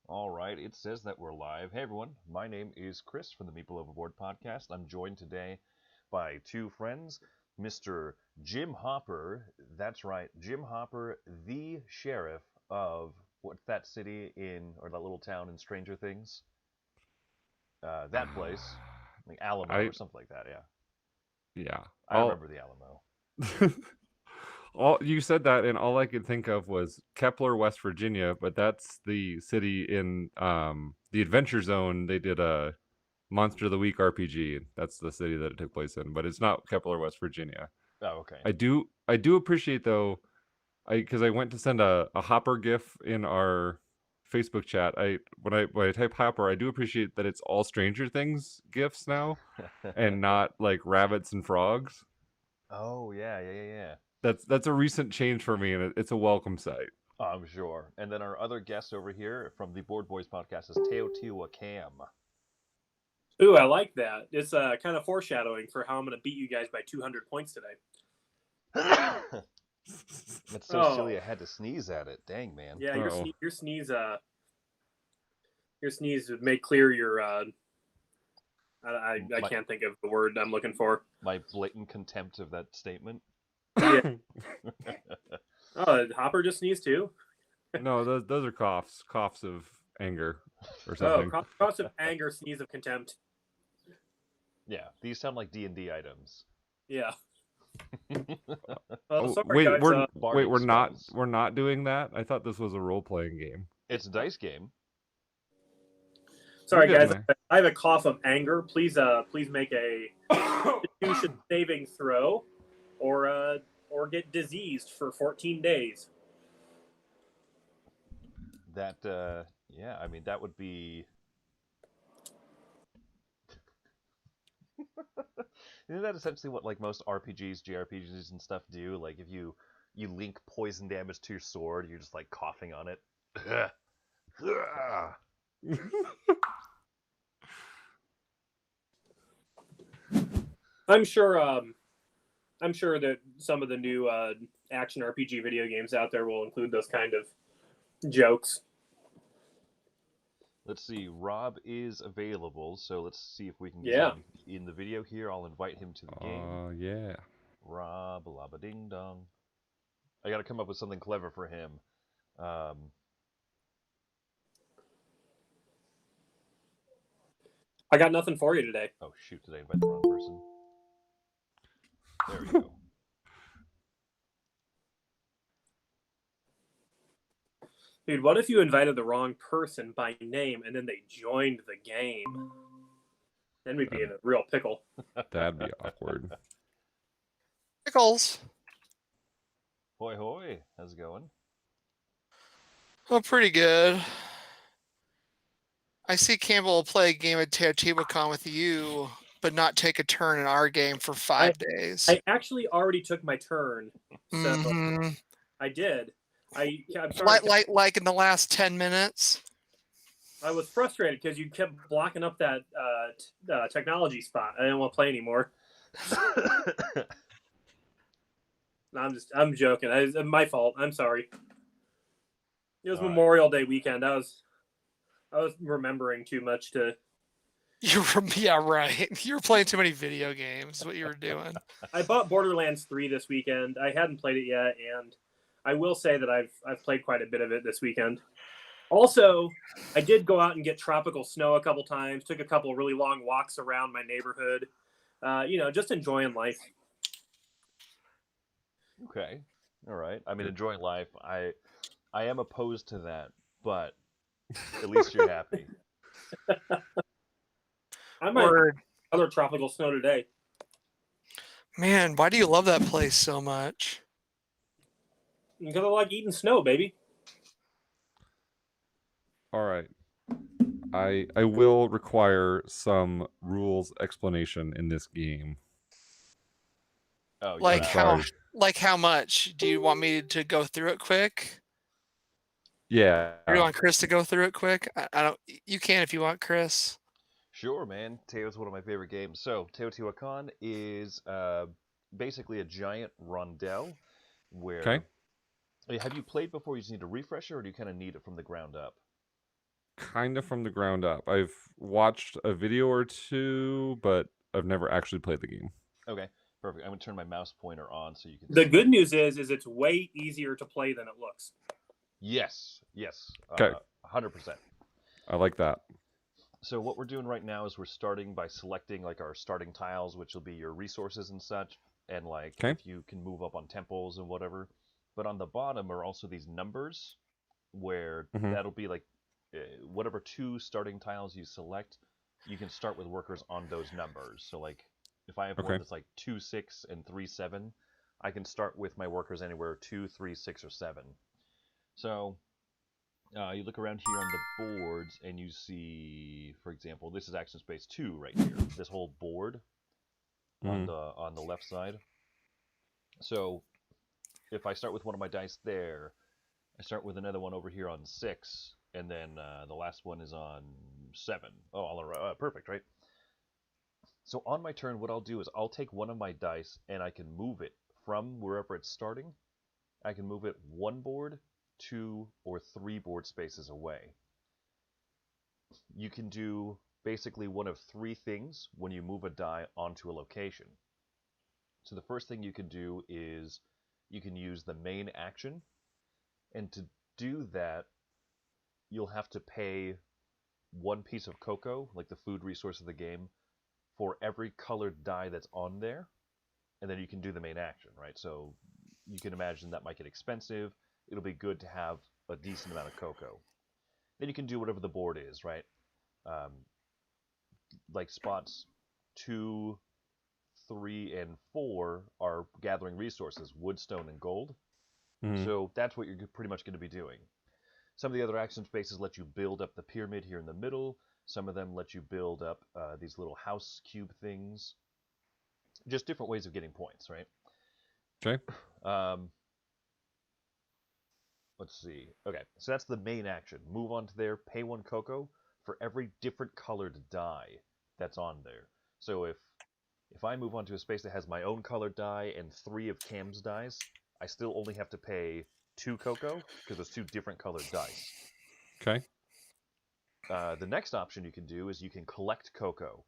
All right, it says that we're live. Hey everyone, my name is Chris from the Meeple Overboard podcast. I'm joined today by two friends, Mr. Jim Hopper. That's right, Jim Hopper, the sheriff of what's that city in, or that little town in Stranger Things? That place, like Alamo I or something like that. Yeah, yeah. I All remember the Alamo. all you said that, and all I could think of was Kepler, West Virginia, but that's the city in the Adventure Zone. They did a Monster of the Week RPG. That's the city that it took place in, but it's not Kepler, West Virginia. Oh, okay. I do appreciate though, because I went to send a Hopper GIF in our Facebook chat. When I type Hopper, I do appreciate that it's all Stranger Things GIFs now, and not like rabbits and frogs. Oh yeah, yeah, yeah, yeah. That's a recent change for me, and it's a welcome sight. I'm sure. And then our other guest over here from the Board Boys podcast is Teotihuacan. Ooh, I like that. It's kind of foreshadowing for how I'm going to beat you guys by 200 points today. It's so silly I had to sneeze at it. Dang, man. Yeah, Uh-oh. your sneeze would make clear your. I can't think of the word I'm looking for. My blatant contempt of that statement. Yeah. Oh, Hopper just sneezed too. No, those are coughs of anger or Oh, something. cross of anger, sneeze of contempt. Yeah, these sound like D&D items. Yeah. Oh, Sorry, wait, guys. Bardic spells. we're not doing that. I thought this was a role playing game. It's a dice game. Sorry, We're guys. getting I have a cough of anger. Please make a Constitution saving throw, or get diseased for 14 days. That, yeah, I mean, that would be... Isn't that essentially what, like, most RPGs, JRPGs, and stuff do? Like, if you link poison damage to your sword, you're just, like, coughing on it. I'm sure. I'm sure that some of the new action RPG video games out there will include those kind of jokes. Let's see, Rob is available, so let's see if we can get Yeah. him in the video here. I'll invite him to the game. Yeah. Rob, laba ding dong. I gotta come up with something clever for him. I got nothing for you today. Oh shoot, did I invite the wrong person? There we go. Dude, what if you invited the wrong person by name and then they joined the game? Then we'd be in a real pickle. That'd be awkward. Pickles. Hoi hoi, how's it going? Oh, pretty good. I see Campbell will play a game of Teotihuacan with you, but not take a turn in our game for 5 days. I actually already took my turn, so Mhm. I did. I'm sorry. Like in the last 10 minutes. I was frustrated because you kept blocking up that technology spot. I didn't want to play anymore. No, I'm joking. It's my fault. I'm sorry. It was All right. Memorial Day weekend. I was remembering too much to. Yeah, right. You were playing too many video games. What you were doing? I bought Borderlands 3 this weekend. I hadn't played it yet, and I will say that I've played quite a bit of it this weekend. Also, I did go out and get tropical snow a couple times. Took a couple really long walks around my neighborhood. Just enjoying life. Okay, all right. I mean, enjoying life. I am opposed to that, but at least you're happy. I might Word. have other tropical snow today. Man, why do you love that place so much? Because I like eating snow, baby. All right. I will require some rules explanation in this game. Oh, Like yeah. how much? Do you want me to go through it quick? Yeah. Or do you want Chris to go through it quick? I don't. You can if you want, Chris. Sure, man. Teo's one of my favorite games. So, Teotihuacan is basically a giant rondel where... Okay. Have you played before? You just need a refresher, or do you kind of need it from the ground up? kind of from the ground up. I've watched a video or two, but I've never actually played the game. Okay, perfect. I'm gonna turn my mouse pointer on so you can. The see. good news is it's way easier to play than it looks. Yes. 'Kay. 100%. I like that. So what we're doing right now is we're starting by selecting like our starting tiles, which will be your resources and such, and like 'Kay. if you can move up on temples and whatever. But on the bottom are also these numbers, where Mhm. that'll be like whatever 2 starting tiles you select, you can start with workers on those numbers. So like if I have one Okay. that's like 2, 6, and 3, 7, I can start with my workers anywhere 2, 3, 6, or 7. So you look around here on the boards and you see, for example, this is action space 2 right here. This whole board on Mhm. the left side. So if I start with one of my dice there, I start with another one over here on 6, and then the last one is on 7. Oh, all right, perfect, right? So on my turn, what I'll do is I'll take one of my dice and I can move it from wherever it's starting. I can move it 1 board, 2, or 3 board spaces away. You can do basically one of 3 things when you move a die onto a location. So the first thing you can do is you can use the main action, and to do that, you'll have to pay 1 piece of cocoa, like the food resource of the game, for every colored die that's on there, and then you can do the main action, right? So you can imagine that might get expensive. It'll be good to have a decent amount of cocoa. Then you can do whatever the board is, right? Like spots 2, 3, and 4 are gathering resources, wood, stone, and gold. Mhm. So that's what you're pretty much going to be doing. Some of the other action spaces let you build up the pyramid here in the middle. Some of them let you build up these little house cube things. Just different ways of getting points, right? Okay. Let's see. Okay, so that's the main action. Move on to there, pay 1 cocoa for every different colored die that's on there. So if I move on to a space that has my own colored die and 3 of Cam's dice, I still only have to pay 2 cocoa because there's 2 different colored dice. Okay. The next option you can do is you can collect cocoa.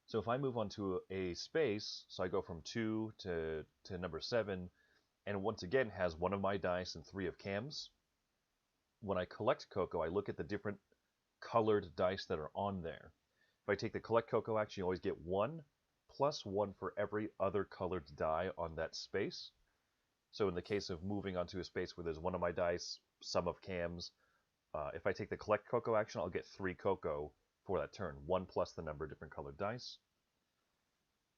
So if I move on to a space, so I go from 2 to number 7, and once again has 1 of my dice and 3 of Cam's, when I collect cocoa, I look at the different colored dice that are on there. If I take the collect cocoa action, you always get 1 plus 1 for every other colored die on that space. So in the case of moving onto a space where there's 1 of my dice, some of Cam's, if I take the collect cocoa action, I'll get 3 cocoa for that turn, 1 plus the number of different colored dice.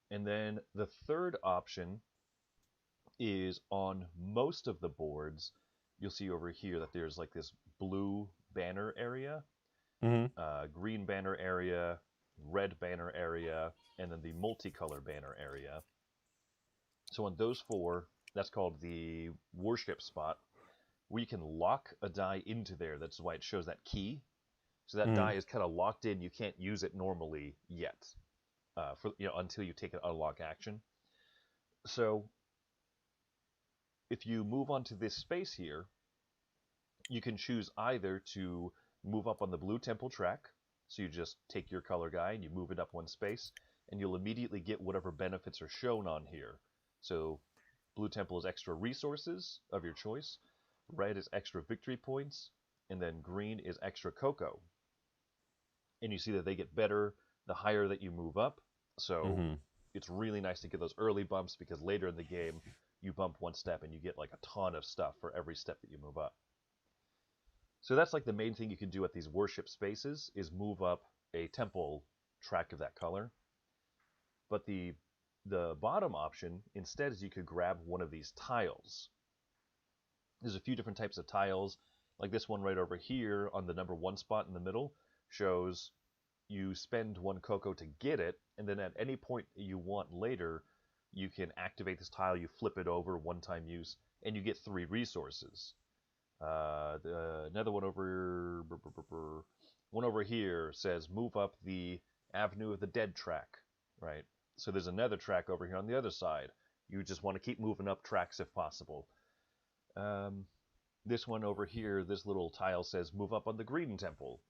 And then the third option is on most of the boards, you'll see over here that there's like this blue banner area, Mhm. green banner area, red banner area, and then the multicolor banner area. So on those 4, that's called the worship spot, where you can lock a die into there. That's why it shows that key. So that die Mhm. is kind of locked in. You can't use it normally yet, until you take an unlock action. So if you move onto this space here, you can choose either to move up on the blue temple track. So you just take your color guy and you move it up 1 space, and you'll immediately get whatever benefits are shown on here. So blue temple is extra resources of your choice, red is extra victory points, and then green is extra cocoa. And you see that they get better the higher that you move up. So Mhm. it's really nice to get those early bumps, because later in the game you bump 1 step and you get like a ton of stuff for every step that you move up. So that's like the main thing you can do at these worship spaces, is move up a temple track of that color. But the bottom option instead is you could grab one of these tiles. There's a few different types of tiles. Like this one right over here on the number 1 spot in the middle shows you spend 1 cocoa to get it, and then at any point you want later, you can activate this tile, you flip it over, 1-time use, and you get 3 resources. Another one over here says move up the Avenue of the Dead track, right? So there's another track over here on the other side. You just want to keep moving up tracks if possible. This one over here, this little tile says move up on the Green Temple.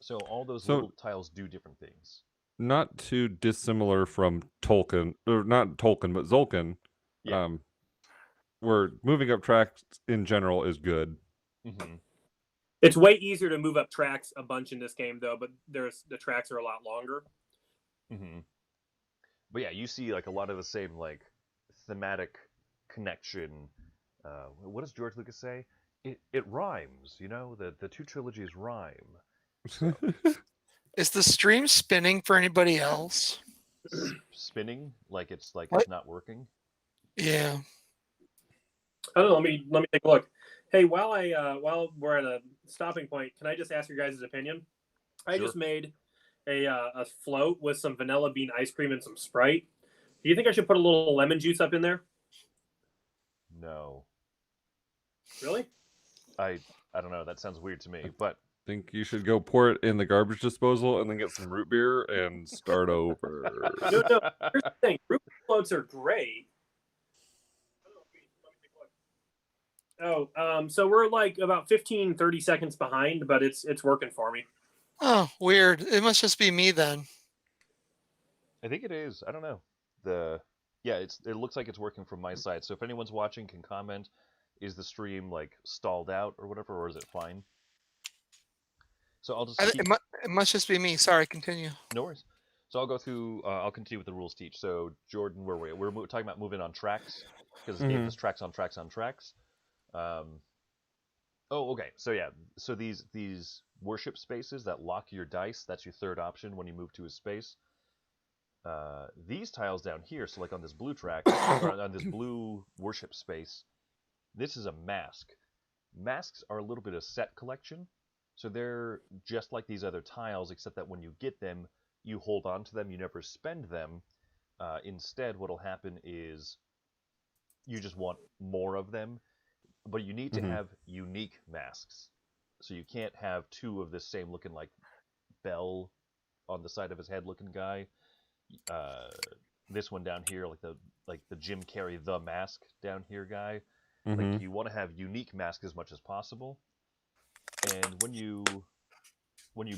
So all those So- little tiles do different things. Not too dissimilar from Tolkien, or not Tolkien, but Zolkin. Yeah. Where moving up tracks in general is good. Mm-hmm. It's way easier to move up tracks a bunch in this game, though, but the tracks are a lot longer. Mm-hmm. But yeah, you see like a lot of the same like thematic connection. What does George Lucas say? It rhymes, you know. The two trilogies rhyme. So Is the stream spinning for anybody else? spinning like it's What? not working. Yeah. I don't know. Let me take a look. Hey, while we're at a stopping point, can I just ask your guys' opinion? I Sure. just made a float with some vanilla bean ice cream and some Sprite. Do you think I should put a little lemon juice up in there? No, Really? I don't know. That sounds weird to me. But Think you should go pour it in the garbage disposal and then get some root beer and start over. No. Here's the thing. Root beer floats are great. Oh, so we're like about 15, 30 seconds behind, but it's working for me. Oh, weird. It must just be me then. I think it is. I don't know. It looks like it's working from my side. So if anyone's watching, can comment. Is the stream like stalled out or whatever, or is it fine? So I'll just keep... It must just be me. Sorry, continue. No worries. So I'll go through. I'll continue with the rules teach. So Jordan, where we're talking about moving on tracks because this game is tracks on tracks on tracks. Oh, okay. So yeah. So these worship spaces that lock your dice. That's your third option when you move to a space. These tiles down here. So like on this blue track or on this blue worship space. This is a mask. Masks are a little bit of set collection. So they're just like these other tiles, except that when you get them, you hold on to them. You never spend them. Instead, what will happen is you just want more of them, but you need to have unique masks. So you can't have two of this same looking like bell on the side of his head looking guy. This one down here, like the Jim Carrey the mask down here guy. Like you want to have unique masks as much as possible. And when you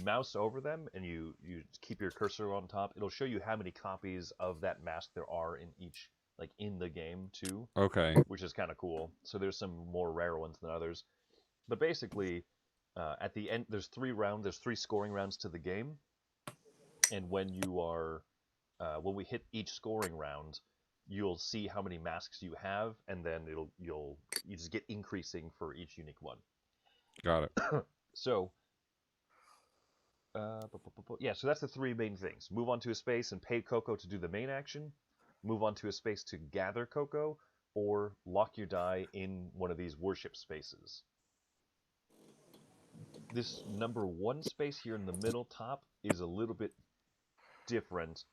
mouse over them and you keep your cursor on top, it'll show you how many copies of that mask there are in each, like in the game too. Okay. Which is kind of cool. So there's some more rare ones than others. But basically, at the end, there's three scoring rounds to the game. And when when we hit each scoring round, you'll see how many masks you have, and then you just get increasing for each unique one. Got it. So, so that's the three main things. Move on to a space and pay Coco to do the main action. Move on to a space to gather Coco, or lock your die in one of these worship spaces. This number one space here in the middle top is a little bit different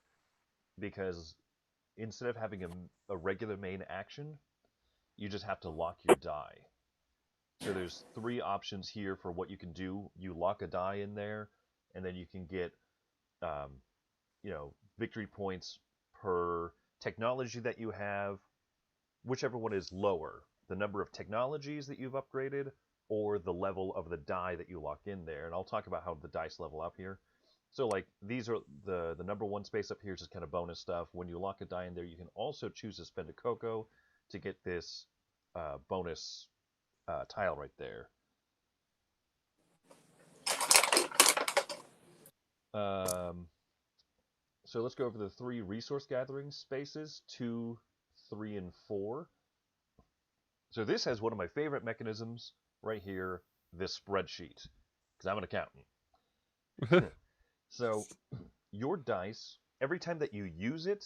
because instead of having a regular main action, you just have to lock your die. So there's three options here for what you can do. You lock a die in there, and then you can get, victory points per technology that you have, whichever one is lower. The number of technologies that you've upgraded, or the level of the die that you lock in there. And I'll talk about how the dice level up here. So like these are the number one space up here is just kind of bonus stuff. When you lock a die in there, you can also choose to spend a Coco to get this bonus tile right there. So let's go over the three resource gathering spaces, 2, 3, and 4. So this has one of my favorite mechanisms right here, this spreadsheet, because I'm an accountant. So your dice, every time that you use it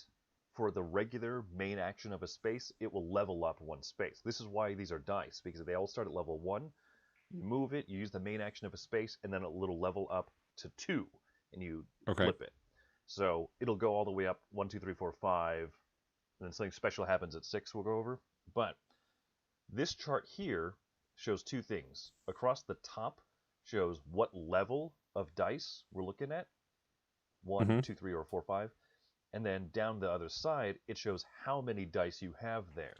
for the regular main action of a space, it will level up one space. This is why these are dice, because they all start at level 1. You move it, you use the main action of a space, and then a little level up to 2, and you flip it. So it'll go all the way up 1, 2, 3, 4, 5, and then something special happens at 6 we'll go over. But this chart here shows two things. Across the top shows what level of dice we're looking at. 1, 2, 3, or 4, 5. And then down the other side, it shows how many dice you have there.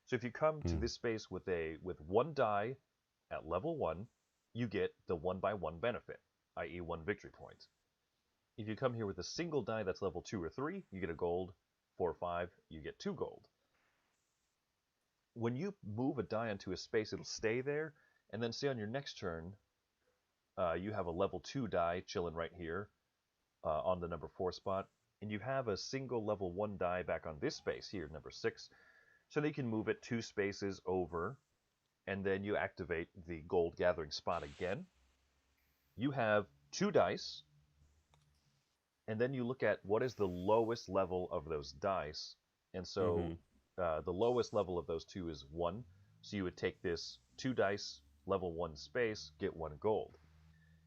So if you come to this space with one die at level 1, you get the 1 by 1 benefit. i.e. 1 victory point. If you come here with a single die that's level 2 or 3, you get a gold. 4 or 5, you get 2 gold. When you move a die into a space, it'll stay there, and then say on your next turn, you have a level 2 die chilling right here on the number 4 spot, and you have a single level 1 die back on this space here, number 6, so that you can move it 2 spaces over, and then you activate the gold gathering spot again. You have 2 dice, and then you look at what is the lowest level of those dice, and so the lowest level of those 2 is 1, so you would take this 2 dice, level 1 space, get 1 gold.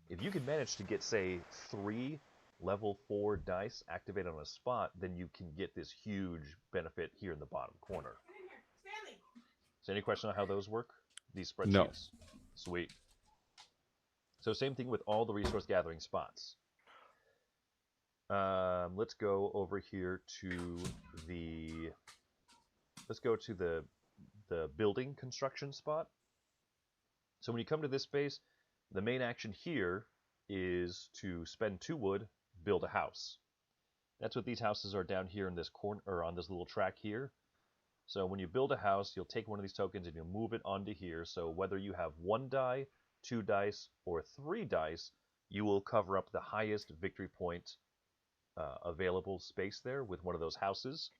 If you can manage to get, say, 3 level 4 dice activated on a spot, then you can get this huge benefit here in the bottom corner. So any question on how those work? These spreadsheets? No. Sweet. So same thing with all the resource gathering spots. Let's go over here to the building construction spot. So when you come to this space, the main action here is to spend 2 wood, build a house. That's what these houses are down here in this corner, or on this little track here. So when you build a house, you'll take one of these tokens and you'll move it onto here. So whether you have 1 die, 2 dice, or 3 dice, you will cover up the highest victory point available space there with one of those houses.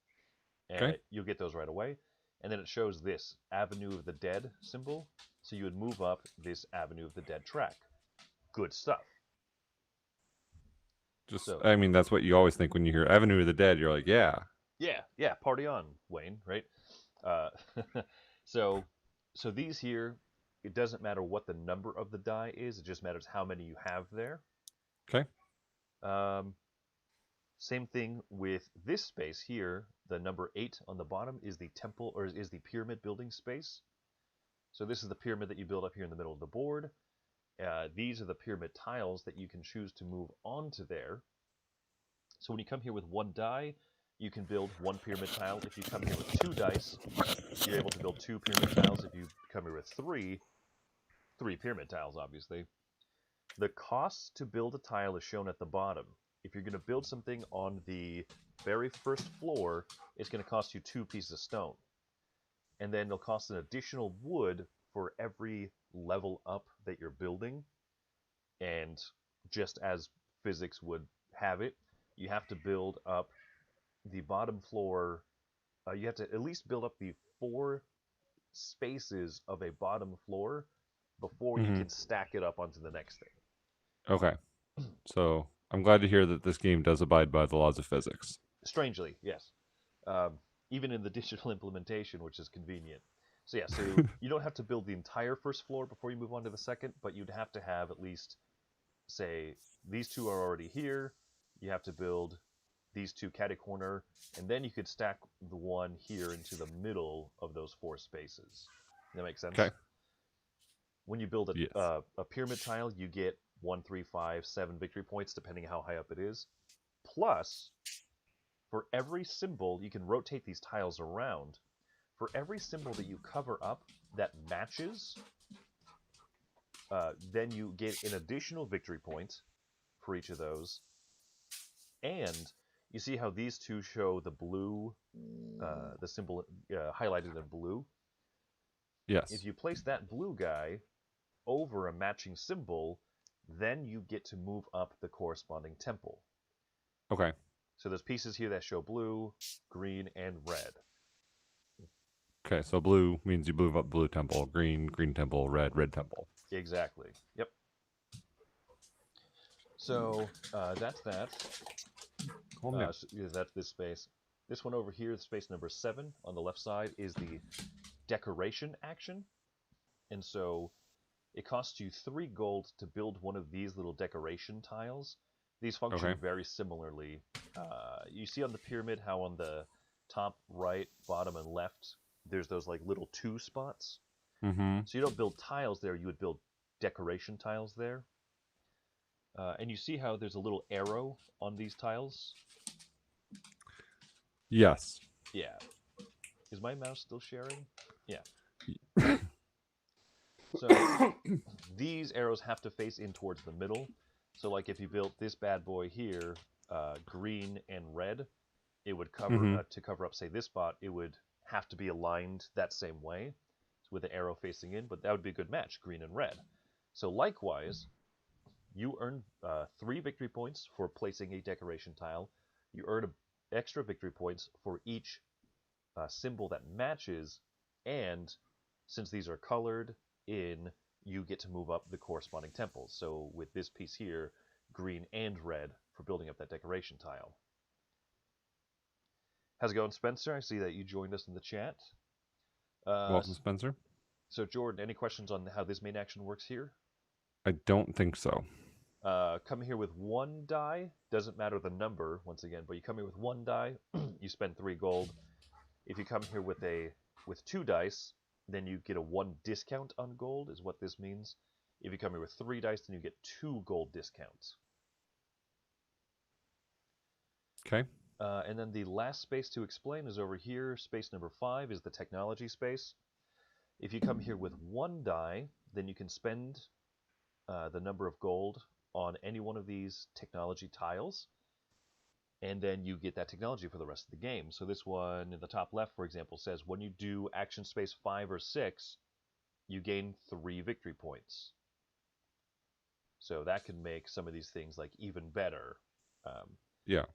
And Okay. you'll get those right away. And then it shows this Avenue of the Dead symbol. So you would move up this Avenue of the Dead track. Good stuff. I mean, that's what you always think when you hear Avenue of the Dead. You're like, yeah. Yeah, party on, Wayne, right? So these here, it doesn't matter what the number of the die is, it just matters how many you have there. Okay. Same thing with this space here. The number 8 on the bottom is the temple, or is the pyramid building space. So this is the pyramid that you build up here in the middle of the board. These are the pyramid tiles that you can choose to move onto there. So when you come here with 1 die, you can build 1 pyramid tile. If you come here with 2 dice, you're able to build 2 pyramid tiles. If you come here with 3 pyramid tiles, obviously. The cost to build a tile is shown at the bottom. If you're going to build something on the very first floor, it's going to cost you 2 pieces of stone. And then it'll cost an additional wood for every level up that you're building. And just as physics would have it, you have to build up the bottom floor. You have to at least build up the 4 spaces of a bottom floor before you can stack it up onto the next thing. Okay. So I'm glad to hear that this game does abide by the laws of physics. Strangely, yes. Even in the digital implementation, which is convenient. So yeah, so you don't have to build the entire first floor before you move on to the second, but you'd have to have at least, say, these 2 are already here. You have to build these 2 catty corner, and then you could stack the one here into the middle of those 4 spaces. Does that make sense? Okay. When you build Yes. a pyramid tile, you get 1, 3, 5, 7 victory points, depending how high up it is. Plus, for every symbol, you can rotate these tiles around. For every symbol that you cover up that matches, then you get an additional victory point for each of those. And you see how these 2 show the blue, the symbol highlighted in blue? Yes. If you place that blue guy over a matching symbol, then you get to move up the corresponding temple. Okay. So there's pieces here that show blue, green, and red. Okay, so blue means you move up blue temple, green temple, red temple. Exactly. Yep. So that's that. That's this space. This one over here, space number 7 on the left side, is the decoration action. And so it costs you 3 gold to build one of these little decoration tiles. These function very similarly. You see on the pyramid how on the top, right, bottom, and left, there's those like little 2 spots. Mm-hmm. So you don't build tiles there, you would build decoration tiles there. And you see how there's a little arrow on these tiles? Yes. Yeah. Is my mouse still sharing? Yeah. So these arrows have to face in towards the middle. So like if you built this bad boy here, green and red, it would cover Mhm. to cover up, say, this spot. It would have to be aligned that same way, with the arrow facing in. But that would be a good match, green and red. So likewise, you earn 3 victory points for placing a decoration tile. You earn extra victory points for each symbol that matches, and since these are colored in, you get to move up the corresponding temples. So with this piece here, green and red for building up that decoration tile. How's it going, Spencer? I see that you joined us in the chat. Welcome, Spencer. So Jordan, any questions on how this main action works here? I don't think so. Come here with 1 die. Doesn't matter the number, once again, but you come here with 1 die, you spend 3 gold. If you come here with 2 dice, then you get a 1 discount on gold, is what this means. If you come here with 3 dice, then you get 2 gold discounts. Okay. And then the last space to explain is over here. Space number 5 is the technology space. If you come here with 1 die, then you can spend the number of gold on any one of these technology tiles, and then you get that technology for the rest of the game. So this one in the top left, for example, says when you do action space 5 or 6, you gain 3 victory points. So that can make some of these things like even better. Yeah.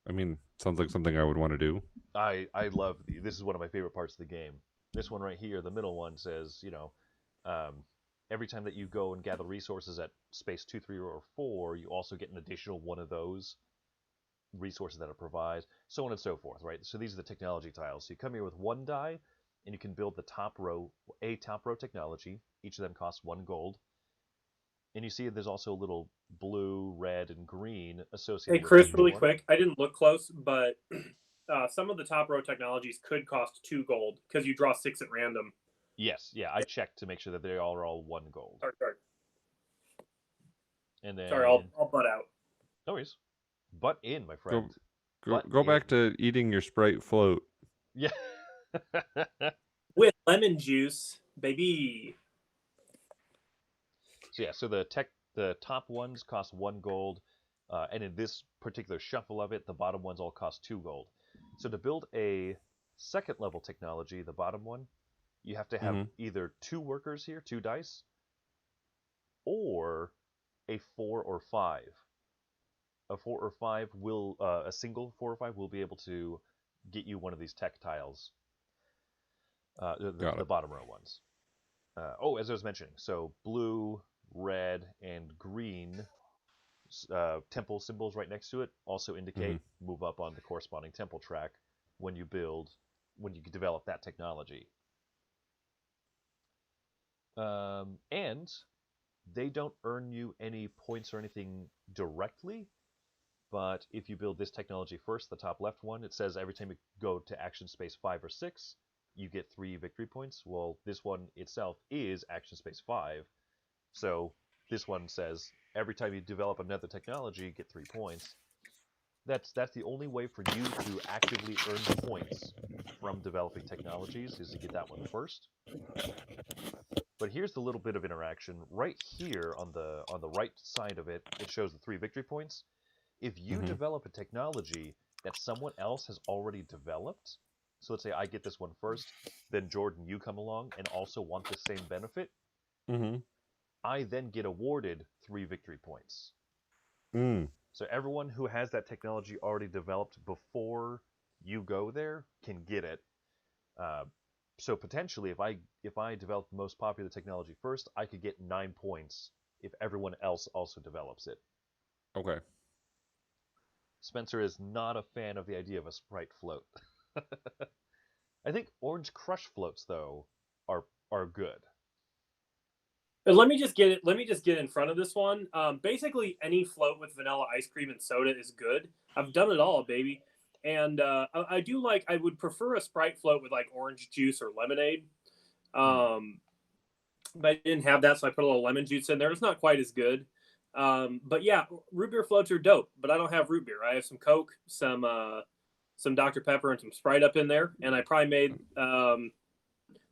I mean, sounds like something I would want to do. I love this is one of my favorite parts of the game. This one right here, the middle one, says, every time that you go and gather resources at space 2, 3, or 4, you also get an additional one of those resources that it provides, so on and so forth, right? So these are the technology tiles. So you come here with 1 die, and you can build the top row technology. Each of them costs 1 gold. And you see there's also a little blue, red, and green associated Hey, with Chris, each really one. quick. I didn't look close, but some of the top row technologies could cost 2 gold because you draw 6 at random. Yes, yeah, I checked to make sure that they all are all 1 gold. Sorry. And then... Sorry, I'll butt out. No worries. Butt in, my friend. Go back to eating your Sprite float. Yeah. With lemon juice, baby. So yeah, so the top ones cost 1 gold, and in this particular shuffle of it, the bottom ones all cost 2 gold. So to build a second level technology, the bottom one, you have to have either 2 workers here, 2 dice, or a 4 or 5. A 4 or 5 will, a single 4 or 5 will be able to get you one of these tech tiles, the bottom row ones. As I was mentioning, so blue, red, and green temple symbols right next to it also indicate move up on the corresponding temple track when you develop that technology. And they don't earn you any points or anything directly, but if you build this technology first, the top left one, it says every time you go to action space 5 or 6, you get 3 victory points. Well, this one itself is action space 5, so this one says every time you develop another technology, you get 3 points. That's the only way for you to actively earn points from developing technologies, is to get that one first. But here's the little bit of interaction right here on the right side of it. It shows the 3 victory points. If you develop a technology that someone else has already developed, so let's say I get this one first, then Jordan, you come along and also want the same benefit, I then get awarded 3 victory points. So everyone who has that technology already developed before you go there can get it. So potentially, if I develop the most popular technology first, I could get 9 points if everyone else also develops it. Okay. Spencer is not a fan of the idea of a Sprite float. I think Orange Crush floats, though, are good. Let me just get in front of this one. Basically, any float with vanilla ice cream and soda is good. I've done it all, baby. And I would prefer a Sprite float with like orange juice or lemonade. But I didn't have that, so I put a little lemon juice in there. It's not quite as good. But yeah, root beer floats are dope, but I don't have root beer. I have some Coke, some Dr. Pepper, and some Sprite up in there. And I probably made the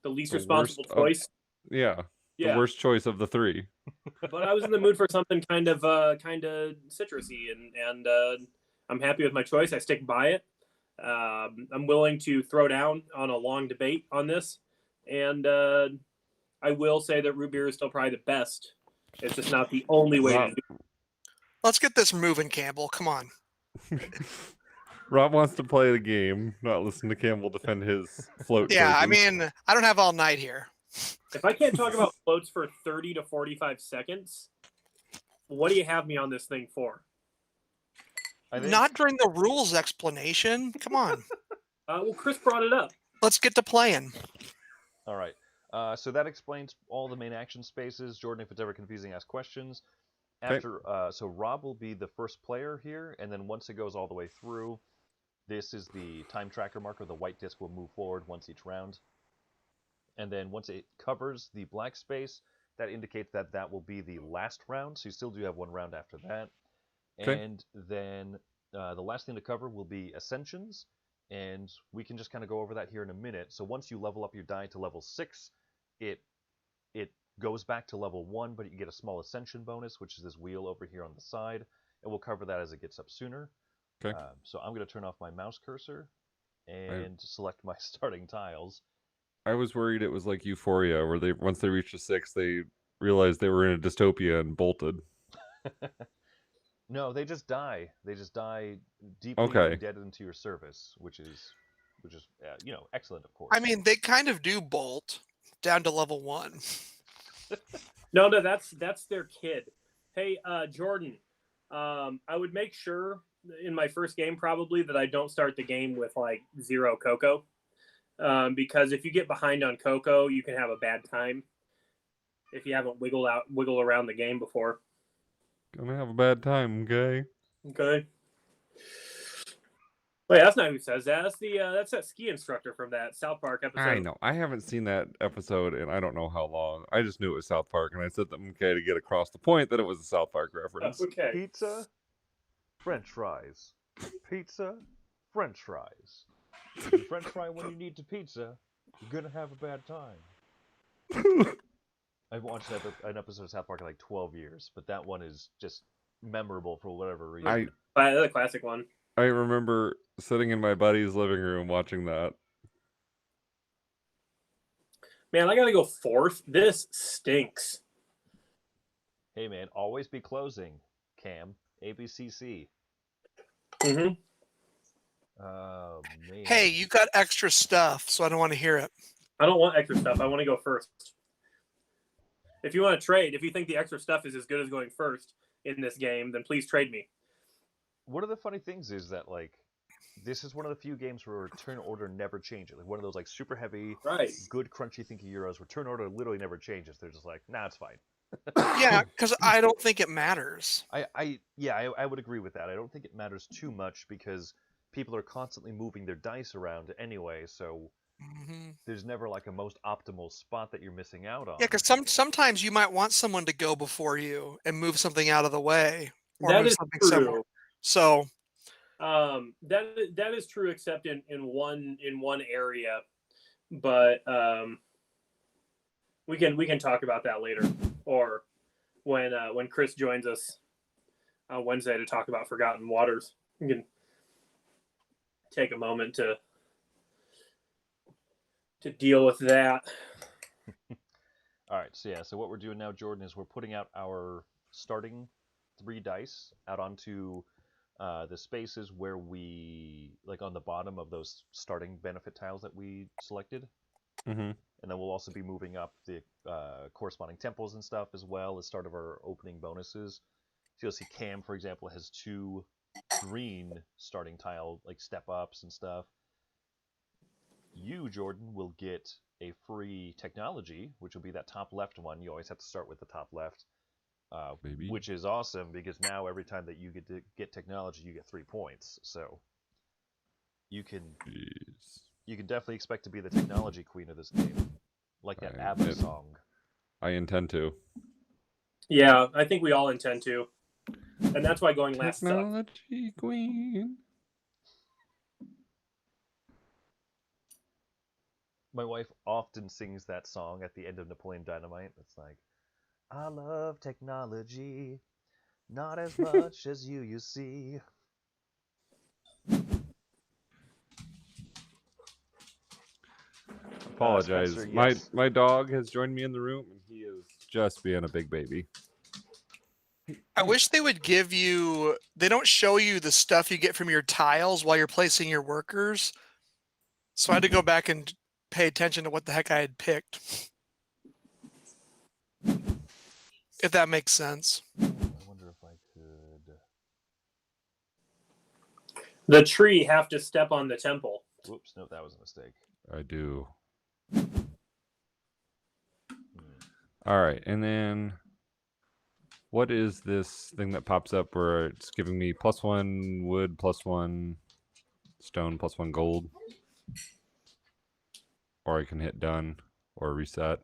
least responsible choice. Yeah. The Yeah, worst choice of the three. but I was in the mood for something kind of citrusy, and I'm happy with my choice. I stick by it. I'm willing to throw down on a long debate on this, and I will say that root beer is still probably the best. It's just not the only way to Rob, do it. Let's get this moving, Campbell. Come on. Rob wants to play the game, not listen to Campbell defend his float Yeah, I choices. mean, I don't have all night here. If I can't talk about floats for 30 to 45 seconds, what do you have me on this thing for? I think, Not during the rules explanation. Come on. Well, Chris brought it up. Let's get to playing. all right. So that explains all the main action spaces. Jordan, if it's ever confusing, ask questions. Okay. After, so Rob will be the first player here, and then once it goes all the way through, this is the time tracker marker. The white disc will move forward once each round. And then once it covers the black space, that indicates that that will be the last round. So you still do have one round after that. Okay. And then the last thing to cover will be Ascensions. And we can just kind of go over that here in a minute. So once you level up your die to level 6, it goes back to level 1, but you get a small Ascension bonus, which is this wheel over here on the side. And we'll cover that as it gets up sooner. Okay. So I'm going to turn off my mouse cursor and select my starting tiles. I was worried it was like Euphoria, where they once they reached a 6, they realized they were in a dystopia and bolted. No, they just die. They just die deeply Okay. indebted into your service, which is excellent, of course. I mean, they kind of do bolt down to level 1. No, that's their kid. Hey, Jordan, I would make sure in my first game probably that I don't start the game with like 0 cocoa, because if you get behind on cocoa, you can have a bad time if you haven't wiggled around the game before. Gonna have a bad time, okay? Okay. Wait, that's not who says that. That's that ski instructor from that South Park episode. I know. I haven't seen that episode in I don't know how long. I just knew it was South Park, and I said them okay to get across the point that it was a South Park reference. Okay. Pizza, French fries. Pizza, French fries. If you French fry when you need to pizza, you're gonna have a bad time. I've watched an episode of South Park in like 12 years, but that one is just memorable for whatever reason. The classic one. I remember sitting in my buddy's living room watching that. Man, I gotta go 4th. This stinks. Hey man, always be closing, Cam. ABCC. Mm-hmm. Oh man. Hey, you got extra stuff, so I don't want to hear it. I don't want extra stuff. I want to go first. If you want to trade, if you think the extra stuff is as good as going first in this game, then please trade me. One of the funny things is that like this is one of the few games where turn order never changes. Like one of those like super heavy, Right. good crunchy thinky Euros where turn order literally never changes. They're just like, nah, it's fine. Yeah, because I don't think it matters. I would agree with that. I don't think it matters too much because people are constantly moving their dice around anyway, so there's never like a most optimal spot that you're missing out on. Yeah, because sometimes you might want someone to go before you and move something out of the way, or That move is something true. somewhere. So that is true, except in one area, but we can talk about that later, or when Chris joins us on Wednesday to talk about Forgotten Waters. We can take a moment to deal with that. All right, so what we're doing now, Jordan, is we're putting out our starting 3 dice out onto the spaces where we, like on the bottom of those starting benefit tiles that we selected. Mm-hmm. And then we'll also be moving up the corresponding temples and stuff as well as start of our opening bonuses. So you'll see Cam, for example, has 2 green starting tile, like step ups and stuff. You, Jordan, will get a free technology, which will be that top left one. You always have to start with the top left, which is awesome because now every time that you get technology, you get 3 points. So you can definitely expect to be the technology queen of this game, like that ABBA song. I intend to. Yeah, I think we all intend to, and that's why going last sucks. Technology queen. My wife often sings that song at the end of Napoleon Dynamite. It's like, I love technology, not as much as you see. Apologize. Spencer, my yes. my dog has joined me in the room, and he is just being a big baby. I wish they would give you. They don't show you the stuff you get from your tiles while you're placing your workers. So I had to go back and pay attention to what the heck I had picked. If that makes sense. I wonder if I could. The tree have to step on the temple. Whoops, no, that was a mistake. I do. All right, and then what is this thing that pops up where it's giving me +1 wood, +1 stone, +1 gold? Or I can hit done or reset.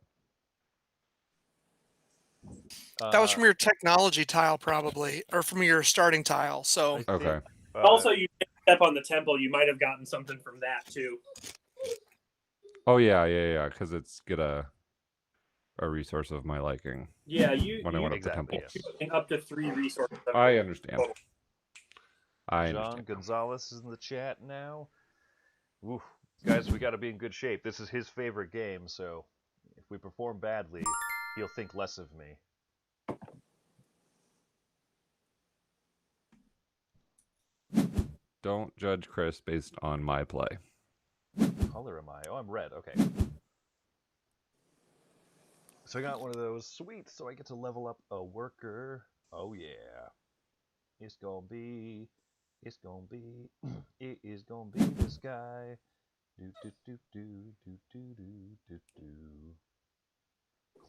That was from your technology tile, probably, or from your starting tile. So I Okay. think, Also, you step on the temple. You might have gotten something from that too. Oh yeah, because it's get a resource of my liking. Yeah, you when I went up exactly, the temple. yes. up to 3 resources. I understand. John Gonzalez is in the chat now. Oof. Guys, we got to be in good shape. This is his favorite game, so if we perform badly, he'll think less of me. Don't judge Chris based on my play. What color am I? Oh, I'm red. Okay. So I got one of those. Sweet. So I get to level up a worker. Oh, yeah. It is gonna be this guy. Do.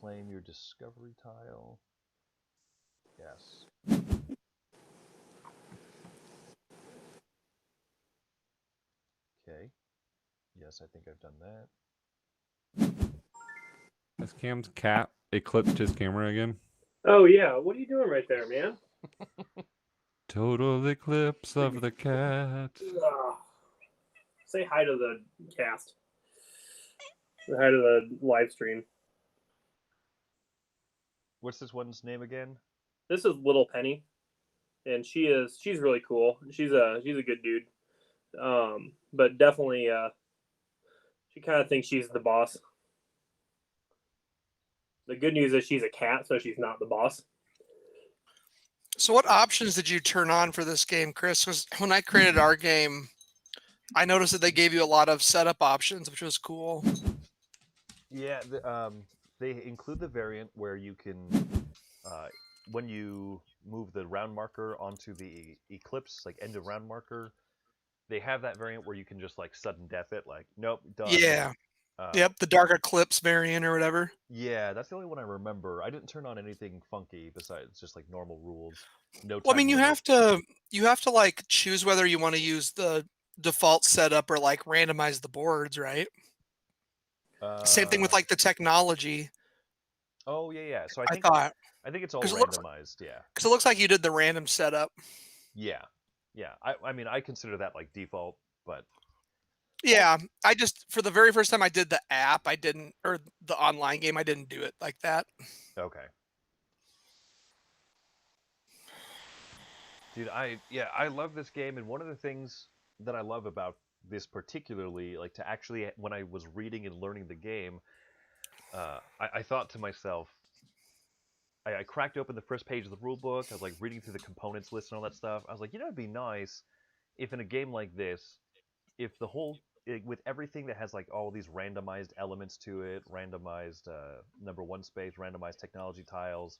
Claim your discovery tile. Yes. Okay. Yes, I think I've done that. Has Cam's cat eclipsed his camera again? Oh yeah, what are you doing right there, man? Total eclipse of the cat. Ugh. Say hi to the cast. Say hi to the live stream. What's this one's name again? This is Little Penny, and she's really cool. She's a good dude. But definitely she kind of thinks she's the boss. The good news is she's a cat, so she's not the boss. So what options did you turn on for this game, Chris? Because when I created our game, I noticed that they gave you a lot of setup options, which was cool. Yeah, they include the variant where you can, when you move the round marker onto the eclipse, like end of round marker, they have that variant where you can just like sudden death it, like nope, done. Yeah. Yep, the dark eclipse variant or whatever. Yeah, that's the only one I remember. I didn't turn on anything funky besides just like normal rules. No. Well, I mean, time you have to like choose whether you want to use the default setup or like randomize the boards, right? Same thing with like the technology. Oh yeah. So I think it's all 'cause randomized. Yeah. Because it looks like you did the random setup. Yeah. I mean, I consider that like default, but Yeah, I just for the very first time I did the app, I didn't, or the online game, I didn't do it like that. okay. Dude, I love this game, and one of the things that I love about this particularly, like to actually, when I was reading and learning the game, I thought to myself, I cracked open the first page of the rule book, I was like reading through the components list and all that stuff, I was like, it'd be nice if in a game like this, if the whole, with everything that has like all these randomized elements to it, randomized number 1 space, randomized technology tiles,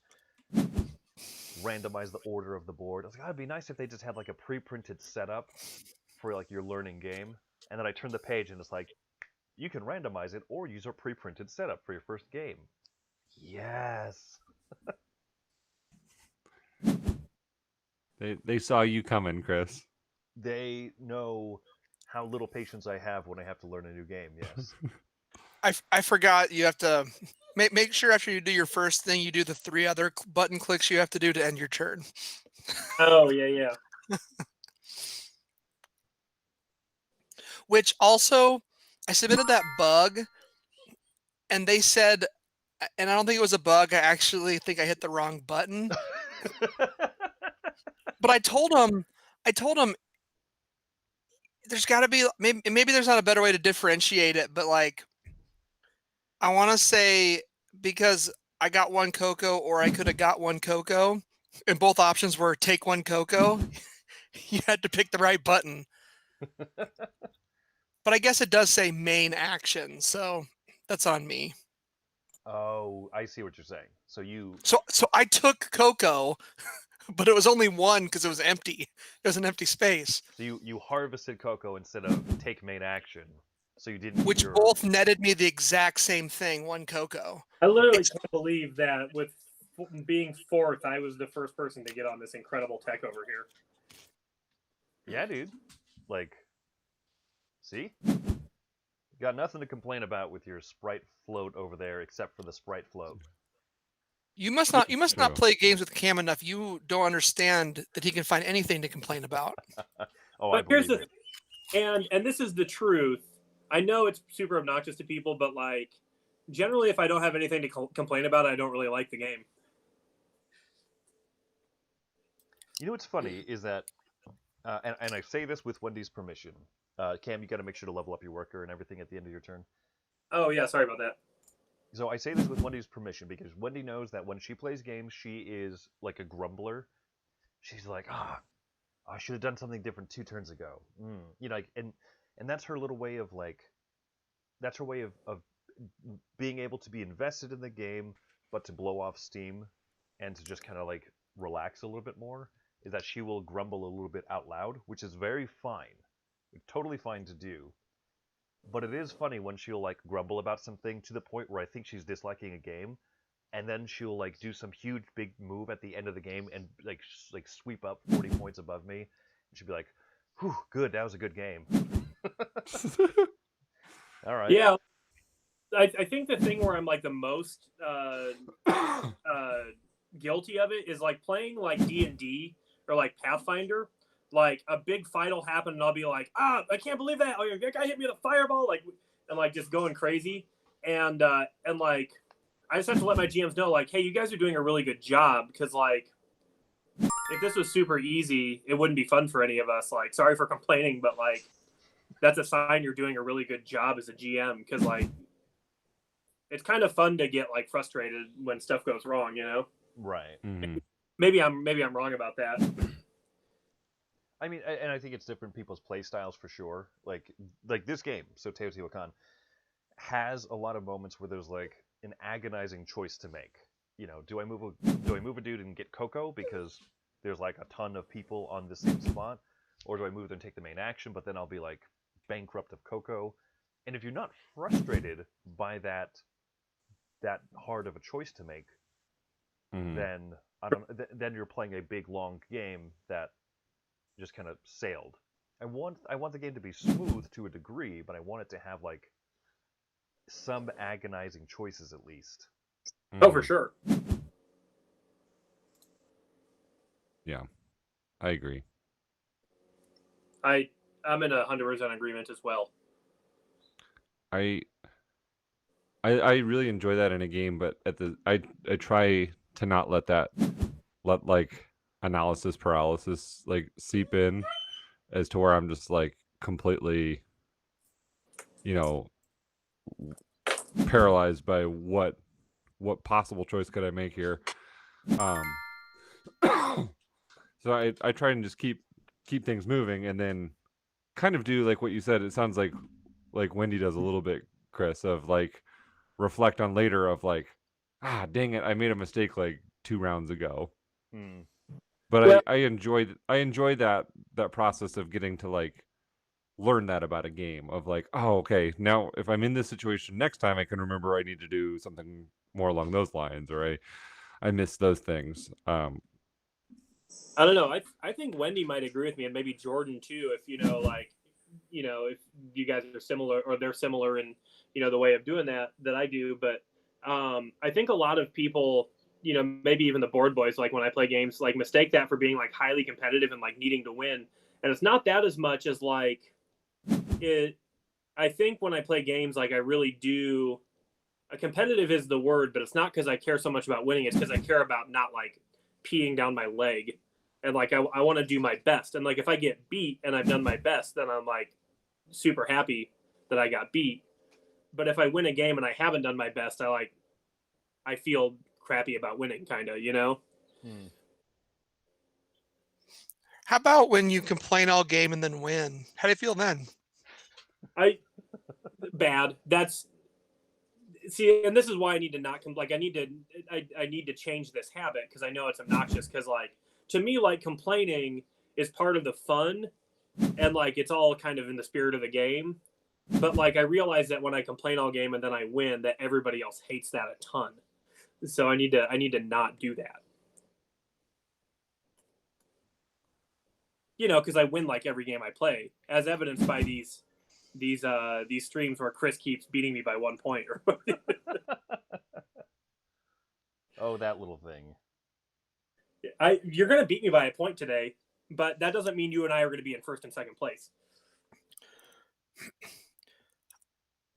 randomize the order of the board. I was like, it'd be nice if they just had like a pre-printed setup for like your learning game. And then I turned the page and it's like, you can randomize it or use a pre-printed setup for your first game. Yes. They saw you coming, Chris. They know how little patience I have when I have to learn a new game. Yes. I forgot you have to make sure after you do your first thing, you do the 3 other button clicks you have to do to end your turn. Oh yeah. Which also, I submitted that bug and they said, and I don't think it was a bug. I actually think I hit the wrong button. But I told them, there's got to be maybe there's not a better way to differentiate it, but like I want to say because I got one cocoa or I could have got one cocoa, and both options were take one cocoa. You had to pick the right button. But I guess it does say main action, so that's on me. Oh, I see what you're saying. So I took cocoa, but it was only one because it was empty. It was an empty space. So you harvested cocoa instead of take main action. So you didn't. Which both netted me the exact same thing, one cocoa. I literally can't believe that with being fourth, I was the first person to get on this incredible tech over here. Yeah, dude. Like, see? Got nothing to complain about with your Sprite float over there, except for the Sprite float. You must not play games with Cam enough. You don't understand that he can find anything to complain about. Oh, but I believe it. And this is the truth. I know it's super obnoxious to people, but like, generally, if I don't have anything to complain about, I don't really like the game. You know what's funny is that, and I say this with Wendy's permission. Cam, you got to make sure to level up your worker and everything at the end of your turn. Oh yeah, sorry about that. So I say this with Wendy's permission because Wendy knows that when she plays games, she is like a grumbler. She's like, I should have done something different 2 turns ago. You know, like, and that's her little way of like, that's her way of being able to be invested in the game, but to blow off steam and to just kind of like relax a little bit more, is that she will grumble a little bit out loud, which is very fine. Totally fine to do. But it is funny when she'll like grumble about something to the point where I think she's disliking a game, and then she'll like do some huge big move at the end of the game and like sweep up 40 points above me. And she'll be like, "Whew, good, that was a good game." All right. Yeah, I think the thing where I'm like the most guilty of it is like playing like D&D or like Pathfinder. Like a big fight will happen and I'll be like, I can't believe that. Oh, that guy hit me with a fireball. Like, and like just going crazy. And like, I just have to let my GMs know, like, hey, you guys are doing a really good job. Because like, if this was super easy, it wouldn't be fun for any of us. Like, sorry for complaining, but like, that's a sign you're doing a really good job as a GM. Because like, it's kind of fun to get like frustrated when stuff goes wrong, you know? Right. Mm-hmm. Maybe I'm wrong about that. I mean, and I think it's different people's play styles for sure. Like this game, so Teotihuacan, has a lot of moments where there's like an agonizing choice to make. You know, do I move a dude and get Coco because there's like a ton of people on the same spot, or do I move and take the main action, but then I'll be like bankrupt of Coco? And if you're not frustrated by that hard of a choice to make, then then you're playing a big long game that just kind of sailed. I want the game to be smooth to a degree, but I want it to have like some agonizing choices at least. Oh, for sure. Yeah, I agree. I'm in 100% agreement as well. I really enjoy that in a game, but I try to not let like analysis paralysis like seep in as to where I'm just like completely, you know, paralyzed by what possible choice could I make here. So I try and just keep things moving, and then kind of do like what you said. It sounds like Wendy does a little bit, Chris, of like reflect on later of like, dang it, I made a mistake like 2 rounds ago. But Yeah. I enjoy that process of getting to like learn that about a game of like, oh, okay, now if I'm in this situation next time, I can remember I need to do something more along those lines, or I miss those things. I don't know. I think Wendy might agree with me, and maybe Jordan too. If if you guys are similar, or they're similar in the way of doing that I do. But I think a lot of people, maybe even the board boys, like when I play games, like mistake that for being like highly competitive and like needing to win. And it's not that as much as like it. I think when I play games, like I really do. competitive is the word, but it's not because I care so much about winning. It's because I care about not like peeing down my leg, and like I want to do my best. And like if I get beat and I've done my best, then I'm like super happy that I got beat. But if I win a game and I haven't done my best, I feel crappy about winning, kind of, you know. How about when you complain all game and then win? How do you feel then? Bad. That's see, and this is why I need to not I need to change this habit, because I know it's obnoxious. Because like to me, like complaining is part of the fun, and like it's all kind of in the spirit of the game. But like I realize that when I complain all game and then I win, that everybody else hates that a ton. So I need to not do that. You know, because I win like every game I play, as evidenced by these streams where Chris keeps beating me by 1 point. Oh, that little thing. You're gonna beat me by a point today, but that doesn't mean you and I are gonna be in first and second place.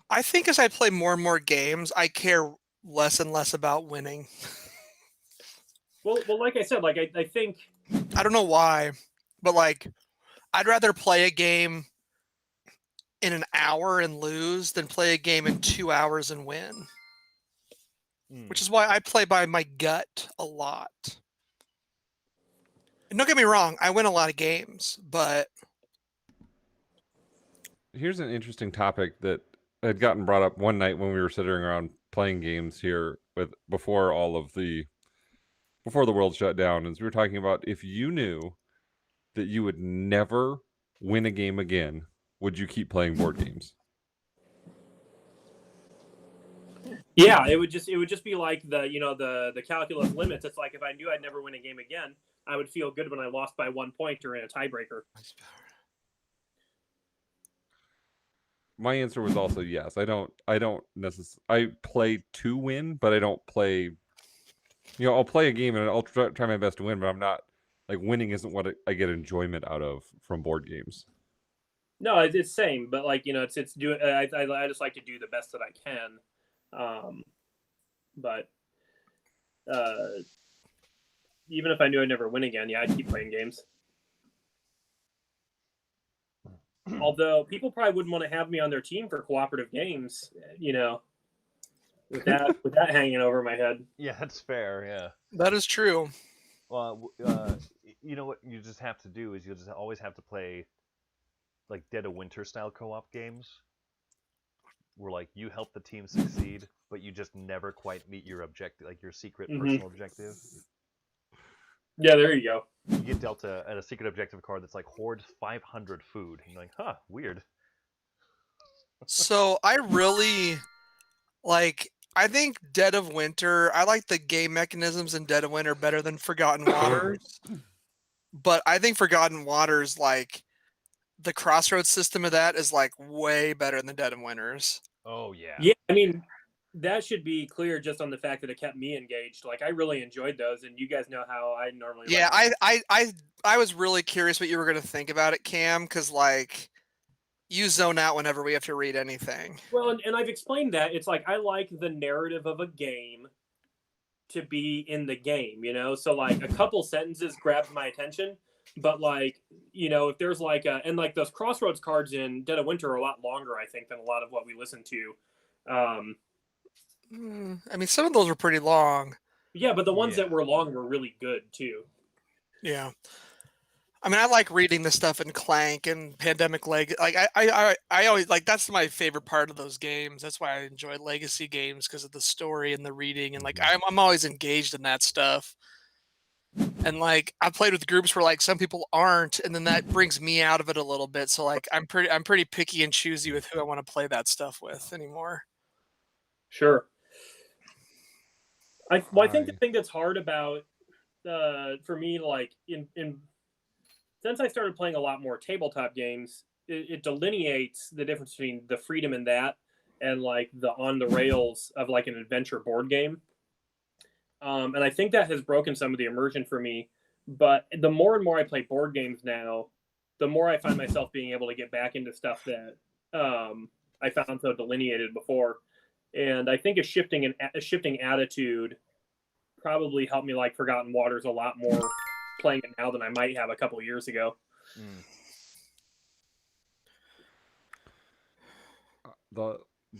I think as I play more and more games, I care less and less about winning. Well, like I said, like I think I don't know why, but like I'd rather play a game in an hour and lose than play a game in 2 hours and win. Which is why I play by my gut a lot. And don't get me wrong, I win a lot of games, but Here's an interesting topic that had gotten brought up one night when we were sitting around playing games here before the world shut down. As we were talking about, if you knew that you would never win a game again, would you keep playing board games? Yeah, it would just be like the calculus limits. It's like if I knew I'd never win a game again, I would feel good when I lost by 1 point or in a tiebreaker. My answer was also yes. I don't necessarily. I play to win, but I don't play. I'll play a game and I'll try my best to win, but I'm not like winning isn't what I get enjoyment out of from board games. No, it's same, but like it's do. I just like to do the best that I can. But even if I knew I'd never win again, yeah, I'd keep playing games. Although people probably wouldn't want to have me on their team for cooperative games, with that hanging over my head. Yeah, that's fair. Yeah. that is true. Well, you know what you just have to do is you'll just always have to play like Dead of Winter style co-op games, where like you help the team succeed, but you just never quite meet your objective, like your secret personal objective. Yeah, there you go. You get dealt a secret objective card that's like hoard 500 food. And you're like, huh, weird. So I really I think Dead of Winter, I like the game mechanisms in Dead of Winter better than Forgotten Waters. But I think Forgotten Waters, like the crossroads system of that is like way better than Dead of Winters. Oh yeah. Yeah, I mean, that should be clear just on the fact that it kept me engaged. Like I really enjoyed those, and you guys know how I normally. Yeah, I was really curious what you were going to think about it, Cam, because like you zone out whenever we have to read anything. Well, and I've explained that. It's like I like the narrative of a game to be in the game, So like a couple sentences grabs my attention, but like if there's like and like those crossroads cards in Dead of Winter are a lot longer, I think, than a lot of what we listen to. I mean, some of those were pretty long. Yeah, but the ones that were long were really good too. Yeah. I mean, I like reading the stuff in Clank and Pandemic Legacy. Like I always like that's my favorite part of those games. That's why I enjoy Legacy games, because of the story and the reading, and like I'm always engaged in that stuff. And like I played with groups where like some people aren't, and then that brings me out of it a little bit. So like I'm pretty picky and choosy with who I want to play that stuff with anymore. Sure. I think the thing that's hard about for me, like in since I started playing a lot more tabletop games, it delineates the difference between the freedom in that and like the on the rails of like an adventure board game. And I think that has broken some of the immersion for me. But the more and more I play board games now, the more I find myself being able to get back into stuff that I found so delineated before. And I think a shifting attitude probably helped me like Forgotten Waters a lot more playing it now than I might have a couple years ago.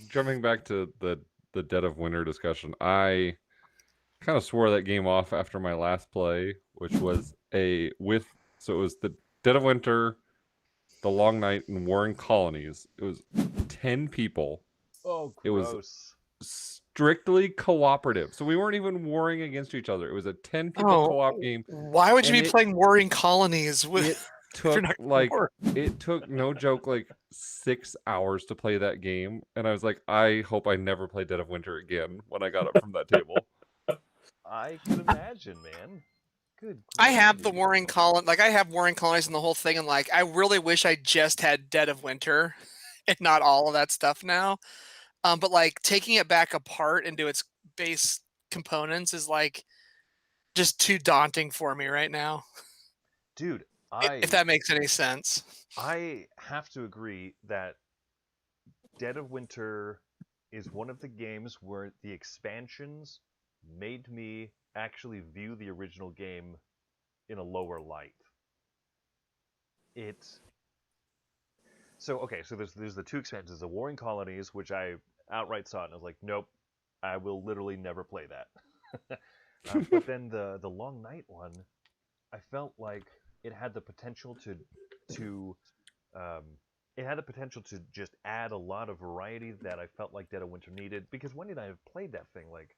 Jumping back to the Dead of Winter discussion, I kind of swore that game off after my last play, which was it was the Dead of Winter, the Long Night, and Warring Colonies. It was 10 people. Oh, gross. It was strictly cooperative, so we weren't even warring against each other. It was a 10 people co-op game. Why would you be playing Warring Colonies with? It took no joke like 6 hours to play that game, and I was like, I hope I never play Dead of Winter again when I got up from that table. I could imagine, man. Good. I have the Warring Colonies, like I have Warring Colonies and the whole thing, and like I really wish I just had Dead of Winter and not all of that stuff now. But like taking it back apart into its base components is like just too daunting for me right now. Dude, if that makes any sense. I have to agree that Dead of Winter is one of the games where the expansions made me actually view the original game in a lower light. So there's the two expansions, the Warring Colonies, which I outright saw it and I was like, nope, I will literally never play that. But then the Long Night one, I felt like it had the potential to just add a lot of variety that I felt like Dead of Winter needed. Because when did I have played that thing? Like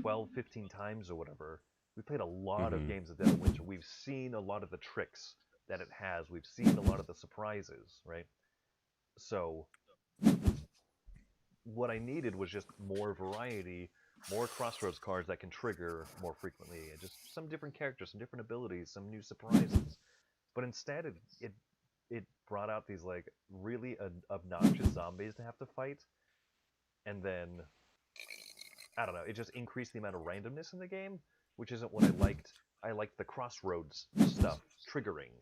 12, 15 times or whatever. We played a lot of games of Dead of Winter. We've seen a lot of the tricks that it has. We've seen a lot of the surprises, right? So what I needed was just more variety, more crossroads cards that can trigger more frequently, and just some different characters, some different abilities, some new surprises. But instead, it brought out these like really obnoxious zombies to have to fight, and then I don't know, it just increased the amount of randomness in the game, which isn't what I liked. I liked the crossroads stuff triggering,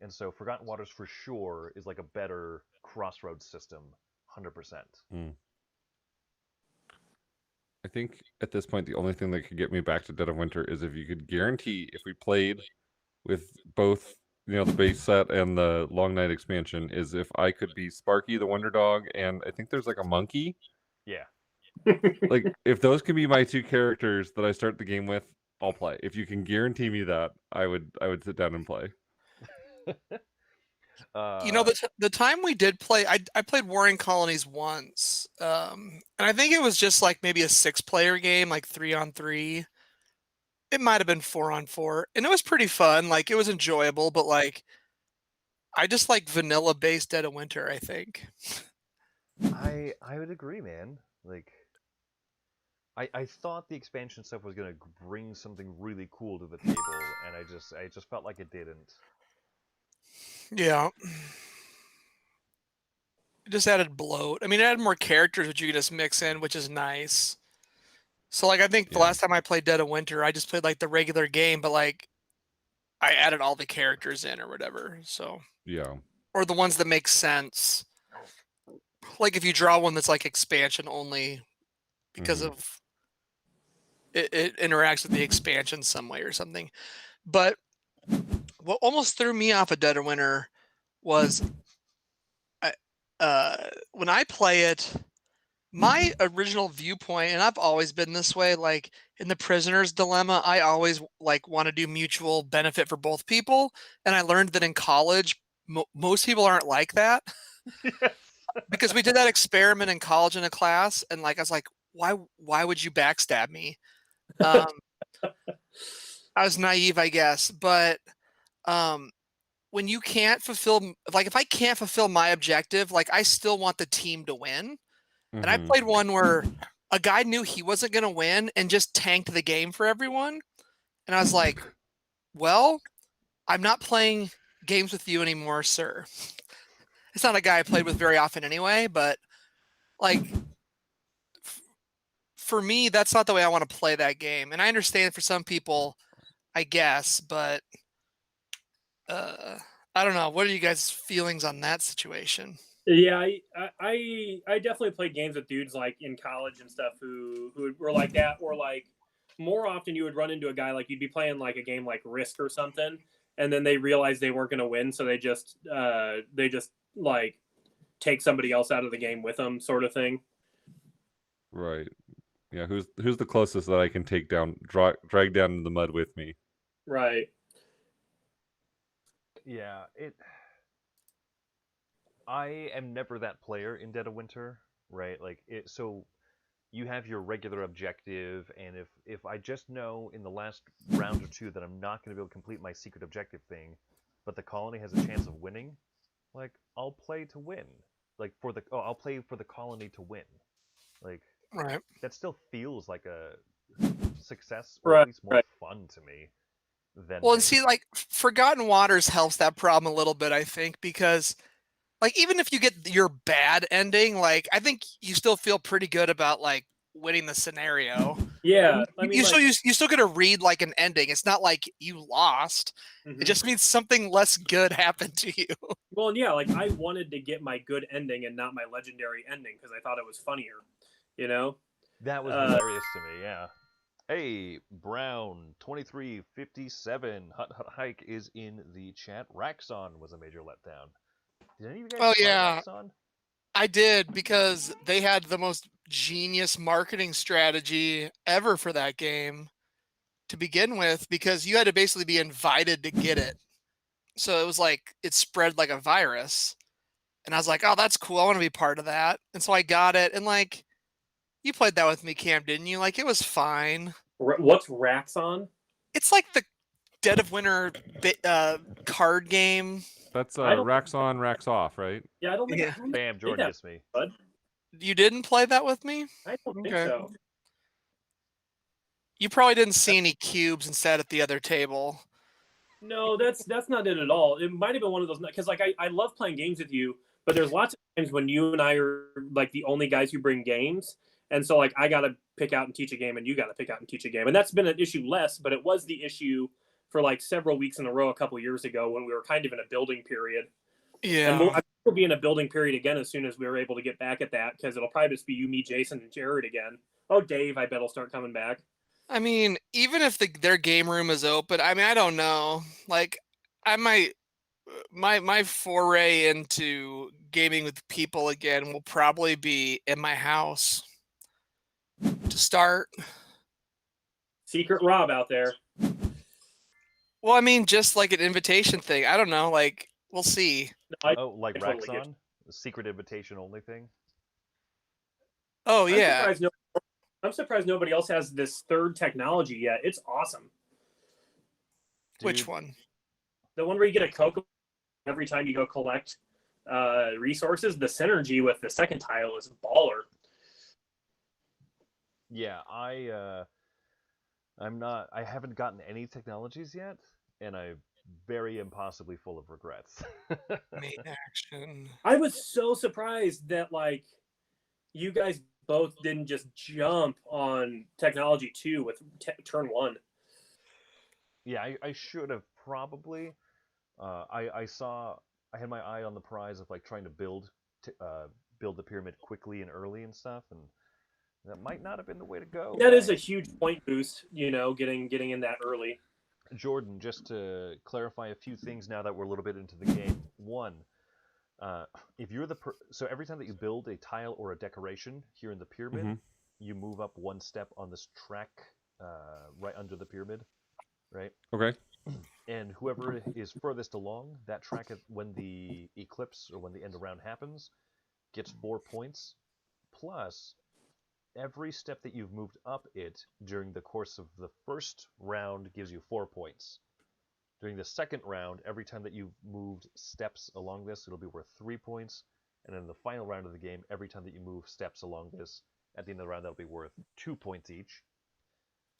and so Forgotten Waters for sure is like a better crossroads system, 100%. I think at this point, the only thing that could get me back to Dead of Winter is if you could guarantee, if we played with both, the base set and the Long Night expansion, is if I could be Sparky the Wonder Dog, and I think there's like a monkey. Yeah. Like, if those can be my two characters that I start the game with, I'll play. If you can guarantee me that, I would sit down and play. The time we did play, I played Warring Colonies once, and I think it was just like maybe a 6-player game, like 3-on-3. It might have been 4-on-4, and it was pretty fun. Like, it was enjoyable, but like, I just like vanilla-based Dead of Winter, I think. I would agree, man. Like, I thought the expansion stuff was gonna bring something really cool to the table, and I just felt like it didn't. Yeah. It just added bloat. I mean, it added more characters which you could just mix in, which is nice. So, like, I think the last time I played Dead of Winter, I just played, like, the regular game, but, like, I added all the characters in or whatever, so. Yeah. Or the ones that make sense. Like, if you draw one that's, like, expansion only because of it interacts with the expansion some way or something. But what almost threw me off of Dead of Winter was when I play it, my original viewpoint, and I've always been this way, like in the prisoner's dilemma, I always like want to do mutual benefit for both people. And I learned that in college, most people aren't like that. Yes. Because we did that experiment in college in a class, and like I was like, why would you backstab me? I was naive, I guess, but when you can't fulfill, like if I can't fulfill my objective, like I still want the team to win. And I played one where a guy knew he wasn't going to win and just tanked the game for everyone. And I was like, well, I'm not playing games with you anymore, sir. It's not a guy I played with very often anyway, but like for me, that's not the way I want to play that game. And I understand for some people, I guess, but I don't know. What are you guys' feelings on that situation? Yeah, I definitely played games with dudes like in college and stuff who were like that, or like more often you would run into a guy like you'd be playing like a game like Risk or something, and then they realized they weren't going to win, so they just like take somebody else out of the game with them, sort of thing. Right. Yeah. Who's the closest that I can take down, drag down in the mud with me? Right. Yeah, I am never that player in Dead of Winter, right? Like it. So you have your regular objective, and if I just know in the last round or two that I'm not going to be able to complete my secret objective thing, but the colony has a chance of winning, like I'll play to win. Like I'll play for the colony to win. Like Right. that still feels like a success, or at Right. least more Right. fun to me than Well, and winning. see, like Forgotten Waters helps that problem a little bit, I think, because like even if you get your bad ending, like I think you still feel pretty good about like winning the scenario. Yeah. You, I mean, you like, still you still get to read like an ending. It's not like you lost. It mhm. just means something less good happened to you. Well, and yeah, like I wanted to get my good ending and not my legendary ending because I thought it was funnier, you know. That was hilarious to me. Yeah. Hey, Brown 2357 Hut Hut Hike is in the chat. Raxon was a major letdown. Did any of you guys Oh try yeah, Raxon? I did because they had the most genius marketing strategy ever for that game to begin with because you had to basically be invited to get it. So it was like it spread like a virus. And I was like, "Oh, that's cool. I want to be part of that." And so I got it and like you played that with me, Cam, didn't you? Like it was fine. What's Raxon? It's like the Dead of Winter card game. That's I don't. racks on, racks off, right? Yeah, I don't think Yeah. I Bam, did Jordan that, gets me. bud. You didn't play that with me? I don't think Okay. so. You probably didn't see any cubes and sat at the other table. No, that's not it at all. It might have been one of those because like I love playing games with you, but there's lots of times when you and I are like the only guys who bring games, and so like I got to pick out and teach a game, and you got to pick out and teach a game, and that's been an issue less, but it was the issue for like several weeks in a row a couple years ago when we were kind of in a building period, and Yeah. we'll be in a building period again as soon as we were able to get back at that because it'll probably just be you, me, Jason, and Jared again. Oh, Dave, I bet will start coming back. I mean, even if their game room is open, I mean, I don't know. Like, I might my foray into gaming with people again will probably be in my house to start. Secret Rob out there. Well, I mean, just like an invitation thing. I don't know. Like, we'll see. No, Oh, like I totally get Raxon? The secret invitation only thing? Oh yeah. I'm surprised nobody else has this third technology yet. It's awesome. Which Dude, one? The one where you get a cocoa every time you go collect resources. The synergy with the second tile is baller. yeah, I haven't gotten any technologies yet, and I'm very impossibly full of regrets. Main action. I was so surprised that like you guys both didn't just jump on technology 2 with turn 1. Yeah, I should have probably. I had my eye on the prize of like trying to build the pyramid quickly and early and stuff, and that might not have been the way to go. That is a huge point boost, you know, getting in that early. Jordan, just to clarify a few things now that we're a little bit into the game. One, if you're so every time that you build a tile or a decoration here in the pyramid, Mhm. you move up one step on this track right under the pyramid, right? Okay. And whoever is furthest along that track when the eclipse or when the end of round happens gets 4 points, plus every step that you've moved up it during the course of the first round gives you 4 points. During the second round, every time that you've moved steps along this, it'll be worth 3 points. And in the final round of the game, every time that you move steps along this, at the end of the round, that'll be worth 2 points each.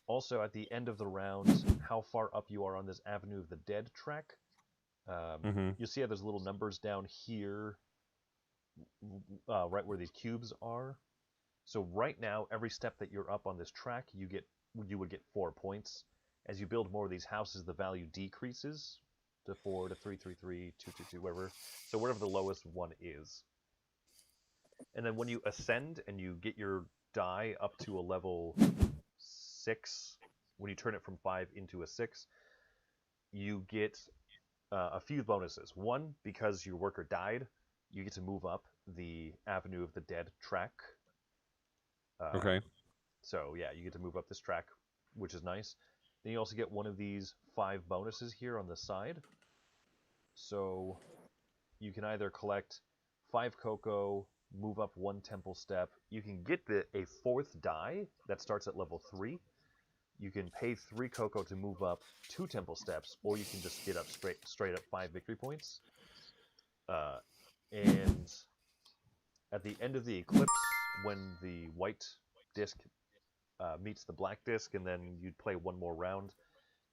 Also, at the end of the round, how far up you are on this Avenue of the Dead track. You'll see how there's little numbers down here, right where these cubes are. So right now, every step that you're up on this track, you would get 4 points. As you build more of these houses, the value decreases to 4 to 3, 3, 3, 2, 2, 2, whatever. So whatever the lowest one is. And then when you ascend and you get your die up to a level 6, when you turn it from 5 into a 6, you get a few bonuses. One, because your worker died, you get to move up the Avenue of the Dead track. Okay. So yeah, you get to move up this track, which is nice. Then you also get one of these 5 bonuses here on the side. So you can either collect 5 cocoa, move up 1 temple step. You can get a 4th die that starts at level 3. You can pay 3 cocoa to move up 2 temple steps, or you can just get up straight up 5 victory points. And at the end of the eclipse, when the white disc meets the black disc, and then you'd play one more round,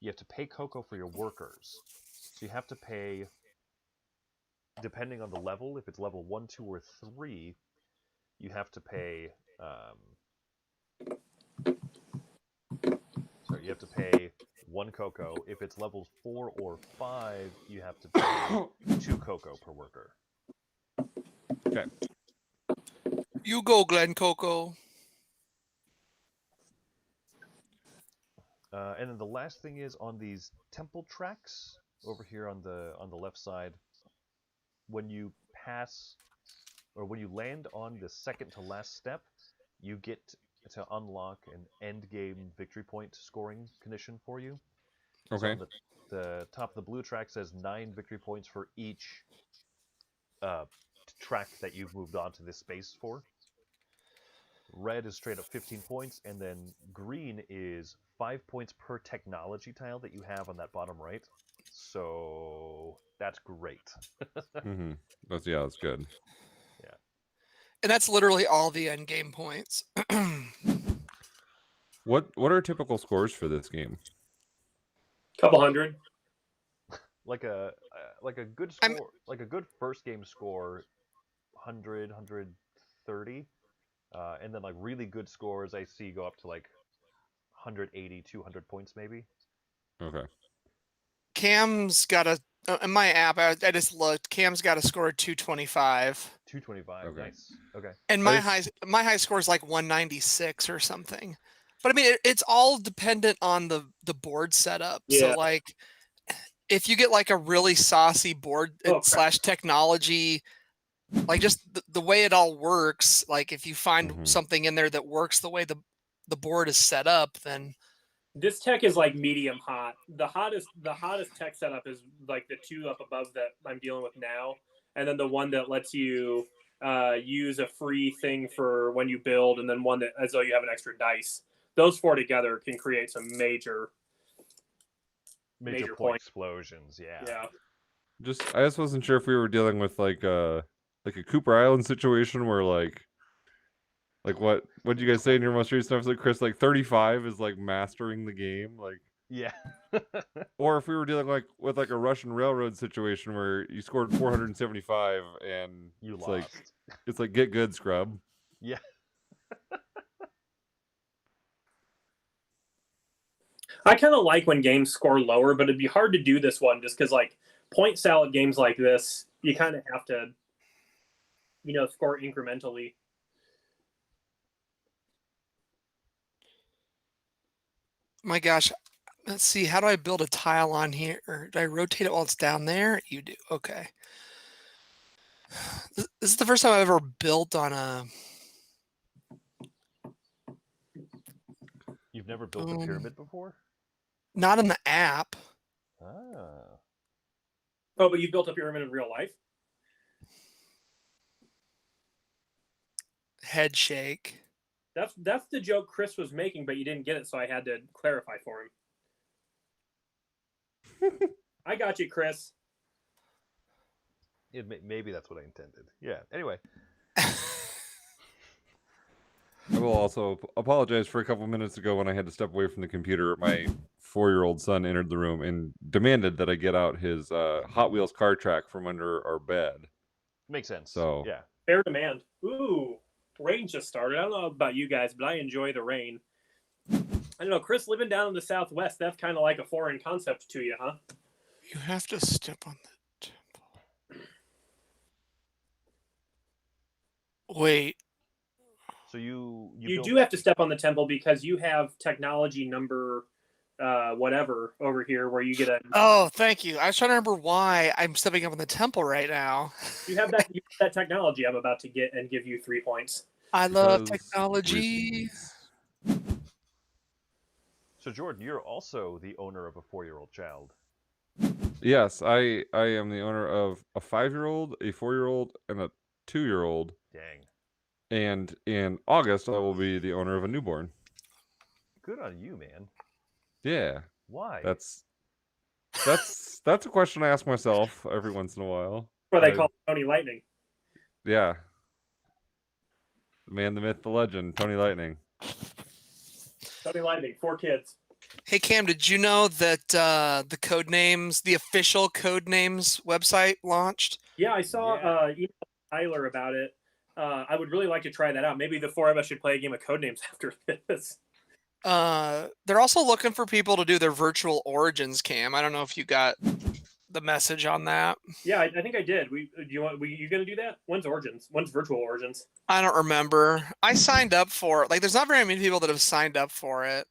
you have to pay cocoa for your workers. So you have to pay, depending on the level, if it's level 1, 2, or 3, you have to pay. You have to pay 1 cocoa. If it's level 4 or 5, you have to pay 2 cocoa per worker. Okay. You go, Glen Coco. And then the last thing is on these temple tracks over here on the left side. When you pass, or when you land on the second to last step, you get to unlock an end game victory point scoring condition for you. Okay. So on the top of the blue track says 9 victory points for each track that you've moved on to this space for. Red is straight up 15 points, and then green is 5 points per technology tile that you have on that bottom right. So that's great. Mm-hmm. That's good. Yeah. And that's literally all the end game points. What are typical scores for this game? Couple hundred. Like a good score, like a good first game score, 100, 130. And then like really good scores I see go up to like 180, 200 points maybe. Okay. Cam's got a in my app. I just looked. Cam's got a score of 225. 225. Okay. Nice. Okay. And my high score is like 196 or something. But I mean, it's all dependent on the board setup. Yeah. So like, if you get like a really saucy board / technology, like just the way it all works, like if you find something in there that works the way the board is set up, then this tech is like medium hot. The hottest tech setup is like the 2 up above that I'm dealing with now, and then the one that lets you use a free thing for when you build, and then one that as though you have an extra dice. Those 4 together can create some major point explosions. Yeah. I just wasn't sure if we were dealing with like a Cooper Island situation where like what did you guys say in your most recent episode, Chris? Like 35 is like mastering the game, like yeah. Or if we were dealing with a Russian railroad situation where you scored 475 and you it's lost. It's like get good, scrub. Yeah. I kind of like when games score lower, but it'd be hard to do this one just because like point salad games like this, you kind of have to, score incrementally. My gosh, let's see. How do I build a tile on here? Or do I rotate it while it's down there? You do. Okay. This is the first time I've ever built on a... You've never built a pyramid before? Not in the app. Ah. Oh, but you built a pyramid in real life? Head shake. That's the joke Chris was making, but you didn't get it, so I had to clarify for him. I got you, Chris. Maybe that's what I intended. Yeah. Anyway. I will also apologize for a couple minutes ago when I had to step away from the computer. My 4-year-old son entered the room and demanded that I get out his Hot Wheels car track from under our bed. Makes sense. So yeah. Fair demand. Ooh, rain just started. I don't know about you guys, but I enjoy the rain. I don't know, Chris, living down in the Southwest, that's kind of like a foreign concept to you, huh? You have to step on the temple. Wait. So you You build do have to step on the temple because you have technology number whatever over here where you get a Oh, thank you. I was trying to remember why I'm stepping up in the temple right now. you have that technology I'm about to get and give you 3 points. I love Because technology. reasons. So Jordan, you're also the owner of a 4-year-old child. Yes, I am the owner of a 5-year-old, a 4-year-old, and a 2-year-old. Dang. And in August, I will be the owner of a newborn. Good on you, man. Yeah, Why? that's a question I ask myself every once in a while. What they call Tony Lightning. Yeah. The man, the myth, the legend, Tony Lightning. Tony Lightning, 4 kids. Hey Cam, did you know that the Codenames, the official Codenames website launched? Yeah, I saw email Tyler about it. I would really like to try that out. Maybe the 4 of us should play a game of Codenames after this. They're also looking for people to do their virtual origins, Cam. I don't know if you got the message on that. Yeah, I think I did. You gonna do that? When's Origins? When's Virtual Origins? I don't remember. I signed up for it. Like, there's not very many people that have signed up for it.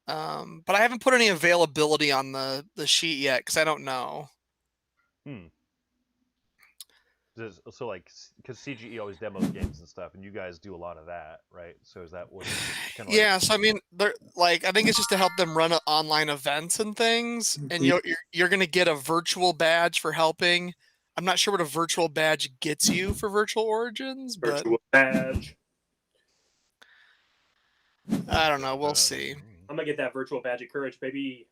But I haven't put any availability on the sheet yet because I don't know. So like, because CGE always demos games and stuff, and you guys do a lot of that, right? So is that what? Kind of Yeah, so I mean, they're like, I think it's just to help them run online events and things, and you're gonna get a virtual badge for helping. I'm not sure what a virtual badge gets you for Virtual Origins, but Virtual badge. I don't know. We'll see. I'm gonna get that virtual badge of courage, baby.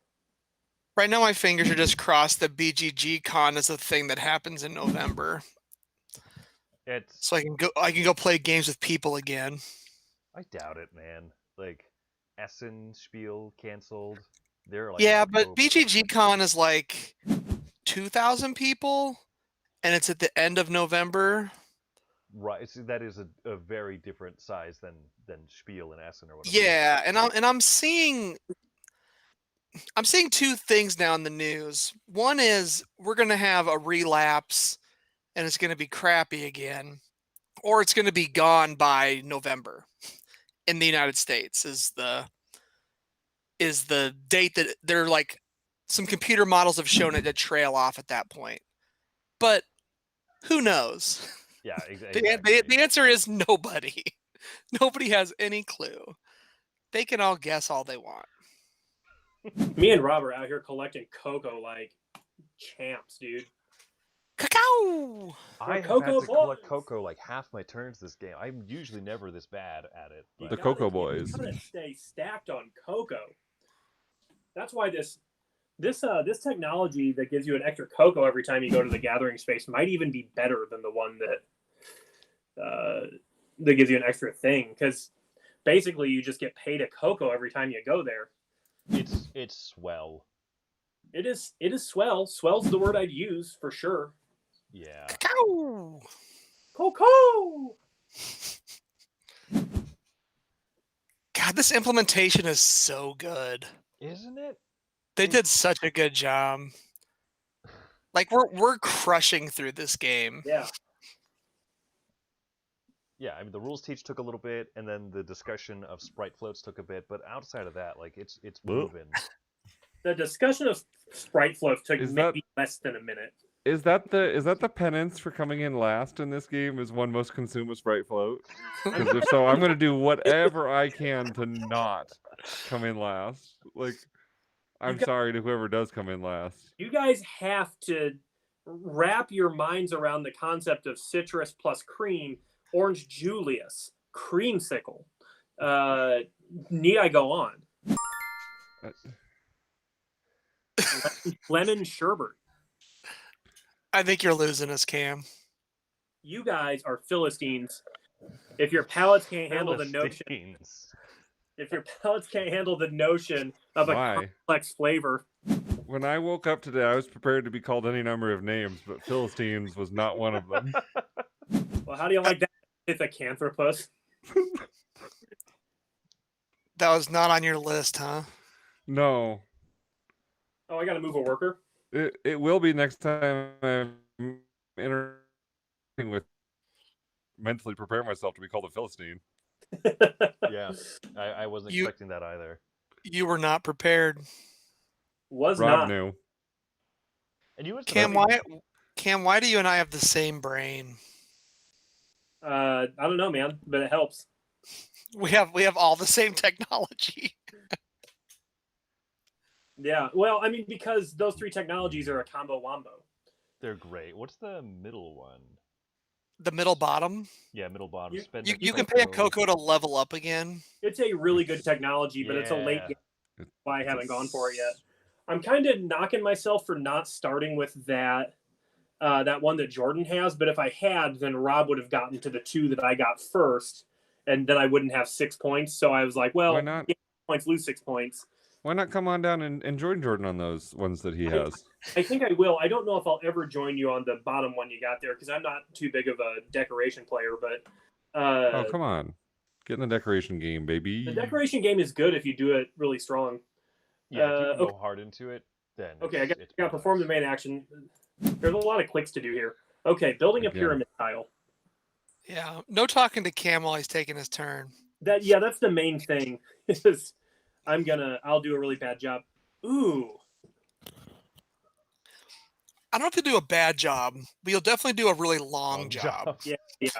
Right now, my fingers are just crossed that BGG Con is a thing that happens in November, so I can go play games with people again. I doubt it, man. Like, Essen Spiel canceled. They're like, Yeah, but BGG Con is like 2,000 people, and it's at the end of November. Right, so that is a very different size than Spiel and Essen or whatever. Yeah, and I'm seeing 2 things now in the news. One is we're gonna have a relapse, and it's gonna be crappy again, or it's gonna be gone by November. In the United States is the date that they're like, some computer models have shown it to trail off at that point, but who knows? Yeah, exactly. The answer is nobody. Nobody has any clue. They can all guess all they want. Me and Rob are out here collecting cocoa like champs, dude. Cacao! I have Cocoa had to collect Boys. cocoa like half my turns this game. I'm usually never this bad at it. You The But Cocoa Boys. You gotta stay stacked on cocoa. That's why this technology that gives you an extra cocoa every time you go to the gathering space might even be better than the one that gives you an extra thing, because basically you just get paid a cocoa every time you go there. it's swell. It is swell. Swell's the word I'd use for sure. Yeah. Cacao! Cocoa! God, this implementation is so good. Isn't it? They did such a good job. Like, we're crushing through this game. Yeah. Yeah, I mean the rules teach took a little bit, and then the discussion of sprite floats took a bit, but outside of that, like it's moving. The discussion of sprite floats took Is maybe less than a minute. Is that the penance for coming in last in this game? Is one must consume a sprite float? Because if so, I'm gonna do whatever I can to not come in last. Like, I'm sorry to whoever does come in last. You guys have to wrap your minds around the concept of citrus plus cream, orange Julius, creamsicle. Need I go on? Lemon sherbet. I think you're losing us, Cam. You guys are Philistines. If your palates can't handle the notion, of a complex flavor. When I woke up today, I was prepared to be called any number of names, but Philistines was not one of them. Well, how do you like that? It's a canthropus. That was not on your list, huh? No. Oh, I gotta move a worker. It will be next time I'm interacting with mentally prepare myself to be called a Philistine. Yeah, I wasn't You- expecting that either. You were not prepared. Was Rob not. knew. And you was Cam, why do you and I have the same brain? I don't know, man, but it helps. We have all the same technology. Yeah. Well, I mean, because those three technologies are a combo wombo. They're great. What's the middle one? The middle bottom. Yeah, middle bottom. You- Spend You, a you can pay a cocoa. Coco to level up again. It's a really good technology, but it's a late Yeah. game. Why I haven't gone for it yet. I'm kind of knocking myself for not starting with that one that Jordan has. But if I had, then Rob would have gotten to the two that I got first, and then I wouldn't have 6 points. So I was like, well, Why not? gain points, lose 6 points. Why not come on down and join Jordan on those ones that he has? I think I will. I don't know if I'll ever join you on the bottom one you got there because I'm not too big of a decoration player. But Oh, come on. Get in the decoration game, baby. the decoration game is good if you do it really strong. Yeah, if you can okay. go hard into it, then Okay, I got it's to perform the main action. There's a lot of clicks to do here. Okay, building a Again. pyramid tile. Yeah. No talking to Cam while he's taking his turn. That's the main thing. Is I'll do a really bad job. Ooh. I don't know if you do a bad job, but you'll definitely do a really long job. Yeah.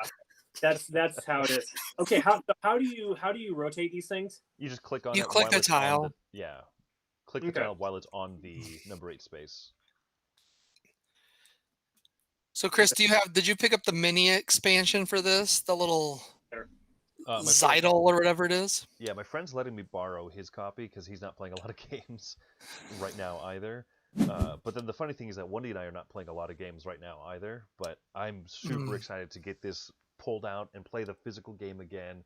That's how it is. Okay, how do you rotate these things? You just click on You it. click while the it's on tile. yeah. Click the Okay. tile while it's on the number 8 space. So Chris, did you pick up the mini expansion for this? The little My friend- Zeidel or whatever it is? Yeah, my friend's letting me borrow his copy because he's not playing a lot of games right now either. But then the funny thing is that Wendy and I are not playing a lot of games right now either. But I'm super excited to get this pulled out and play the physical game again,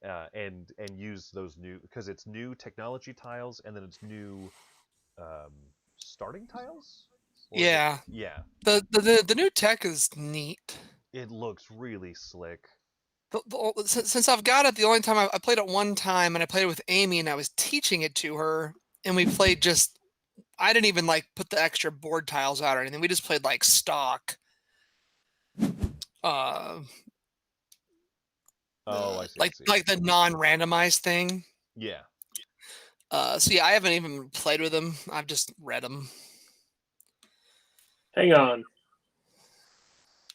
and use those new, because it's new technology tiles and then it's new starting tiles. Or is it- Yeah. Yeah, The new tech is neat. it looks really slick. Since I've got it, the only time I played it one time, and I played it with Amy, and I was teaching it to her, and we played I didn't even like put the extra board tiles out or anything. We just played like stock. Oh, I see. I see. Like the non-randomized thing. Yeah. So yeah, I haven't even played with them. I've just read them. Hang on.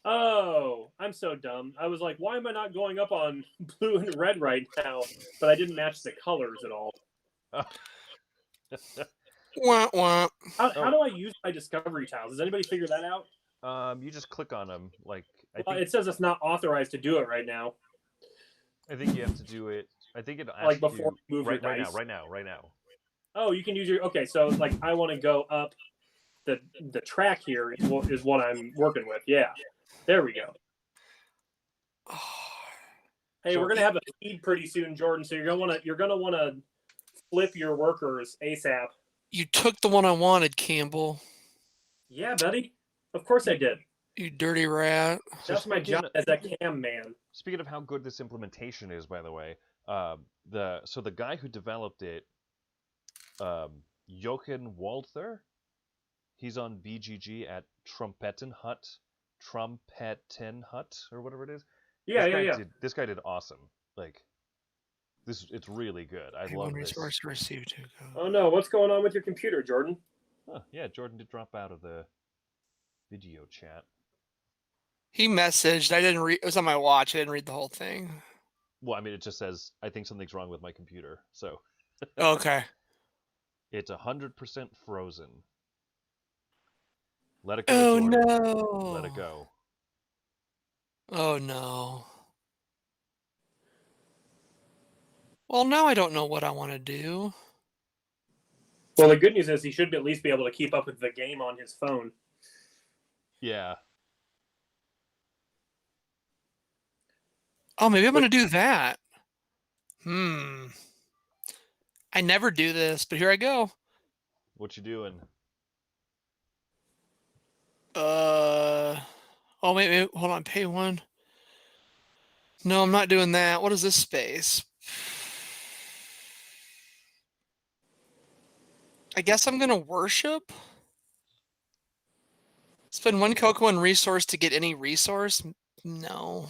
Oh, I'm so dumb. I was like, why am I not going up on blue and red right now? But I didn't match the colors at all. Wah, wah. How do I use my discovery tiles? Does anybody figure that out? You just click on them. Like It says it's not authorized to do it right now. I think you have to do it. I think it asks Like before you you move right your now, dice. right now. Oh, you can use your So like I want to go up the track here is what I'm working with. Yeah. There we go. Hey, So- we're gonna have a feed pretty soon, Jordan. So you're gonna wanna flip your workers ASAP. You took the one I wanted, Campbell. Yeah, buddy. Of course I did. You dirty rat. That's my job as a cam man. Speaking of how good this implementation is, by the way, the guy who developed it, Jochen Walther, he's on BGG at Trumpetenhut, or whatever it is. Yeah. This guy did awesome. Like, it's really good. I Pay love one this. resource to receive two. Oh no, what's going on with your computer, Jordan? Huh, yeah, Jordan did drop out of the video chat. He messaged. I didn't read. It was on my watch. I didn't read the whole thing. Well, I mean, it just says, I think something's wrong with my computer. So Okay. it's 100% frozen. Let it go, Oh Jordan. no. Let it go. Oh no. Well, now I don't know what I want to do. Well, the good news is he should at least be able to keep up with the game on his phone. Yeah. Oh, maybe I'm going to do that. I never do this, but here I go. What you doing? Oh, wait, hold on. Pay one. No, I'm not doing that. What is this space? I guess I'm going to worship. Spend one cocoa and resource to get any resource? No.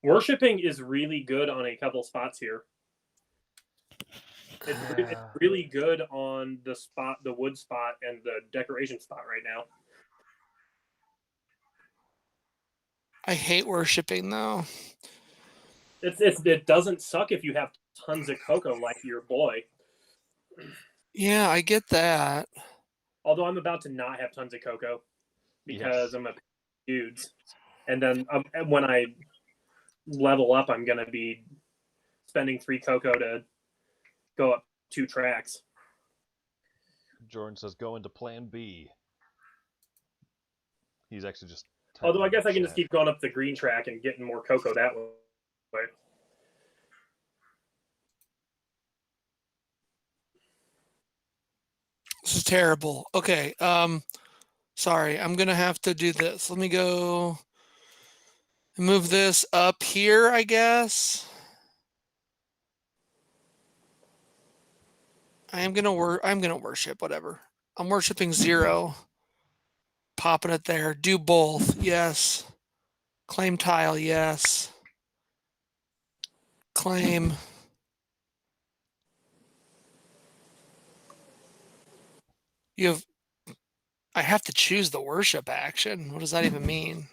Worshipping is really good on a couple spots here. It's really good on the wood spot, and the decoration spot right now. I hate worshipping though. It doesn't suck if you have tons of cocoa like your boy. Yeah, I get that. Although I'm about to not have tons of cocoa because I'm a dudes, and then when I level up, I'm gonna be spending 3 cocoa to go up 2 tracks. Jordan says go into Plan B. He's actually just. Although I guess I can just keep going up the green track and getting more cocoa that way. This is terrible. Okay. Sorry, I'm gonna have to do this. Let me go move this up here, I guess. I'm gonna worship, whatever. I'm worshiping 0. Popping it there. Do both. Yes. Claim tile. Yes. Claim. I have to choose the worship action. What does that even mean?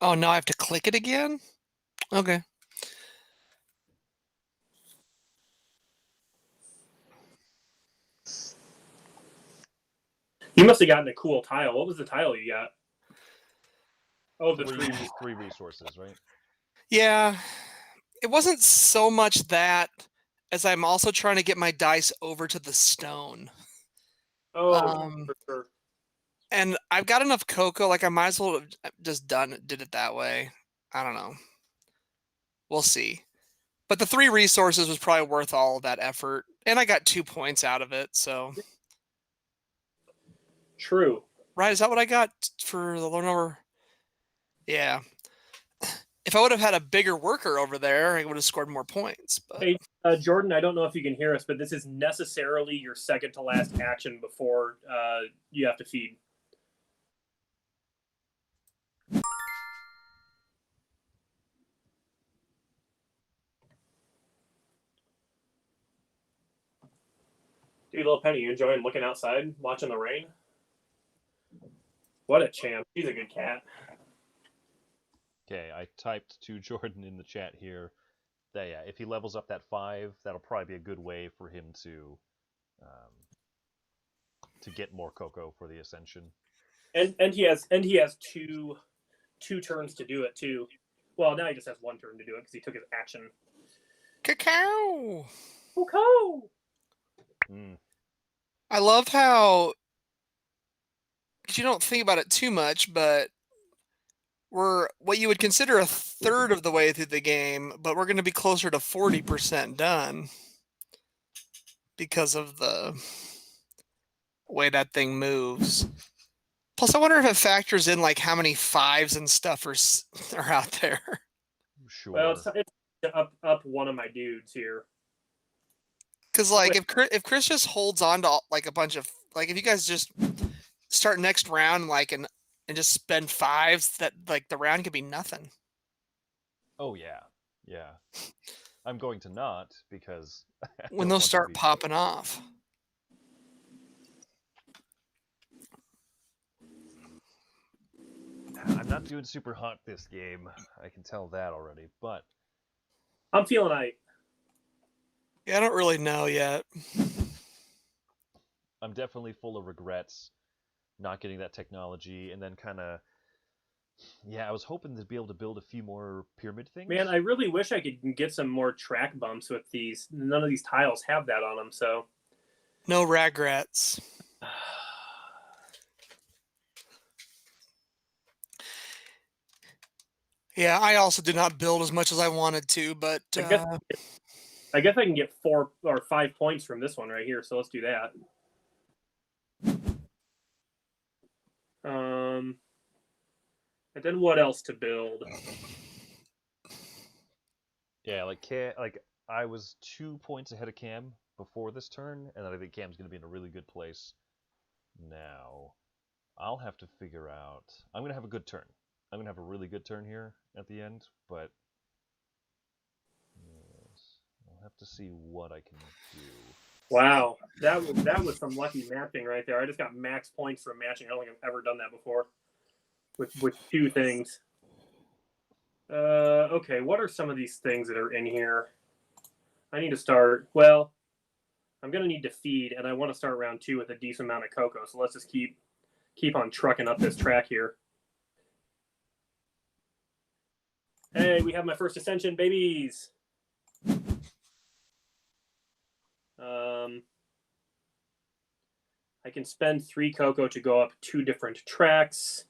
Oh, now I have to click it again? Okay. You must have gotten a cool tile. What was the tile you got? Oh, the three resources, right? Yeah. It wasn't so much that as I'm also trying to get my dice over to the stone. Oh, for sure. And I've got enough cocoa, like I might as well have just did it that way. I don't know. We'll see. But the 3 resources was probably worth all of that effort. And I got 2 points out of it, so. True. Right, is that what I got for the low number? Yeah. If I would have had a bigger worker over there, I would have scored more points. But... Hey, Jordan, I don't know if you can hear us, but this is necessarily your second to last action before you have to feed. Dude, little Penny, you enjoying looking outside, watching the rain? What a champ. He's a good cat. Okay, I typed to Jordan in the chat here that if he levels up that 5, that'll probably be a good way for him to get more cocoa for the ascension. And he has two turns to do it too. Well, now he just has 1 turn to do it because he took his action. Cacao. Cocoa. I love how you don't think about it too much, but we're what you would consider a third of the way through the game, but we're going to be closer to 40% done because of the way that thing moves. Plus, I wonder if it factors in like how many 5s and stuff are out there. Sure. Well, it's up one of my dudes here. Because like if Chris just holds on to like a bunch of like if you guys just start next round like and just spend 5s, that like the round could be nothing. Oh yeah. I'm going to not because when they'll start popping off. I'm not doing super hot this game. I can tell that already, but I'm feeling aight. Yeah, I don't really know yet. I'm definitely full of regrets not getting that technology, and then kind of, I was hoping to be able to build a few more pyramid things. Man, I really wish I could get some more track bumps with these. None of these tiles have that on them, so. No regrets. Yeah, I also did not build as much as I wanted to, but I guess I can get 4 or 5 points from this one right here, so let's do that. And then what else to build? Yeah, like I was 2 points ahead of Cam before this turn, and I think Cam's going to be in a really good place now. I'll have to figure out. I'm going to have a good turn. I'm gonna have a really good turn here at the end, but yes, I'll have to see what I can do. Wow, that was some lucky matching right there. I just got max points from matching. I don't think I've ever done that before with two things. Okay, what are some of these things that are in here? I need to start. Well, I'm gonna need to feed, and I want to start round 2 with a decent amount of cocoa. So let's just keep on trucking up this track here. Hey, we have my first ascension, babies. I can spend 3 cocoa to go up 2 different tracks.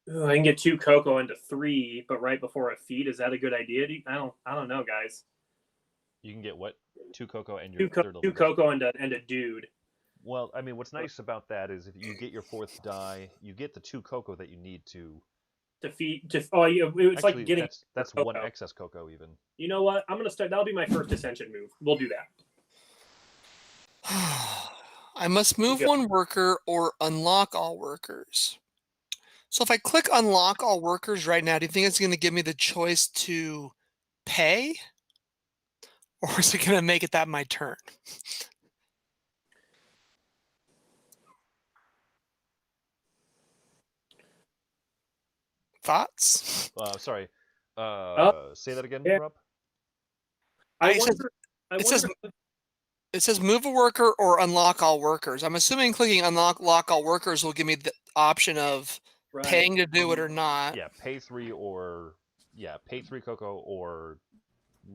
Ooh, I can get 2 cocoa into 3, but right before a feed. Is that a good idea? I don't know, guys. You can get what? 2 cocoa and your 3rd level. 2 cocoa and a dude. Well, I mean, what's nice about that is if you get your 4th die, you get the 2 cocoa that you need to feed. It's actually, like getting. That's cocoa. 1 excess cocoa even. You know what? I'm gonna start. That'll be my first ascension move. We'll do that. I must move 1 worker or unlock all workers. So if I click unlock all workers right now, do you think it's going to give me the choice to pay? Or is it going to make it that my turn? Thoughts? Sorry. Say that again, yeah. Rob. It says move a worker or unlock all workers. I'm assuming clicking unlock all workers will give me the option of paying to do it or not. Yeah, pay 3 cocoa or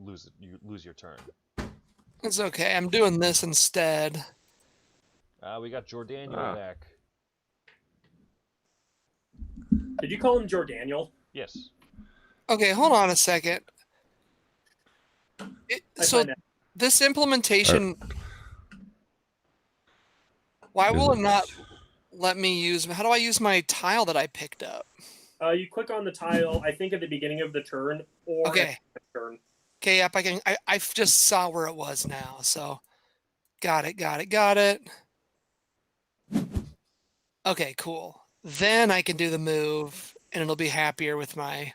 lose your turn. It's okay. I'm doing this instead. We got Jordaniel back. Did you call him Jordaniel? Yes. Okay, hold on a second. So this implementation, why will it not let me use? How do I use my tile that I picked up? You click on the tile. I think at the beginning of the turn or okay. at the turn. Okay, yep. I just saw where it was now. So, got it. Okay, cool. Then I can do the move, and it'll be happier with my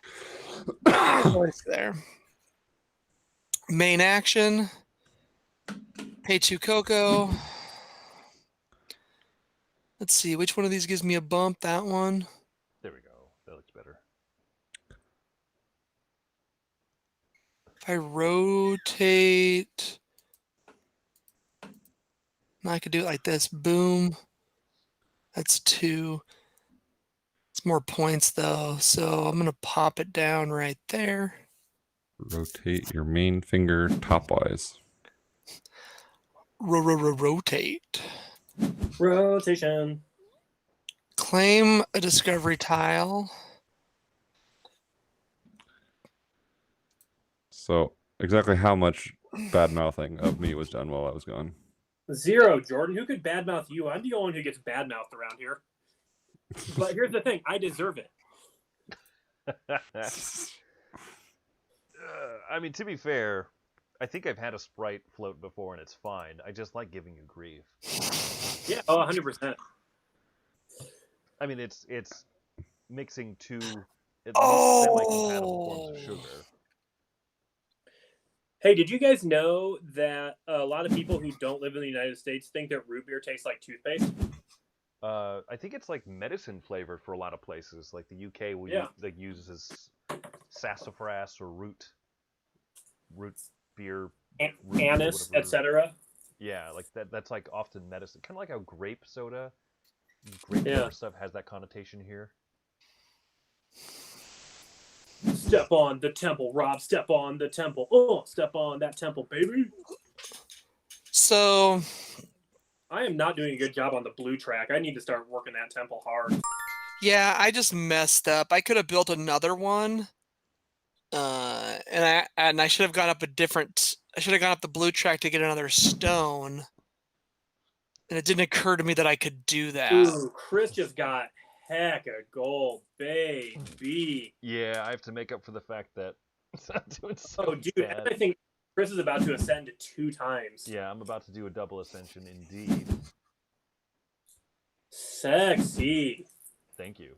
voice there. Main action. Pay 2 cocoa. Let's see, which one of these gives me a bump? That one. There we go. That looks better. If I rotate, I could do it like this. Boom. That's 2. It's more points though, so I'm gonna pop it down right there. Rotate your main finger topwise. Rotate. Rotation. Claim a discovery tile. So exactly how much bad mouthing of me was done while I was gone? 0, Jordan. Who could badmouth you? I'm the only one who gets badmouthed around here. But here's the thing. I deserve it. I mean, to be fair, I think I've had a Sprite float before and it's fine. I just like giving you grief. Yeah, 100%. I mean, it's mixing 2 semi-compatible forms of sugar. Hey, did you guys know that a lot of people who don't live in the United States think that root beer tastes like toothpaste? I think it's like medicine flavored for a lot of places. Like the UK will uses sassafras or root beer, anise, etc. Yeah, like that's like often medicine. Kind of like how grape soda, grape stuff has that connotation here. Step on the temple, Rob. Step on the temple. Oh, step on that temple, baby. So, I am not doing a good job on the blue track. I need to start working that temple hard. Yeah, I just messed up. I could have built another one, and I should have gone up I should have gone up the blue track to get another stone, and it didn't occur to me that I could do that. Ooh, Chris just got heck of gold, baby. Yeah, I have to make up for the fact that it's not doing so Oh, dude, bad. and I think Chris is about to ascend 2 times. Yeah, I'm about to do a double ascension indeed. Sexy. Thank you.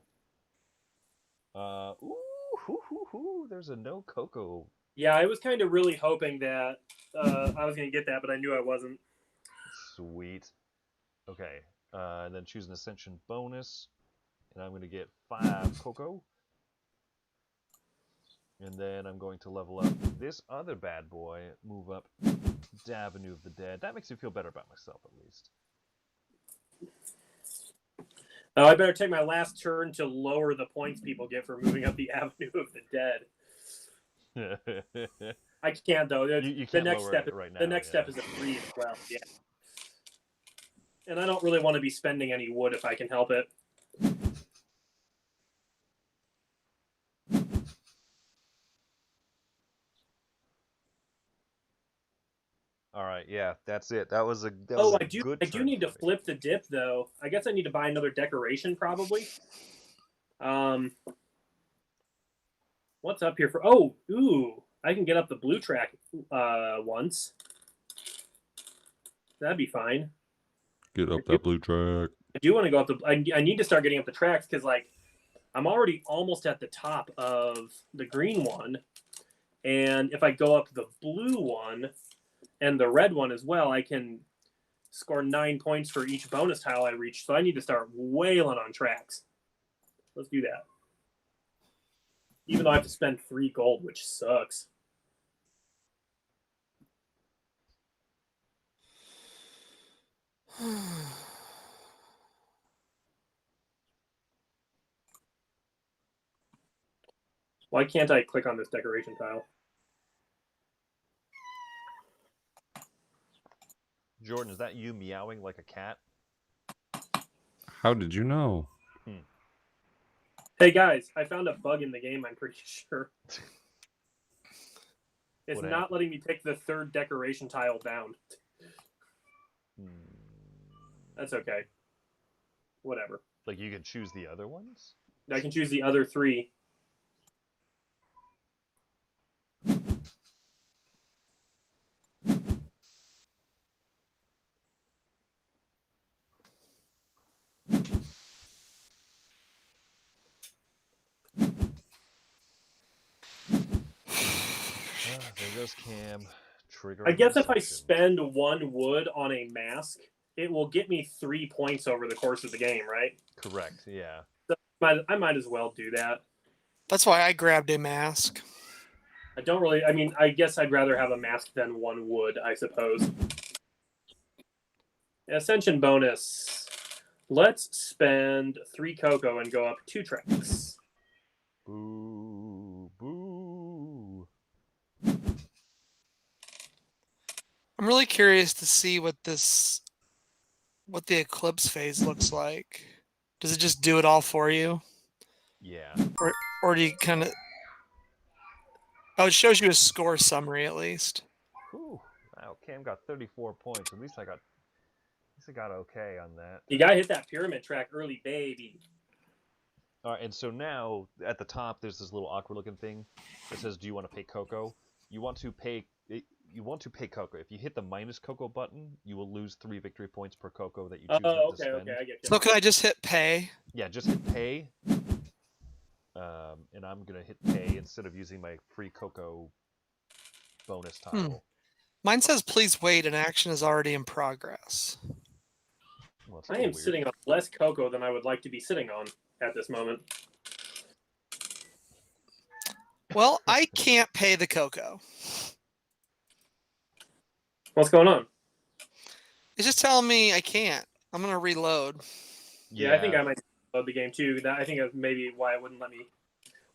There's a no cocoa. Yeah, I was kind of really hoping that I was going to get that, but I knew I wasn't. Sweet. Okay, and then choose an ascension bonus, and I'm going to get 5 cocoa. And then I'm going to level up this other bad boy, move up to Avenue of the Dead. That makes me feel better about myself, at least. Oh, I better take my last turn to lower the points people get for moving up the Avenue of the Dead. I can't though. You can't the next lower step it right now. The next step is a 3 as well. Yeah. And I don't really want to be spending any wood if I can help it. All right, yeah, that's it. That was a good I do need to flip the dip though. I guess I need to buy another decoration probably. What's up here for? Oh, ooh, I can get up the blue track once. That'd be fine. Get up that blue track. I do want to go up the. I need to start getting up the tracks because like I'm already almost at the top of the green one, and if I go up the blue one and the red one as well, I can score 9 points for each bonus tile I reach. So I need to start wailing on tracks. Let's do that. Even though I have to spend 3 gold, which sucks. Why can't I click on this decoration tile? Jordan, is that you meowing like a cat? How did you know? Hey guys, I found a bug in the game, I'm pretty sure. It's not letting me take the 3rd decoration tile down. That's okay. Whatever. Like you can choose the other ones? I can choose the other 3. There goes Cam. Trigger. I guess if I spend 1 wood on a mask, it will get me 3 points over the course of the game, right? Correct, yeah. So I might as well do that. That's why I grabbed a mask. I guess I'd rather have a mask than 1 wood, I suppose. Ascension bonus. Let's spend 3 cocoa and go up 2 tracks. Boo, boo. I'm really curious to see what the eclipse phase looks like. Does it just do it all for you? Yeah. Or do you kind of... Oh, it shows you a score summary at least. Ooh, wow, Cam got 34 points. At least I got okay on that. You gotta hit that pyramid track early, baby. All right, and so now at the top there's this little awkward looking thing that says, "Do you want to pay cocoa?" You want to pay cocoa. If you hit the minus cocoa button, you will lose 3 victory points per cocoa that you choose not to spend. Okay, I get you. So can I just hit pay? Yeah, just hit pay. And I'm gonna hit pay instead of using my free cocoa bonus tile. Mine says please wait, an action is already in progress. Well, I am sitting on less cocoa than I would like to be sitting on at this moment. Well, I can't pay the cocoa. What's going on? It's just telling me I can't. I'm going to reload. Yeah, I think I might load the game too. I think that's maybe why it wouldn't let me.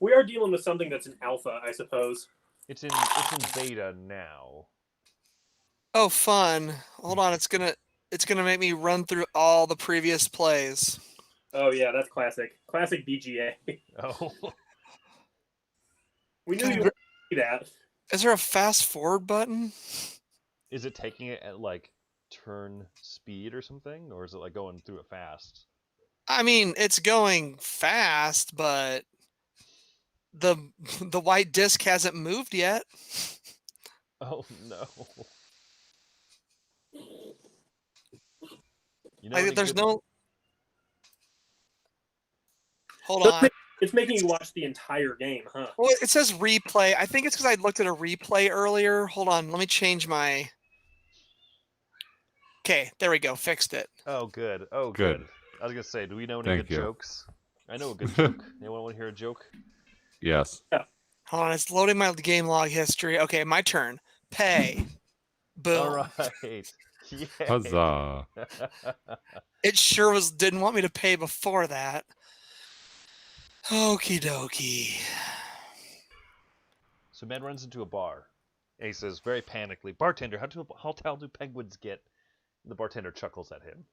We are dealing with something that's in alpha, I suppose. It's in beta now. Oh, fun. Hold on, it's gonna make me run through all the previous plays. Oh yeah, that's classic. Classic BGA. Oh. We knew you would see that. Is there a fast forward button? Is it taking it at like turn speed or something, or is it like going through it fast? I mean, it's going fast, but the white disc hasn't moved yet. Oh no. You know Like, any there's good? no. Hold So on. it's making you watch the entire game, huh? Well, it says replay. I think it's because I looked at a replay earlier. Hold on. Let me change my. Okay, there we go. Fixed it. Oh, good. Oh, Good. good. I was gonna say, do we know any Thank good you. jokes? I know a good joke. Anyone want to hear a joke? Yes. Hold on. It's loading my game log history. Okay, my turn. Pay. Boom. All right. Yay. Huzzah. It sure was didn't want me to pay before that. Okie dokie. So man runs into a bar, and he says very panically, "Bartender, how tall do penguins get?" And the bartender chuckles at him,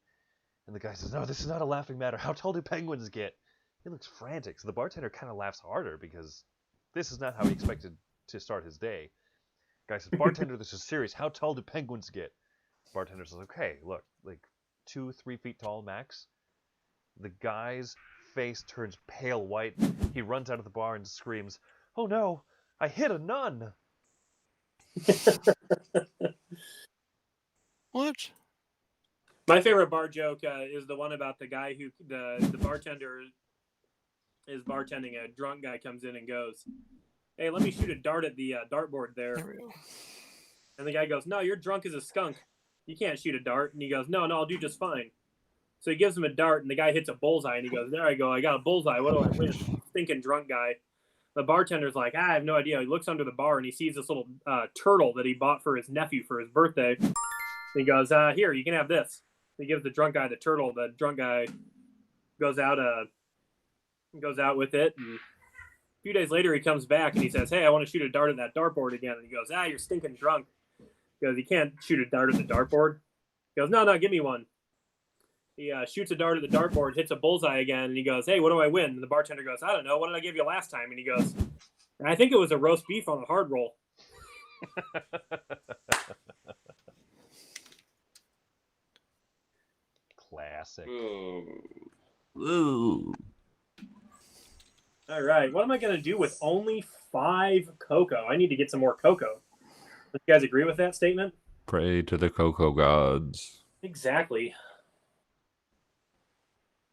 and the guy says, "No, this is not a laughing matter. How tall do penguins get?" He looks frantic. So the bartender kind of laughs harder because this is not how he expected to start his day. The guy says, "Bartender, this is serious. How tall do penguins get?" The bartender says, "Okay, look, like 2-3 feet tall max." The guy's face turns pale white. He runs out of the bar and screams, "Oh no, I hit a nun!" What? My favorite bar joke is the one about the guy who the bartender is bartending. A drunk guy comes in and goes, "Hey, let me shoot a dart at the dartboard there." There we go. And the guy goes, "No, you're drunk as a skunk. You can't shoot a dart." And he goes, "No, I'll do just fine." So he gives him a dart, and the guy hits a bullseye, and he goes, "There I go. I got a bullseye. What do I win?" Stinking drunk guy. The bartender's like, "I have no idea." He looks under the bar, and he sees this little turtle that he bought for his nephew for his birthday. And he goes, "Here, you can have this." He gives the drunk guy the turtle. The drunk guy goes out with it. And a few days later, he comes back, and he says, "Hey, I want to shoot a dart at that dartboard again." And he goes, "You're stinking drunk." He goes, "You can't shoot a dart at the dartboard." He goes, No, give me one." He shoots a dart at the dartboard, hits a bullseye again, and he goes, "Hey, what do I win?" And the bartender goes, "I don't know. What did I give you last time?" And he goes, "I think it was a roast beef on a hard roll." Classic. Ooh. All right. What am I going to do with only 5 cocoa? I need to get some more cocoa. Do you guys agree with that statement? Pray to the cocoa gods. Exactly.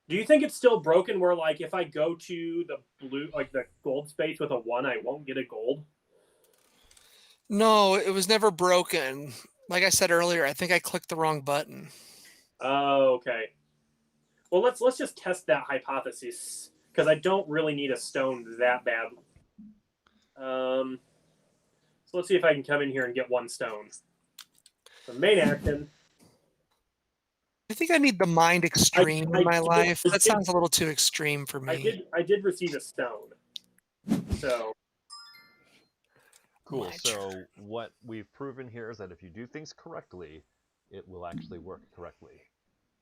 Do you think it's still broken where, like, if I go to the the gold space with a 1, I won't get a gold? No, it was never broken. Like I said earlier, I think I clicked the wrong button. Oh, okay. Well, let's just test that hypothesis because I don't really need a stone that bad. So let's see if I can come in here and get 1 stone. The main action. I think I need the mind extreme in my life. I That did- sounds a little too extreme for me. I did receive a stone. So Cool. My So what we've proven here is that if you do things correctly, it will actually work correctly.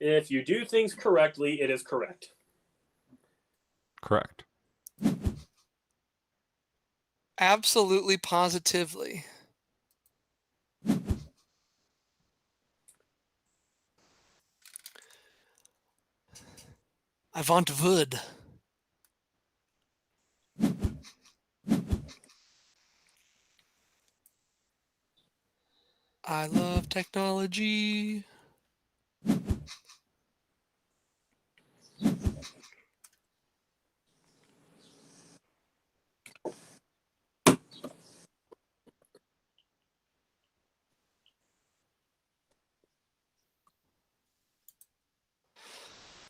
if you do things correctly, it is correct. Correct. Absolutely, positively. I want wood. I love technology.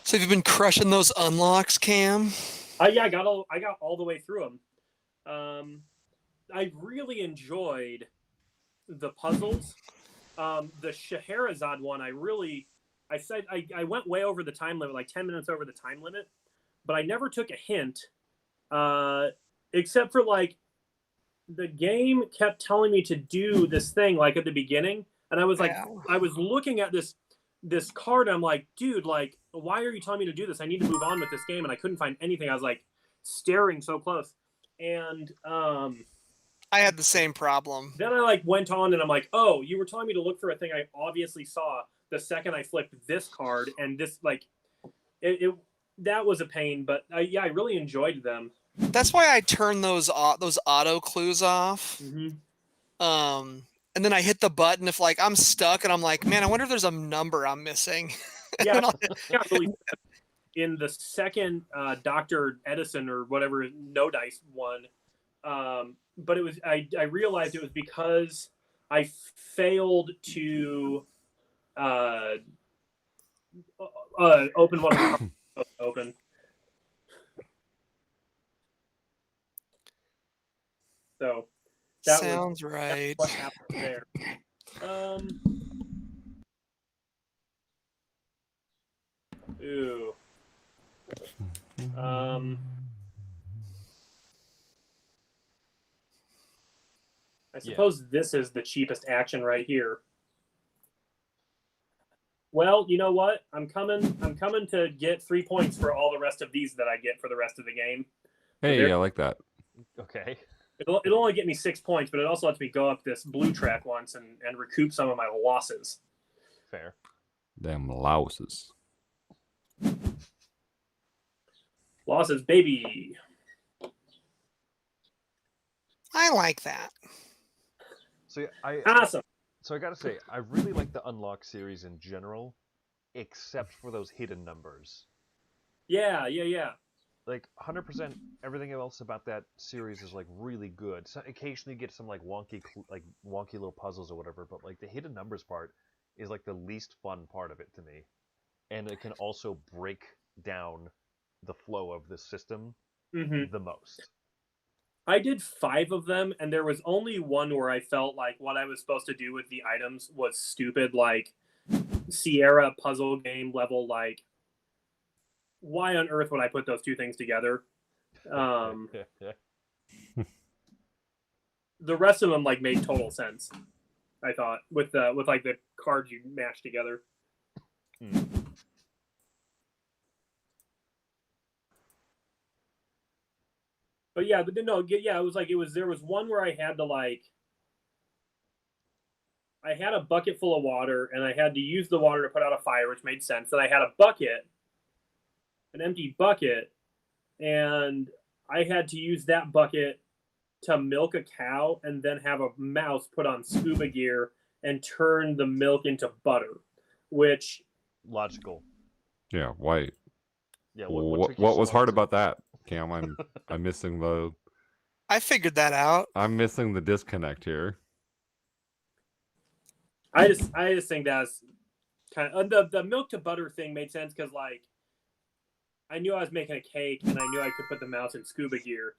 So have you been crushing those unlocks, Cam? Yeah, I got all the way through them. I really enjoyed the puzzles. The Scheherazade one, I went way over the time limit, like 10 minutes over the time limit, but I never took a hint, except for like the game kept telling me to do this thing like at the beginning, and I was like, Yeah. I was looking at this card, and I'm like, dude, like, why are you telling me to do this? I need to move on with this game, and I couldn't find anything. I was like staring so close, and I had the same problem. then I like went on, and I'm like, oh, you were telling me to look for a thing I obviously saw the second I flipped this card, and this like that was a pain, but yeah, I really enjoyed them. That's why I turned those auto clues off. Mm-hmm. and then I hit the button if like I'm stuck and I'm like, man, I wonder if there's a number I'm missing. And Yeah, then I'll- not really. In the second Dr. Edison or whatever No Dice one, but it was I realized it was because I failed to open one of the cards open. So that sounds was right. what happened there. Ooh. I suppose this is the cheapest action right here. Well, you know what? I'm coming to get 3 points for all the rest of these that I get for the rest of the game. Hey, I like that. Okay. It'll only get me 6 points, but it also lets me go up this blue track once and recoup some of my losses. Fair. Them louses. Losses, baby. I like that. So Awesome. So I gotta say, I really like the Unlock series in general, except for those hidden numbers. Yeah. Like 100%, everything else about that series is like really good. So occasionally you get some like wonky little puzzles or whatever, but like the hidden numbers part is like the least fun part of it to me, and it can also break down the flow of the system the most. I did 5 of them, and there was only one where I felt like what I was supposed to do with the items was stupid, like Sierra puzzle game level. Like, why on earth would I put those two things together? The rest of them like made total sense. I thought with like the cards you mash together. But yeah, it was there was one where I had to I had a bucket full of water and I had to use the water to put out a fire, which made sense. Then I had a bucket, an empty bucket, and I had to use that bucket to milk a cow and then have a mouse put on scuba gear and turn the milk into butter, which logical. Yeah, white. Yeah. What was hard about that, Cam? I'm missing the. I figured that out. I'm missing the disconnect here. I just think that's kind of the milk to butter thing made sense because like I knew I was making a cake and I knew I could put the mouse in scuba gear,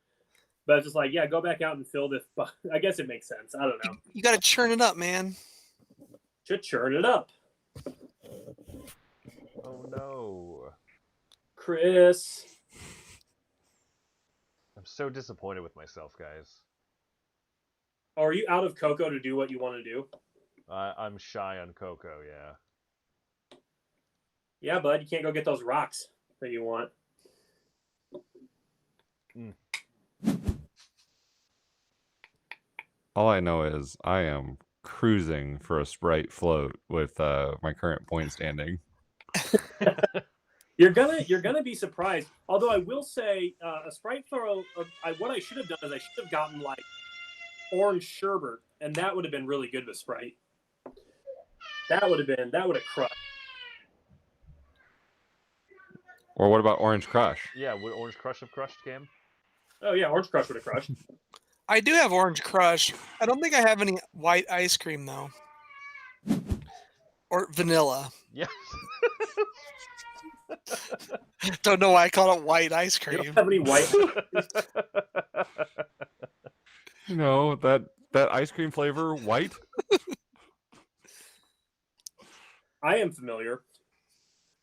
but it's just like, yeah, go back out and fill this. I guess it makes sense. I don't know. You got to churn it up, man. Should churn it up. Oh no, Chris. I'm so disappointed with myself, guys. Oh, are you out of cocoa to do what you want to do? I'm shy on cocoa, yeah. Yeah, bud, you can't go get those rocks that you want. All I know is I am cruising for a Sprite float with my current point standing. You're gonna be surprised. Although I will say, a Sprite throw. What I should have done is I should have gotten like orange sherbet, and that would have been really good with Sprite. That would have crushed. Or what about Orange Crush? Yeah, would Orange Crush have crushed, Cam? Oh yeah, Orange Crush would have crushed. I do have Orange Crush. I don't think I have any white ice cream though. Or vanilla. Yes. Don't know why I call it white ice You cream. don't have any white. You know, that ice cream flavor, white? I am familiar.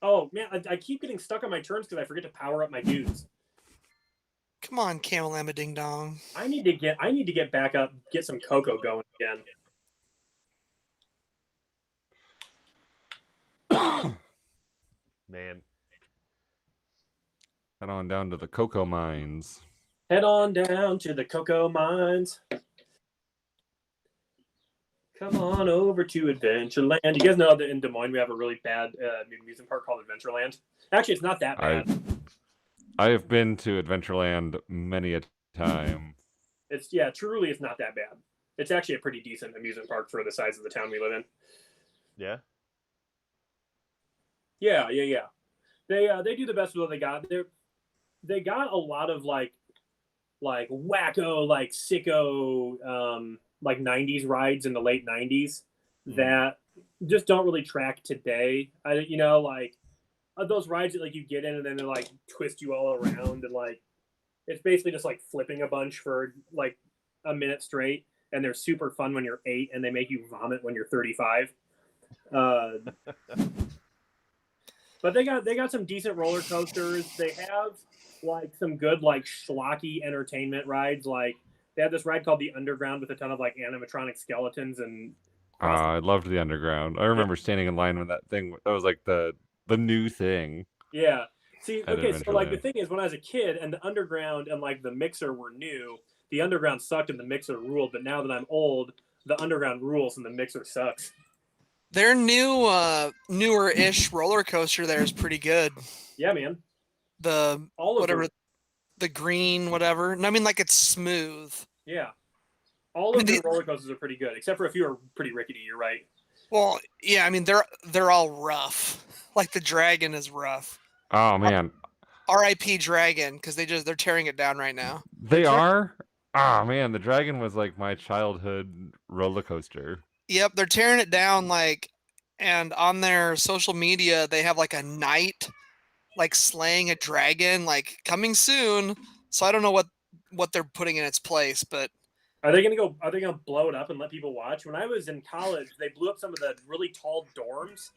Oh man, I keep getting stuck on my turns because I forget to power up my dudes. Come on, Camel Emma Ding Dong. I need to get back up, get some cocoa going again. Man. Head on down to the cocoa mines. Head on down to the cocoa mines. Come on over to Adventureland. You guys know that in Des Moines we have a really bad amusement park called Adventureland. Actually, it's not that bad. I have been to Adventureland many a time. Truly, it's not that bad. It's actually a pretty decent amusement park for the size of the town we live in. Yeah. Yeah. They do the best with what they got. They got a lot of like wacko, like sicko, like 90s rides in the late 90s that just don't really track today. Like those rides that like you get in and then they like twist you all around and like it's basically just like flipping a bunch for like a minute straight, and they're super fun when you're 8 and they make you vomit when you're 35. But they got some decent roller coasters. They have like some good like schlocky entertainment rides. Like they have this ride called the Underground with a ton of like animatronic skeletons and. I loved the Underground. I remember standing in line when that was like the new thing. Yeah. See, at okay, so like the Adventureland. thing is, when I was a kid and the Underground and like the Mixer were new, the Underground sucked and the Mixer ruled. But now that I'm old, the Underground rules and the Mixer sucks. Their new, newer-ish roller coaster there is pretty good. Yeah, man. The All of whatever, them. the green whatever. No, I mean like it's smooth. Yeah. All of the roller coasters are pretty good, except for a few are pretty rickety. You're right. Well, yeah, I mean they're all rough. Like the Dragon is rough. Oh man, R.I.P. Dragon, because they're tearing it down right now. they are. Oh man, the Dragon was like my childhood roller coaster. Yep, they're tearing it down. Like, and on their social media, they have like a knight, like slaying a dragon, like coming soon. So I don't know what they're putting in its place, but Are they gonna blow it up and let people watch? When I was in college, they blew up some of the really tall dorms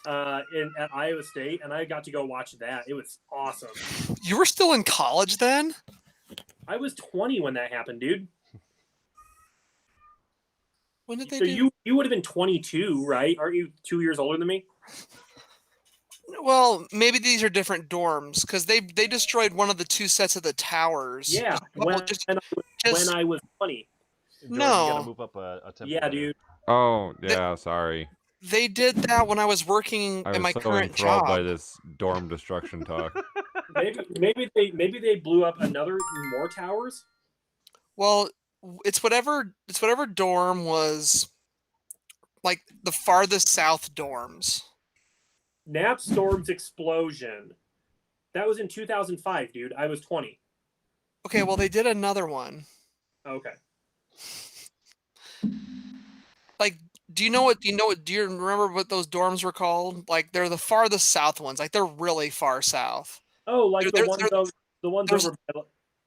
at Iowa State, and I got to go watch that. It was awesome. you were still in college then? I was 20 when that happened, dude. When did they So do? you would have been 22, right? Aren't you 2 years older than me? Well, maybe these are different dorms because they destroyed one of the 2 sets of the towers. Yeah, Well, when I was 20. Jordan, No. You gotta move up a tempo Yeah, there. dude. Oh yeah, sorry. They did that when I was working I in my was so current enthralled job. by this dorm destruction talk. Maybe they blew up more towers. Well, it's whatever dorm was like the farthest south dorms. Napstorm's explosion. That was in 2005, dude. I was 20. Okay, well they did another one. Okay. Like, do you remember what those dorms were called? Like they're the farthest south ones. Like they're really far south. Oh, like There- the ones there's- over.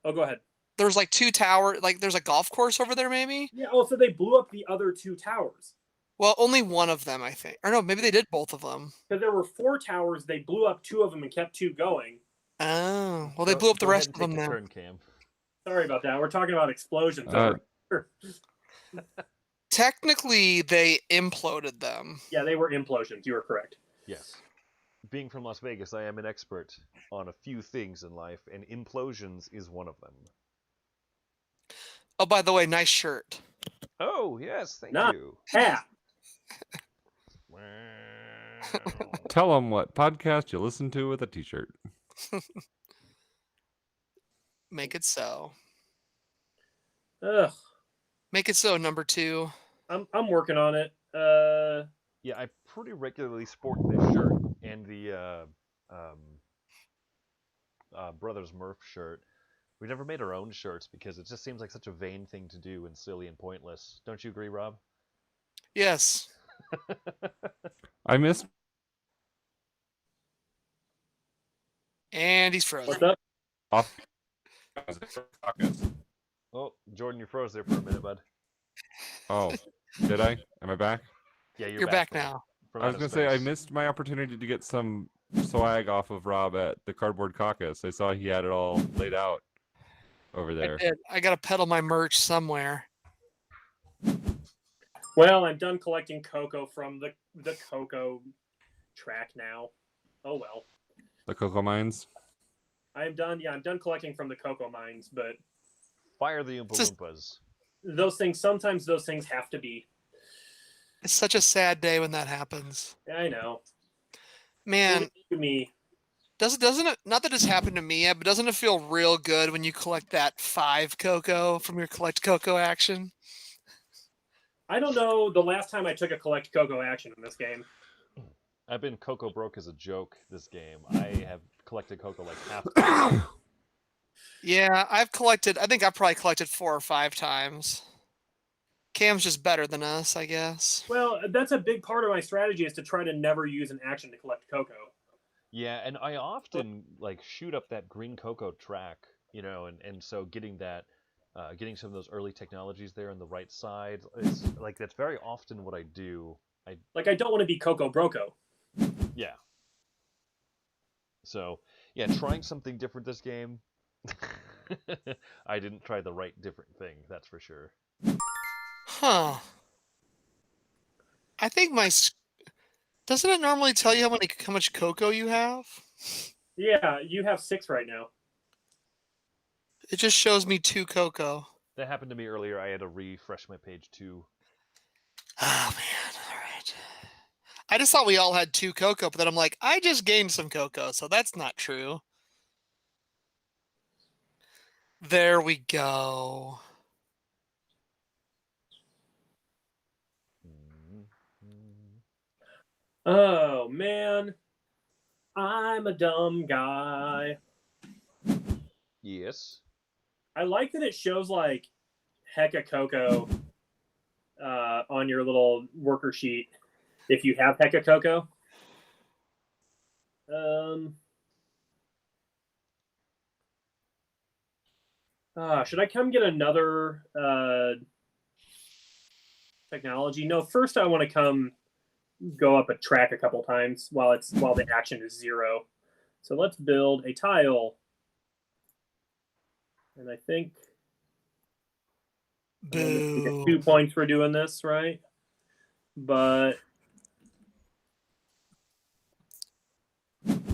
Oh, go ahead. There's like 2 towers, like there's a golf course over there maybe? Yeah. Oh, so they blew up the other 2 towers. Well, only one of them, I think. Or no, maybe they did both of them. Because there were 4 towers, they blew up 2 of them and kept 2 going. Oh, well they Go- blew up the go ahead rest and of them take a now. turn, Cam. Sorry about that. We're talking about explosions. Technically, they imploded them. Yeah, they were implosions. You were correct. Yes. Being from Las Vegas, I am an expert on a few things in life, and implosions is one of them. Oh, by the way, nice shirt. Oh, yes, thank Nah. you. Ha! Wow. Tell them what podcast you listen to with a T-shirt. Make it so. Ugh. Make it so, number 2. I'm working on it. Yeah, I pretty regularly sport this shirt and the Brothers Murph shirt. We never made our own shirts because it just seems like such a vain thing to do and silly and pointless. Don't you agree, Rob? Yes. I missed. And he's frozen. What's up? Off. Oh, Jordan, you froze there for a minute, bud. Oh, did I? Am I back? Yeah, You're back from- now. from I was outer gonna say I space. missed my opportunity to get some swag off of Rob at the Cardboard Caucus. I saw he had it all laid out over there. I gotta peddle my merch somewhere. Well, I'm done collecting cocoa from the cocoa track now. Oh well. The Cocoa Mines. I'm done. Yeah, I'm done collecting from the cocoa mines, but Fire the Oompa Just- Loompas. sometimes those things have to be. It's such a sad day when that happens. I know. Man, To me, doesn't it, not that it's happened to me yet, but doesn't it feel real good when you collect that 5 cocoa from your collect cocoa action? I don't know the last time I took a collect cocoa action in this game. I've been cocoa broke as a joke this game. I have collected cocoa like half the time. Yeah, I think I've probably collected 4 or 5 times. Cam's just better than us, I guess. Well, that's a big part of my strategy is to try to never use an action to collect cocoa. Yeah, and I often like shoot up that green cocoa track, and so getting that, getting some of those early technologies there on the right side, it's like that's very often what I do. I don't want to be Coco Broco. Yeah. So yeah, trying something different this game. I didn't try the right different thing, that's for sure. Huh. I think doesn't it normally tell you how much cocoa you have? Yeah, you have 6 right now. It just shows me 2 cocoa. That happened to me earlier. I had to refresh my page too. Oh man, all right. I just thought we all had 2 cocoa, but then I'm like, I just gained some cocoa, so that's not true. There we go. Oh man, I'm a dumb guy. Yes. I like that it shows like Hecka Cocoa on your little worker sheet if you have Hecka Cocoa. Should I come get another technology? No, first I want to come go up a track a couple times while the action is 0. So let's build a tile. And I think Boo. 2 points for doing this, right? But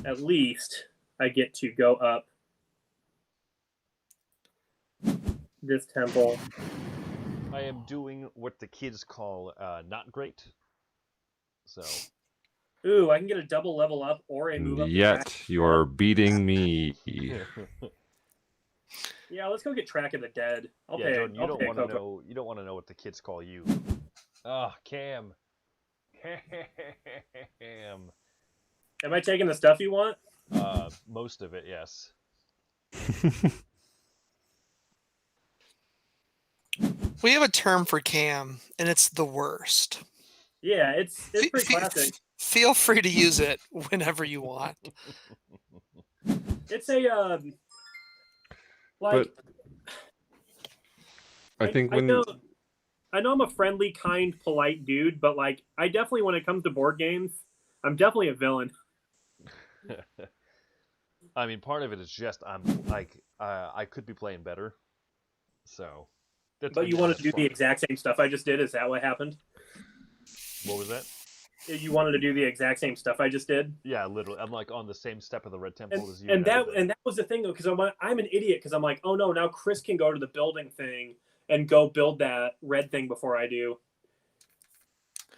at least I get to go up this temple. I am doing what the kids call not great. So. Ooh, I can get a double level up or a move up. Yet you're beating me. Yeah, let's go get Track of the Dead. Jordan, you don't want to know. You don't want to know what the kids call you. Cam. Cam. Am I taking the stuff you want? Most of it, yes. We have a term for Cam, and it's the worst. Yeah, it's pretty classic. Feel free to use it whenever you want. It's a like. But I think when I know I'm a friendly, kind, polite dude, but like I definitely, when it comes to board games, I'm definitely a villain. I mean, part of it is just I'm like I could be playing better, so. But you wanted to do the exact same stuff I just did? Is that what happened? What was that? You wanted to do the exact same stuff I just did? Yeah, literally. I'm like on the same step of the red temple as you. And that was the thing though, because I'm an idiot because I'm like, oh no, now Chris can go to the building thing and go build that red thing before I do.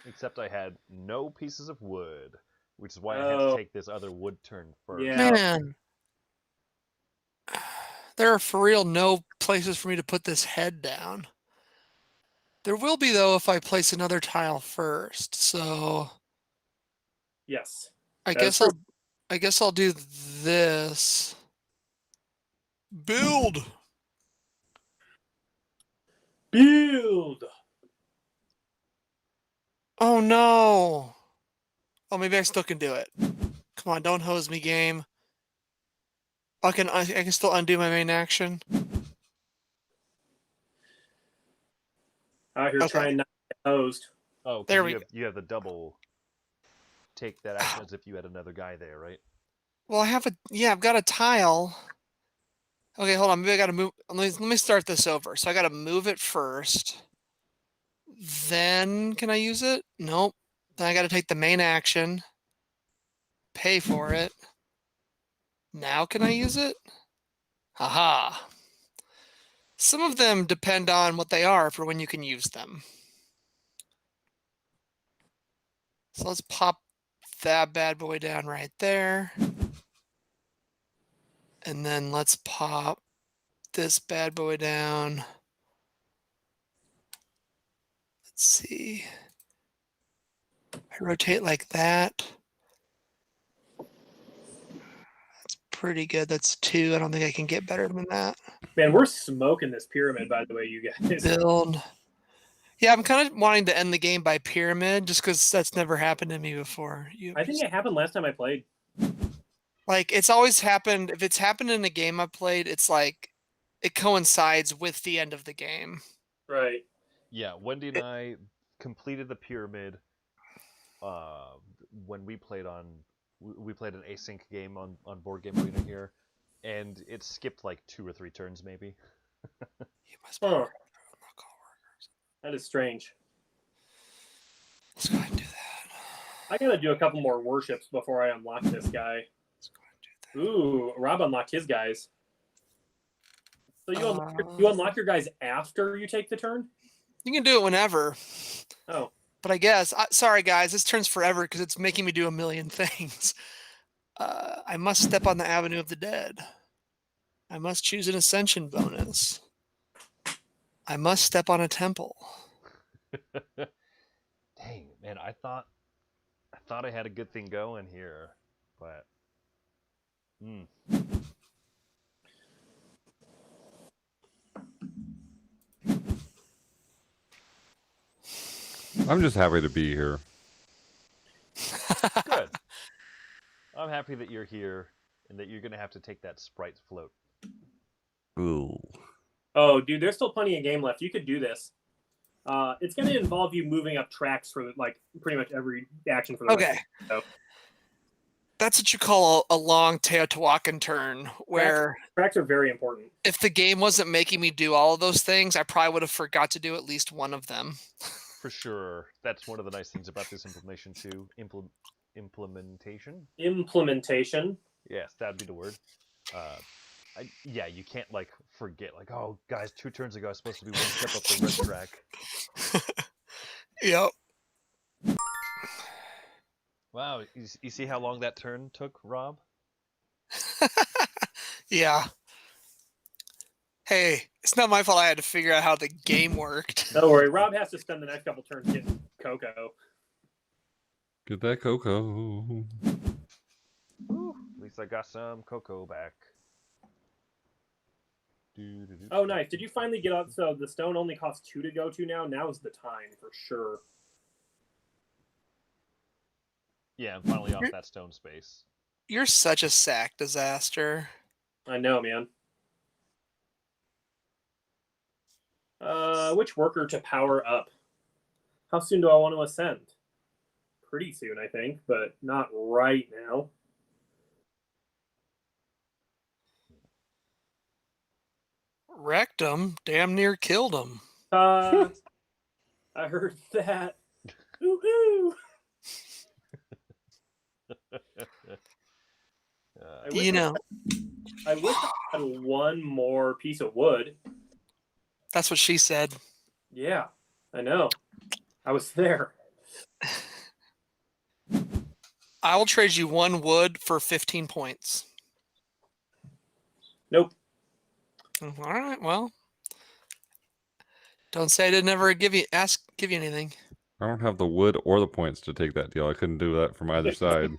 Except I had no pieces of wood, which is why I had to take this other wood turn first. Yeah. Man, there are for real no places for me to put this head down. There will be though if I place another tile first. So yes, I guess I'll do this. Build. Oh no. Oh, maybe I still can do it. Come on, don't hose me, game. I can still undo my main action. Out here trying not to get hosed. Oh, there you have the double take that action as if you had another guy there, right? Well, I've got a tile. Okay, hold on. Maybe I got to move. Let me start this over. So I got to move it first. Then can I use it? Nope. Then I got to take the main action. Pay for it. Now can I use it? Haha. Some of them depend on what they are for when you can use them. So let's pop that bad boy down right there. And then let's pop this bad boy down Let's see. I rotate like that. That's pretty good. That's 2. I don't think I can get better than that. Man, we're smoking this pyramid, by the way, you guys. Build. Yeah, I'm kind of wanting to end the game by pyramid just because that's never happened to me before. I think it happened last time I played. Like, it's always happened. If it's happened in a game I've played, it's like it coincides with the end of the game. Right. Yeah, Wendy and I completed the pyramid when we played an async game on Board Game Arena here, and it skipped like 2 or 3 turns maybe. You must be Huh. That is strange. Let's go ahead and do that. I gotta do a couple more worships before I unlock this guy. Let's go ahead and do that. Ooh, Rob unlocked his guys. So you unlock your guys after you take the turn? You can do it whenever. Oh. But I guess, sorry guys, this turn's forever because it's making me do a million things. I must step on the Avenue of the Dead. I must choose an Ascension bonus. I must step on a temple. Dang, man, I thought I had a good thing going here, but I'm just happy to be here. good. I'm happy that you're here and that you're gonna have to take that sprite float. Ooh. Oh, dude, there's still plenty of game left. You could do this. It's going to involve you moving up tracks for like pretty much every action for the Okay. rest. That's what you call a long Teotihuacan turn, where Tracks are very important. if the game wasn't making me do all of those things, I probably would have forgot to do at least one of them. For sure. That's one of the nice things about this implementation too. Implementation? Implementation. Yes, that'd be the word. Yeah, you can't like forget like, oh guys, 2 turns ago I was supposed to be 1 step up the red track. Yep. Wow, you see how long that turn took, Rob? Yeah. Hey, it's not my fault I had to figure out how the game worked. Don't worry, Rob has to spend the next couple turns getting cocoa. Get that cocoa. Ooh, at least I got some cocoa back. Oh, nice. Did you finally get up? So the stone only costs 2 to go to now. Now is the time for sure. Yeah, I'm finally off that stone space. You're such a sack disaster. I know, man. Which worker to power up? How soon do I want to ascend? Pretty soon, I think, but not right now. Wrecked him. Damn near killed him. I heard that. Ooh, ooh. I wish I had 1 more piece of wood. That's what she said. Yeah, I know. I was there. I will trade you 1 wood for 15 points. Nope. All right, well. Don't say I didn't ever give you anything. I don't have the wood or the points to take that deal. I couldn't do that from either side.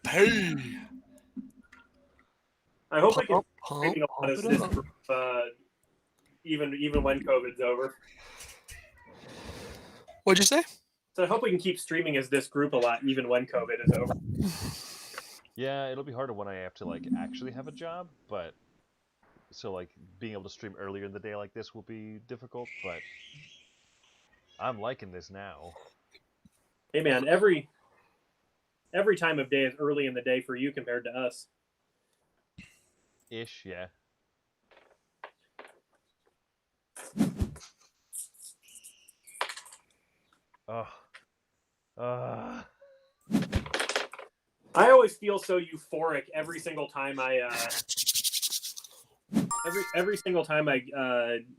Hey. I hope I can make this group, even when COVID's over. What'd you say? So I hope we can keep streaming as this group a lot, even when COVID is over. Yeah, it'll be harder when I have to like actually have a job, but so like being able to stream earlier in the day like this will be difficult, but I'm liking this now. Hey man, every time of day is early in the day for you compared to us. Ish, yeah. I always feel so euphoric every single time I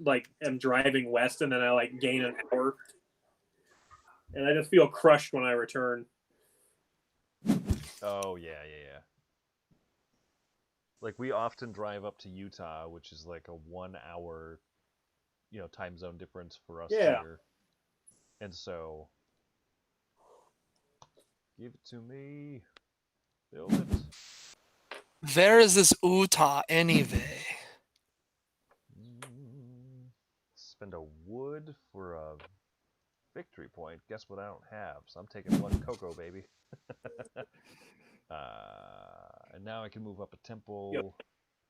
like am driving west and then I like gain an hour. And I just feel crushed when I return. Oh yeah. like we often drive up to Utah, which is like a 1 hour, time zone difference for us Yeah. here. And so, give it to me. Build it. Where is this Utah anyway? Spend a wood for a victory point. Guess what I don't have? So I'm taking one cocoa, baby. And now I can move up a temple. Yep.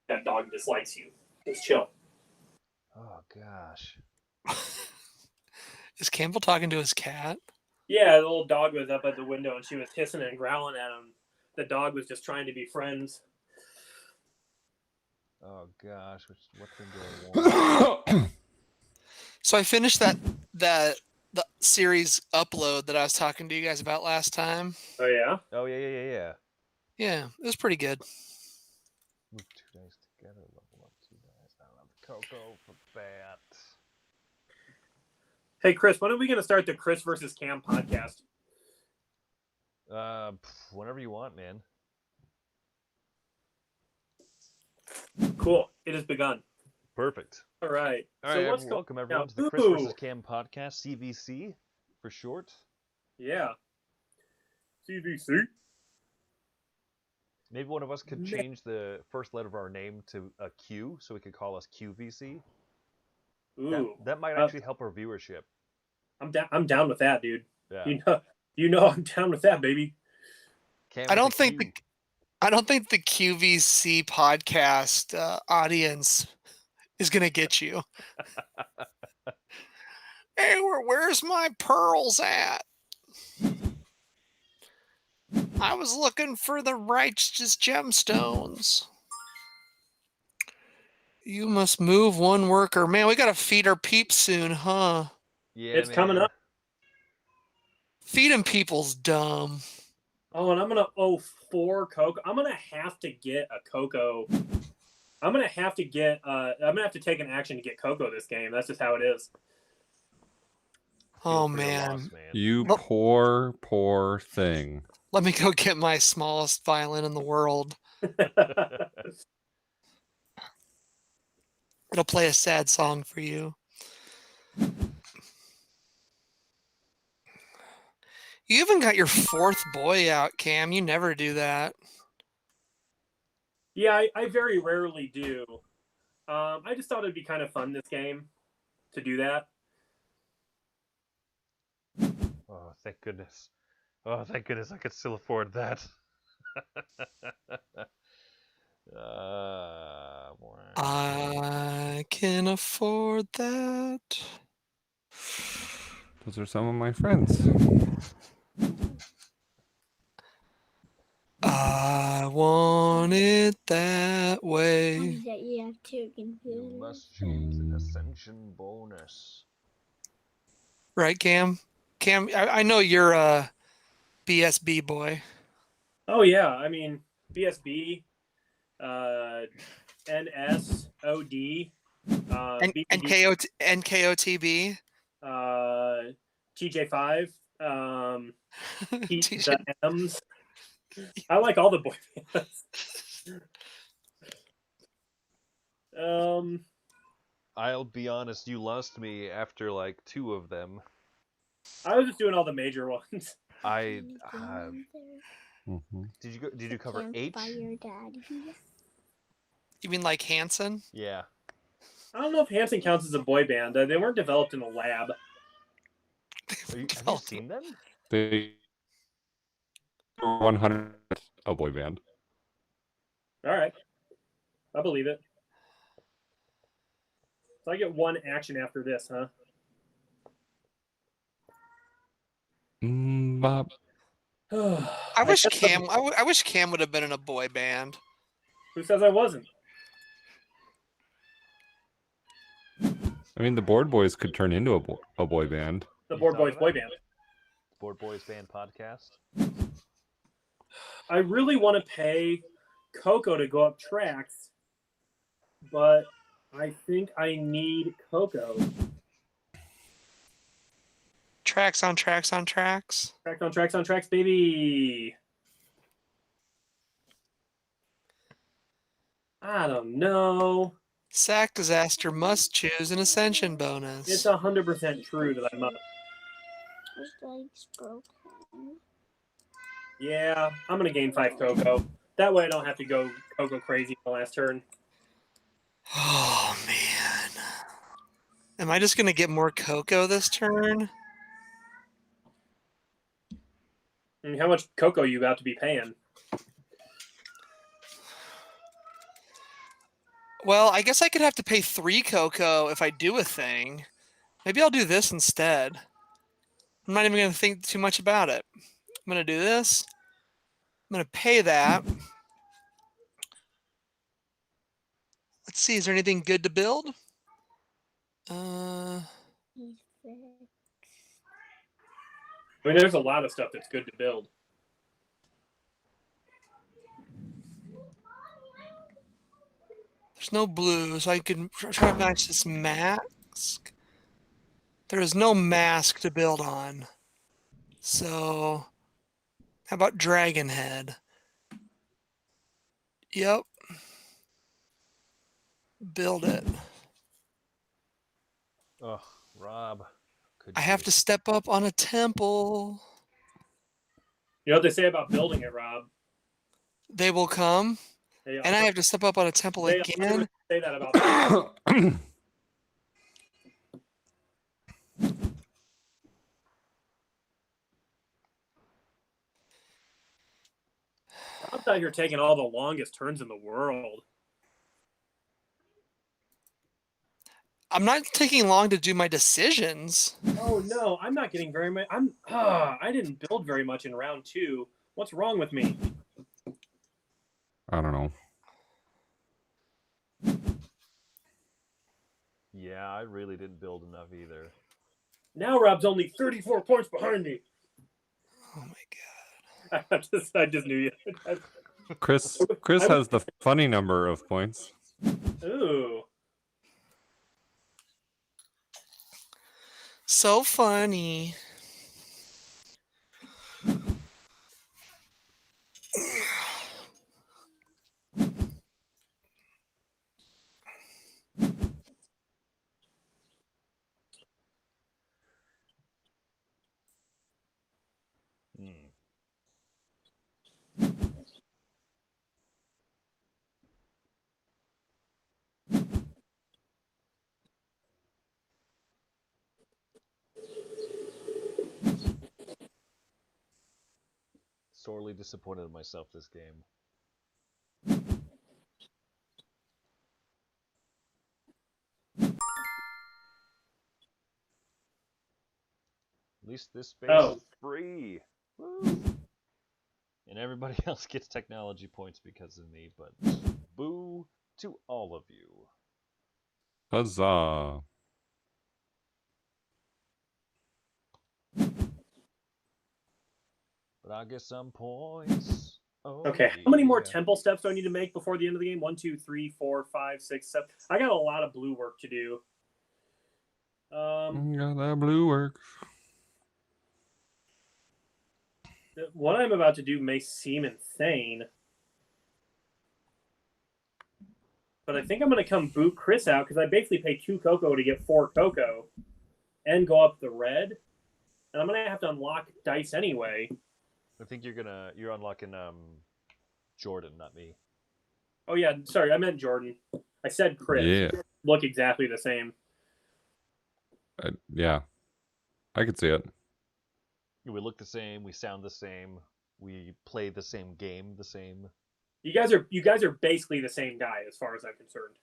That dog dislikes you. Just chill. Oh, gosh. Is Campbell talking to his cat? Yeah, the little dog was up at the window and she was hissing and growling at him. The dog was just trying to be friends. Oh, gosh. What thing do I want? So I finished the series upload that I was talking to you guys about last time. Oh, yeah? Oh, yeah. Yeah, it was pretty good. Move 2 dice together, level up 2 dice. I don't have the cocoa for that. Hey, Chris, when are we going to start the Chris versus Cam podcast? Whenever you want, man. Cool. It has begun. Perfect. All right. All so right, what's welcome going everyone on? to the Chris versus Cam podcast, CVC for short. Yeah. CVC. Maybe one of us could change the first letter of our name to a Q, so we could call us QVC. Ooh. That might actually help our viewership. I'm down with that, dude. Yeah. You know I'm down with that, baby. Cam I don't with a think Q. I don't think the QVC podcast audience is gonna get you. Hey, where's my pearls at? I was looking for the righteous gemstones. You must move one worker. Man, we gotta feed our peeps soon, huh? Yeah, It's coming up. Feeding people's dumb. Oh, and I'm gonna owe 4 cocoa. I'm gonna have to get a cocoa. I'm gonna have to take an action to get cocoa this game. That's just how it is. Oh Feel for your man. loss, man. You Well- poor thing. Let me go get my smallest violin in the world. It'll play a sad song for you. You even got your 4th boy out, Cam. You never do that. Yeah, I very rarely do. I just thought it'd be kind of fun this game to do that. Oh, thank goodness. Oh, thank goodness I could still afford that. I can afford that. Those are some of my friends. I want it that way. That you have to You confuse. must choose an ascension bonus. Right, Cam? Cam, I know you're a BSB boy. Oh yeah, I mean BSB, NSOD, BBD, NKOTB. TJ5, TJ. the M's. I like all the boy bands. I'll be honest, you lost me after like 2 of them. I was just doing all the major ones. Did you cover H? Campfire Daddy. You mean like Hanson? Yeah. I don't know if Hanson counts as a boy band. They weren't developed in a lab. Have you seen them? They were 100 a boy band. All right, I believe it. So I get 1 action after this, huh? Bob. I wish Cam. I wish Cam would have been in a boy band. Who says I wasn't? I mean, the Board Boys could turn into a boy band. The Board Boys boy band. Board Boys Band podcast. I really want to pay Coco to go up tracks, but I think I need Coco. Tracks on tracks on tracks. Tracks on tracks, baby. I don't know. Sack disaster must choose an ascension It's bonus. 100% true that I must. His leg's broken. Yeah, I'm gonna gain 5 cocoa. That way I don't have to go cocoa crazy the last turn. Oh man. Am I just gonna get more cocoa this turn? And how much cocoa you about to be paying? Well, I guess I could have to pay 3 cocoa if I do a thing. Maybe I'll do this instead. I'm not even gonna think too much about it. I'm gonna do this. I'm gonna pay that. Let's see, is there anything good to build? He's fixed. I mean, there's a lot of stuff that's good to build. There's no blue, so I can try to match this mask. There is no mask to build on. So, how about Dragon Head? Yep. Build it. Oh, Rob. Could I have to step up on a temple. You know what they say about building it, Rob? They will come, They and I have to step up on a temple they again. say that about that. Rob's out here taking all the longest turns in the world. I'm not taking long to do my decisions. Oh no, I'm not getting very much. I didn't build very much in round 2. What's wrong with me? I don't know. Yeah, I really didn't build enough either. Now Rob's only 34 points behind me. Oh my god. I just knew you. Chris has the funny number of points. Ooh. So funny. Hmm. Sorely disappointed in myself this game. At least this space is free. Woo! And everybody else gets technology points because of me, but boo to all of you. Huzzah. But I'll get some points. Oh, Okay. How many more yeah. temple steps do I need to make before the end of the game? 1, 2, 3, 4, 5, 6, 7. I got a lot of blue work to do. Got that blue work. What I'm about to do may seem insane, but I think I'm going to come boot Chris out because I basically pay 2 cocoa to get 4 cocoa and go up the red, and I'm going to have to unlock dice anyway. I think you're unlocking Jordan, not me. Oh yeah, sorry, I meant Jordan. I said Chris. Yeah. Look exactly the same. Yeah. I could see it. We look the same, we sound the same, we play the same game the same. You guys are basically the same guy as far as I'm concerned.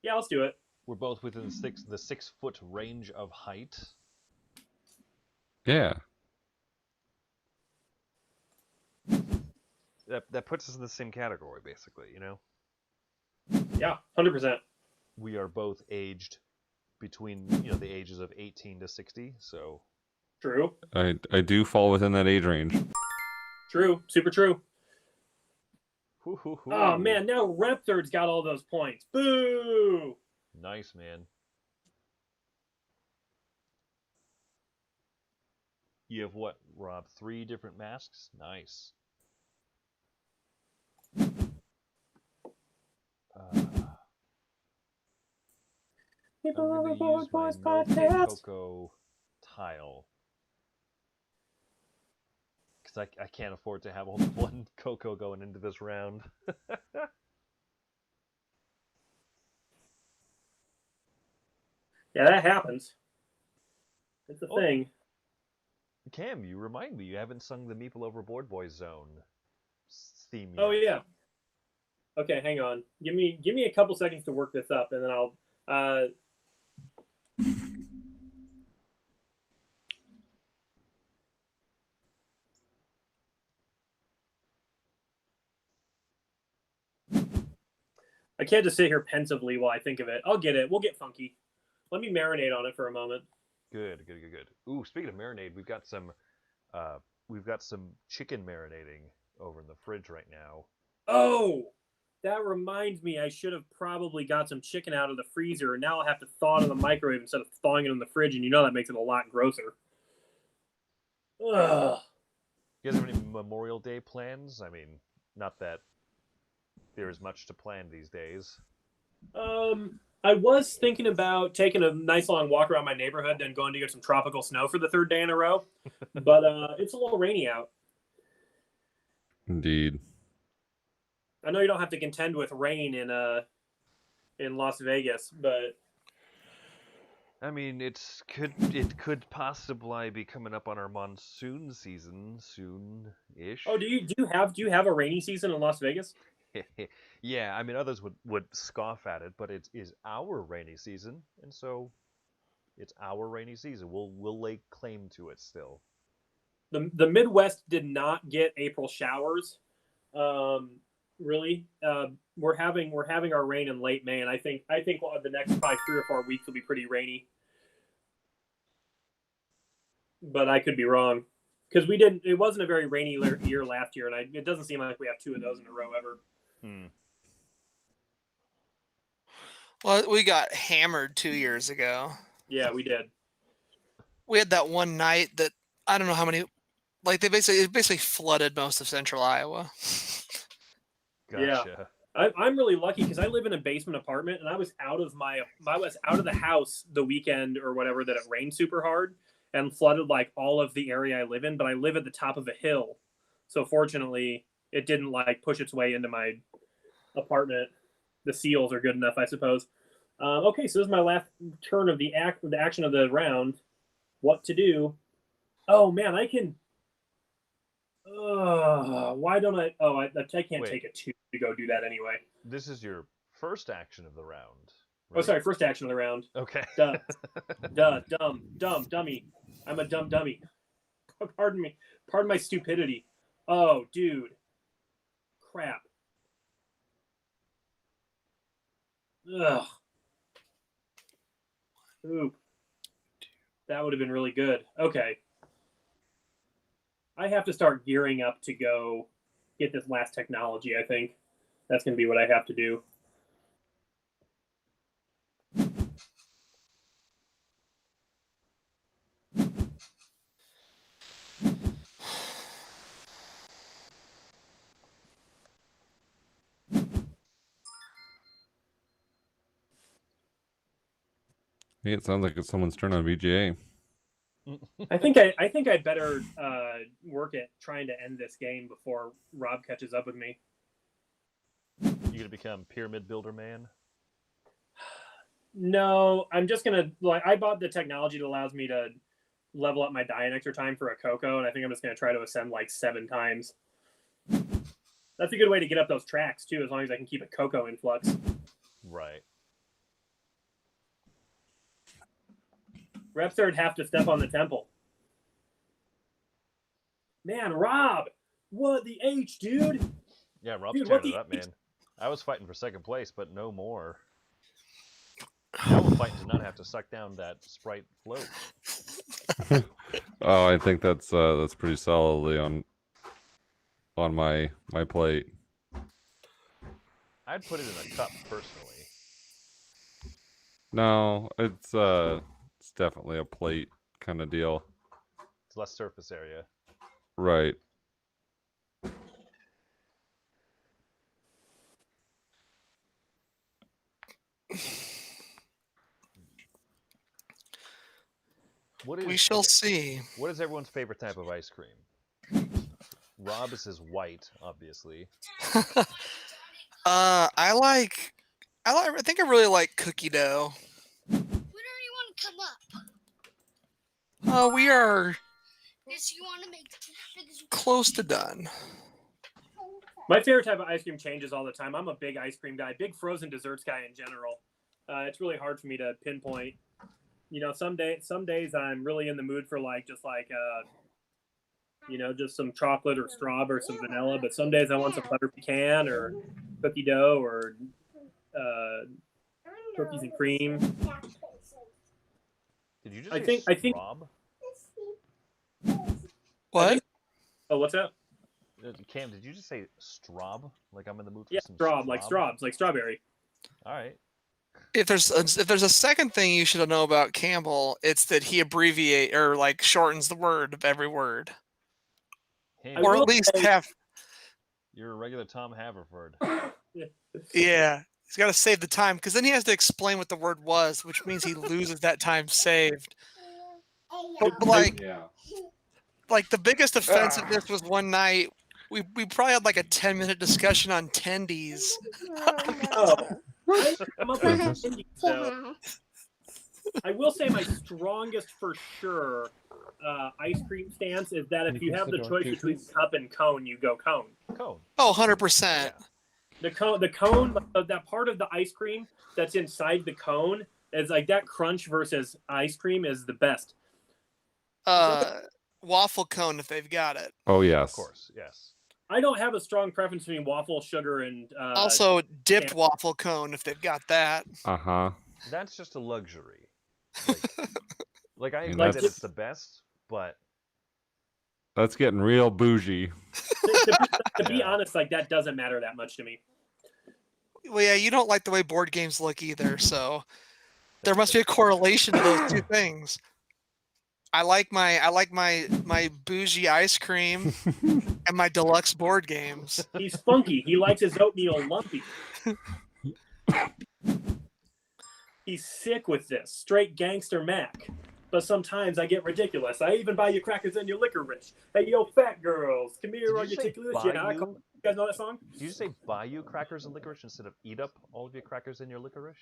Yeah, let's do it. We're both within the 6 foot range of height. Yeah. That puts us in the same category, basically, you know? Yeah, 100%. We are both aged between, the ages of 18 to 60, so... True. I do fall within that age range. True. Super true. Hoo-hoo-hoo. Oh, man, now Repthard's got all those points. Boo! Nice, man. You have what, Rob? 3 different masks? Nice. Meeple I'm going to Overboard use my Boys Milk podcast. Cocoa tile. Because I can't afford to have only one cocoa going into this round. Yeah, that happens. It's a Oh. thing. Cam, you remind me, you haven't sung the Meeple Overboard Boys Zone theme yet. Oh yeah. Okay, hang on. Give me a couple seconds to work this up, and then I'll. I can't just sit here pensively while I think of it. I'll get it. We'll get funky. Let me marinate on it for a moment. Good. Ooh, speaking of marinade, we've got some chicken marinating over in the fridge right now. Oh, that reminds me. I should have probably got some chicken out of the freezer, and now I'll have to thaw it in the microwave instead of thawing it in the fridge, and you know that makes it a lot grosser. Ugh. You guys have any Memorial Day plans? I mean, not that there is much to plan these days. I was thinking about taking a nice long walk around my neighborhood, then going to get some tropical snow for the third day in a row. But it's a little rainy out. Indeed. I know you don't have to contend with rain in Las Vegas, but I mean, it could possibly be coming up on our monsoon season soon-ish. oh, do you have a rainy season in Las Vegas? Yeah, I mean, others would scoff at it, but it is our rainy season, and so it's our rainy season. We'll lay claim to it still. The Midwest did not get April showers. Really, we're having our rain in late May, and I think the next probably 3 or 4 weeks will be pretty rainy. But I could be wrong because we didn't. It wasn't a very rainy year last year, and it doesn't seem like we have 2 of those in a row ever. Well, we got hammered 2 years ago. Yeah, we did. We had that one night that I don't know how many. Like it basically flooded most of central Iowa. Gotcha. Yeah. I'm really lucky because I live in a basement apartment, and I was out of the house the weekend or whatever that it rained super hard and flooded like all of the area I live in. But I live at the top of a hill, so fortunately it didn't like push its way into my apartment. The seals are good enough, I suppose. Okay, so this is my last turn of the action of the round. What to do? Oh man, I can. Why don't I? Oh, I can't Wait. take a 2 to go do that anyway. This is your first action of the round. Right? Oh, sorry, first action of the round. Okay. Duh, dummy. I'm a dumb dummy. Pardon me. Pardon my stupidity. Oh, dude. Crap. Ugh. Oop. That would have been really good. Okay. I have to start gearing up to go get this last technology, I think. That's going to be what I have to do. Hey, it sounds like it's someone's turn on VGA. I think I better work at trying to end this game before Rob catches up with me. You gonna become pyramid builder man? No, I'm just gonna I bought the technology that allows me to level up my die in extra time for a Coco, and I think I'm just gonna try to ascend like 7 times. That's a good way to get up those tracks too, as long as I can keep a Coco in flux. Right. Repster would have to step on the temple. Man, Rob, what the H, dude? Yeah, Rob's Dude, tearing it up, man. I was fighting for second place, but no more. Now we're fighting to not have to suck down that Sprite float. Oh, I think that's pretty solidly on my plate. I'd put it in a cup personally. No, it's definitely a plate kind of deal. It's less surface area. Right. What is, We shall okay, see. what is everyone's favorite type of ice cream? Rob says white, obviously. I think I really like cookie dough. Whenever you want to come up. We are Yes, you want to make close to done. My favorite type of ice cream changes all the time. I'm a big ice cream guy, big frozen desserts guy in general. It's really hard for me to pinpoint. You know, some days I'm really in the mood for just just some chocolate or straw or some vanilla. But some days I want some butter pecan or cookie dough or cookies and cream. Did you just I say think. Rob? What? Oh, what's that? Cam, did you just say straub? Like I'm in the mood for Yeah, some straw, like straws, like strawberry. All right. If there's a second thing you should know about Campbell, it's that he shortens the word of every word, Hey, or will at least say- half. you're a regular Tom Haverford. Yeah, he's got to save the time because then he has to explain what the word was, which means he loses that time saved. But like the biggest offense of this was one night we probably had like a 10-minute discussion on tendies. Oh, I come up with candy, so I will say my strongest for sure ice cream stance is that if you have the choice between cup and cone, you go cone. Cone. Oh, 100%. The cone, that part of the ice cream that's inside the cone is like that crunch versus ice cream is the best. Waffle cone if they've got it. Oh yes. Of course, yes. I don't have a strong preference between waffle, sugar, and Also dipped yeah. waffle cone if they've got that. Uh-huh. That's just a luxury. Like I mean, agree that that's- it's the best, but That's getting real bougie. to be honest, like that doesn't matter that much to me. Well, yeah, you don't like the way board games look either, so there must be a correlation to those two things. I like my bougie ice cream and my deluxe board games. He's funky. He likes his oatmeal lumpy. He's sick with this. Straight gangster Mac. But sometimes I get ridiculous. I even buy you crackers and your licorice. Hey, yo, fat girls. Come here, Did are you you say ticklish? buy Yeah, you? you guys know that song? Did you say buy you crackers and licorice instead of eat up all of your crackers and your licorice?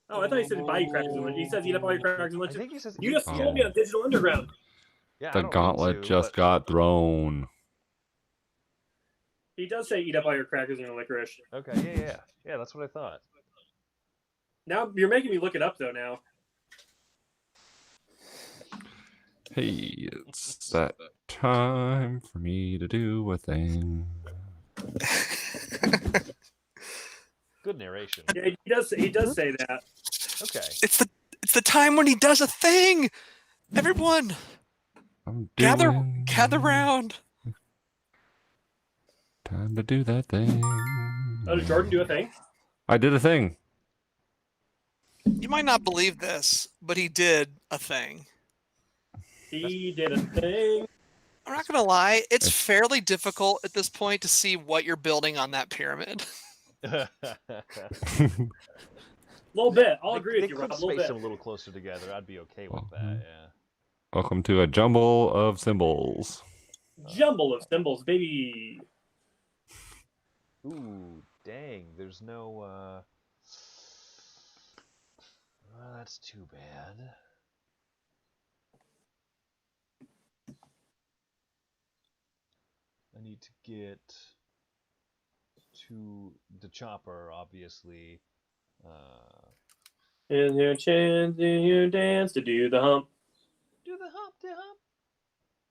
Oh, I thought he said buy you crackers and licorice. He says eat up all your crackers and I licorice. think he says You eat just them. told me on Digital Underground. Yeah, I The don't mean gauntlet to, just but- got thrown. He does say eat up all your crackers and your licorice. Okay, yeah, that's what I thought. Now, you're making me look it up, though, now. Hey, it's that time for me to do a thing. Good narration. Yeah, he does say that. Okay. It's the time when he does a thing. Everyone, I'm gather doing... round. Time to do that thing. Oh, did Jordan do a thing? I did a thing. You might not believe this, but he did a thing. He did a thing. I'm not gonna lie, it's fairly difficult at this point to see what you're building on that pyramid. A little bit. I'll agree They with you, could Rob. A little space bit. them a little closer together. I'd be okay with that. Yeah. Welcome to a jumble of symbols. Jumble of symbols, baby. Ooh, dang. There's no. Well, that's too bad. I need to get to the chopper, obviously. In your chance, in your dance to do the hump. Do the hump, the hump.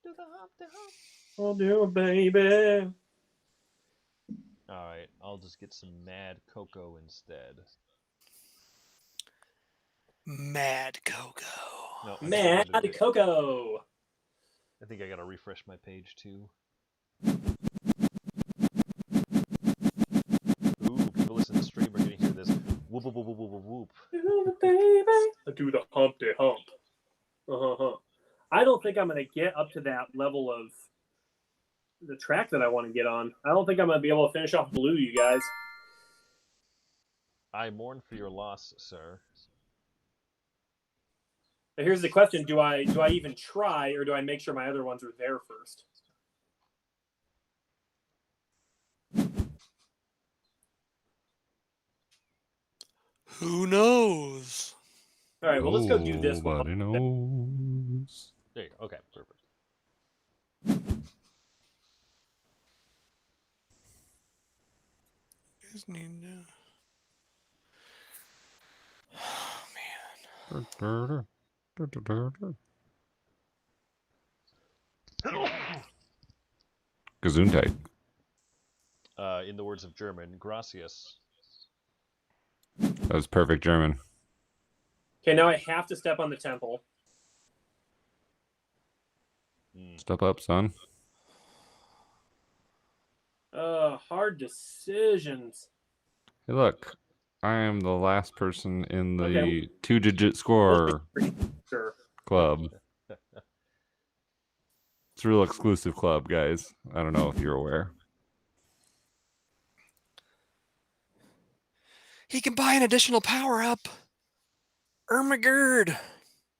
Do the hump, the hump. I'll do it, baby. Alright, I'll just get some mad cocoa instead. Mad Coco. No, I Mad think I did it. Coco. I think I gotta refresh my page too. Ooh, people listen to the stream are gonna hear this. Whoop, whoop, whoop, whoop, whoop, whoop. Do the baby. Do the hump, the hump. Uh-huh. I don't think I'm going to get up to that level of the track that I want to get on. I don't think I'm going to be able to finish off Blue, you guys. I mourn for your loss, sir. Now here's the question: Do I even try, or do I make sure my other ones are there first? Who knows? All right. Well, let's go do this one. Nobody knows. There you go. Okay, perfect. Gesundheit. In the words of German, gracias. That was perfect German. Okay, now I have to step on the temple. Step up, son. Hard decisions. Hey, look. I am the last person in the Okay. 2-digit score Sure. club. It's a real exclusive club, guys. I don't know if you're aware. He can buy an additional power up. Ermagerd.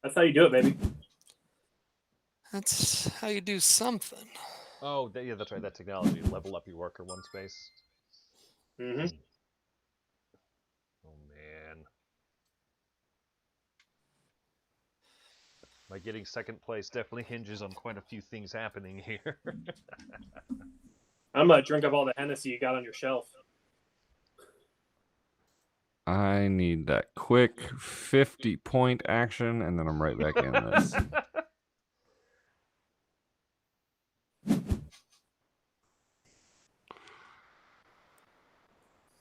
That's how you do it, baby. That's how you do something. Oh, yeah, that's right. That technology. Level up your worker one space. Mm-hmm. Oh, man. My getting second place definitely hinges on quite a few things happening here. I'm gonna drink up all the Hennessy you got on your shelf. I need that quick 50-point action, and then I'm right back in this.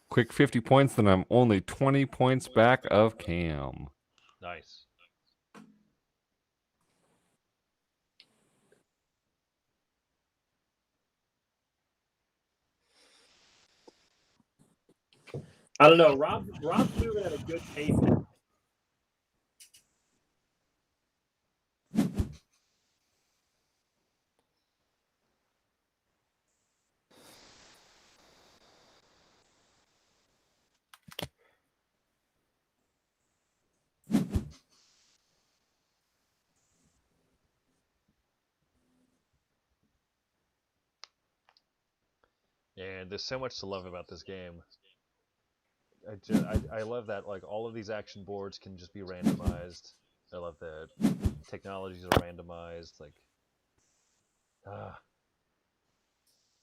Quick 50 points, then I'm only 20 points back of Cam. Nice. I don't know. Rob's moving at a good pace now. And there's so much to love about this game. I love that like all of these action boards can just be randomized. I love that technologies are randomized. Like,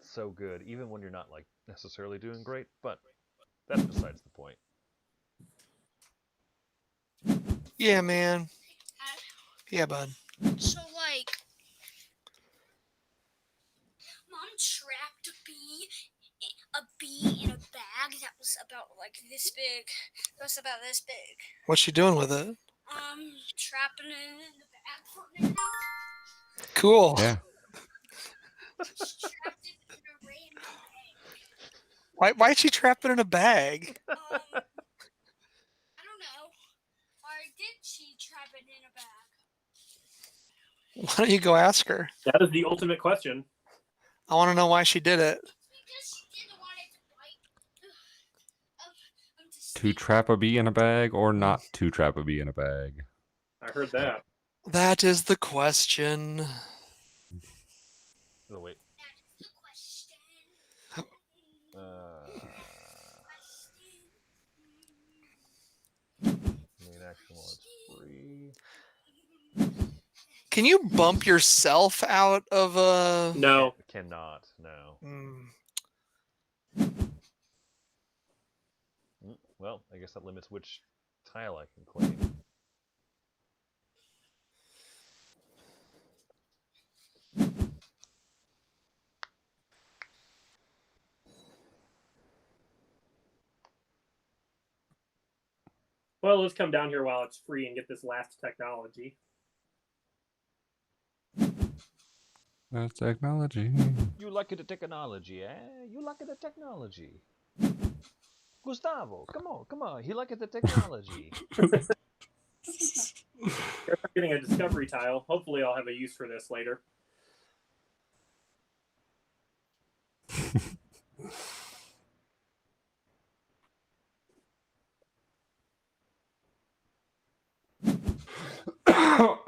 so good. Even when you're not like necessarily doing great, but that's besides the point. Yeah, man. Yeah, bud. So, like, Mom trapped a bee in a bag that was about like this big. It was about this big. What's she doing with it? Trapping it in the bag, putting it out. Cool. Yeah. She trapped it in a random bag. Why'd she trap it in a bag? I don't know. Or did she trap it in a bag? Why don't you go ask her? That is the ultimate question. I want to know why she did it. Because she didn't want it to bite. To trap a bee in a bag or not to trap a bee in a bag? I heard that. That is the question. Oh wait. That's the question. Main action while it's free. Can you bump yourself out of a... No. Cannot. No. Well, I guess that limits which tile I can claim. Well, let's come down here while it's free and get this last technology. That's technology. You like the technology, eh? You like the technology. Gustavo, come on. He like the technology. I'm getting a discovery tile. Hopefully I'll have a use for this later. I'll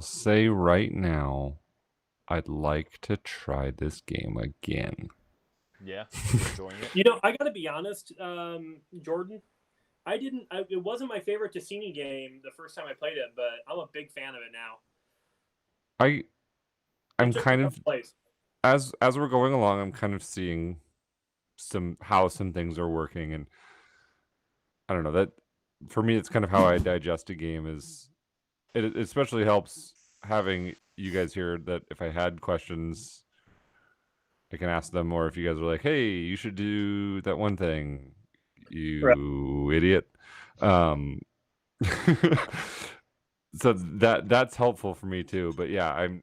say right now, I'd like to try this game again. Yeah, you're enjoying it. You know, I got to be honest, Jordan. It wasn't my favorite Cassini game the first time I played it, but I'm a big fan of it now. I'm It took kind me of some place. as we're going along, I'm kind of seeing how some things are working, and I don't know, that for me it's kind of how I digest a game. Is it especially helps having you guys here, that if I had questions I can ask them, or if you guys are like, hey, you should do that one thing, you idiot. So that's helpful for me too. But yeah, I'm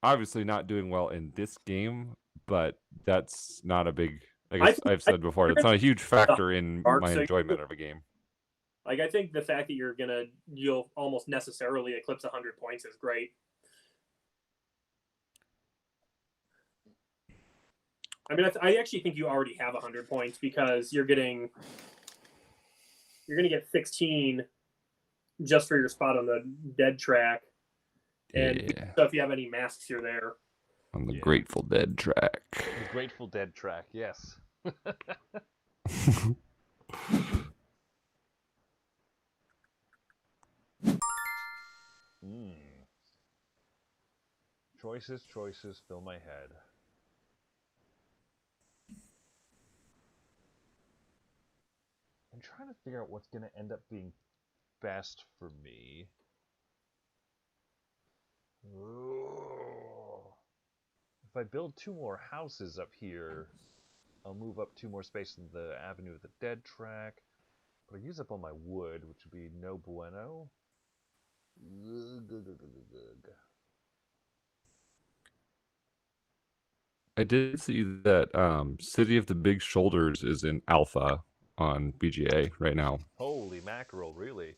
obviously not doing well in this game, but that's not a big, I've said before, it's not a huge factor in Mark, my so enjoyment of a game. Like, I think the fact that you'll almost necessarily eclipse 100 points is great. I mean, I actually think you already have 100 points, because you're going to get 16 just for your spot on the dead track. And Yeah, so if you have any masks, you're there. on the Yeah. Grateful Dead track. The Grateful Dead track, yes. Choices fill my head. I'm trying to figure out what's going to end up being best for me. Ooh. If I build 2 more houses up here, I'll move up 2 more spaces in the Avenue of the Dead track. But I use up all my wood, which would be no bueno. I did see that City of the Big Shoulders is in alpha on BGA right now. Holy mackerel, really?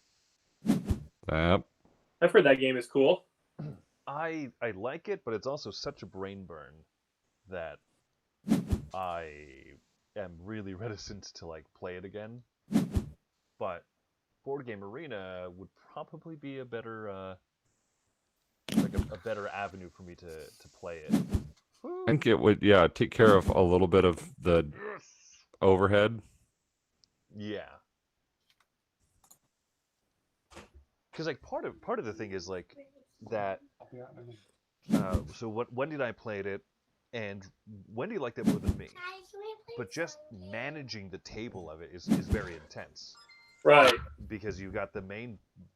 Yep. I've heard that game is cool. I like it, but it's also such a brain burn that I am really reticent to like play it again. But Board Game Arena would probably be a better a better avenue for me to play it. I think it would, take care of a little bit of the overhead. Yeah. Because like part of the thing is like that. So when did I play it? And Wendy liked it more than me. But just managing the table of it is very intense. Right. Because you've got the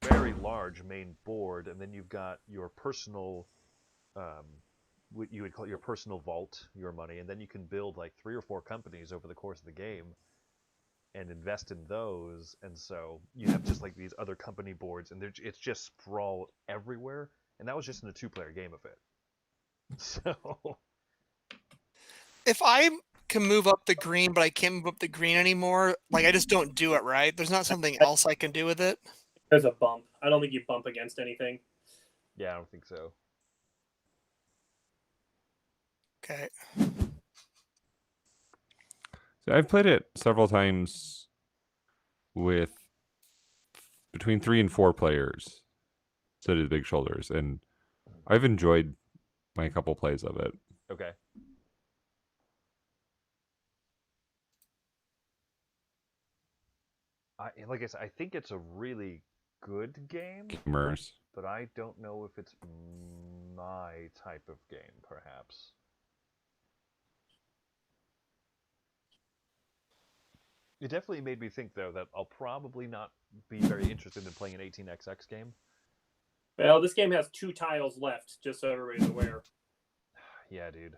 very large main board, and then you've got your personal, what you would call your personal vault, your money, and then you can build like 3 or 4 companies over the course of the game and invest in those. And so you have just like these other company boards, and it's just sprawl everywhere. And that was just in a 2-player game of it. So If I can move up the green, but I can't move up the green anymore, like I just don't do it right. There's not something else I can do with it. There's a bump. I don't think you bump against anything. yeah, I don't think so. Okay. So I've played it several times with between 3 and 4 players, City of the Big Shoulders, and I've enjoyed my couple plays of it. Okay. Like I said, I think it's a really good game, Gamers. but I don't know if it's my type of game, perhaps. It definitely made me think, though, that I'll probably not be very interested in playing an 18xx game. Well, this game has 2 tiles left, just so everybody's aware. Yeah, dude.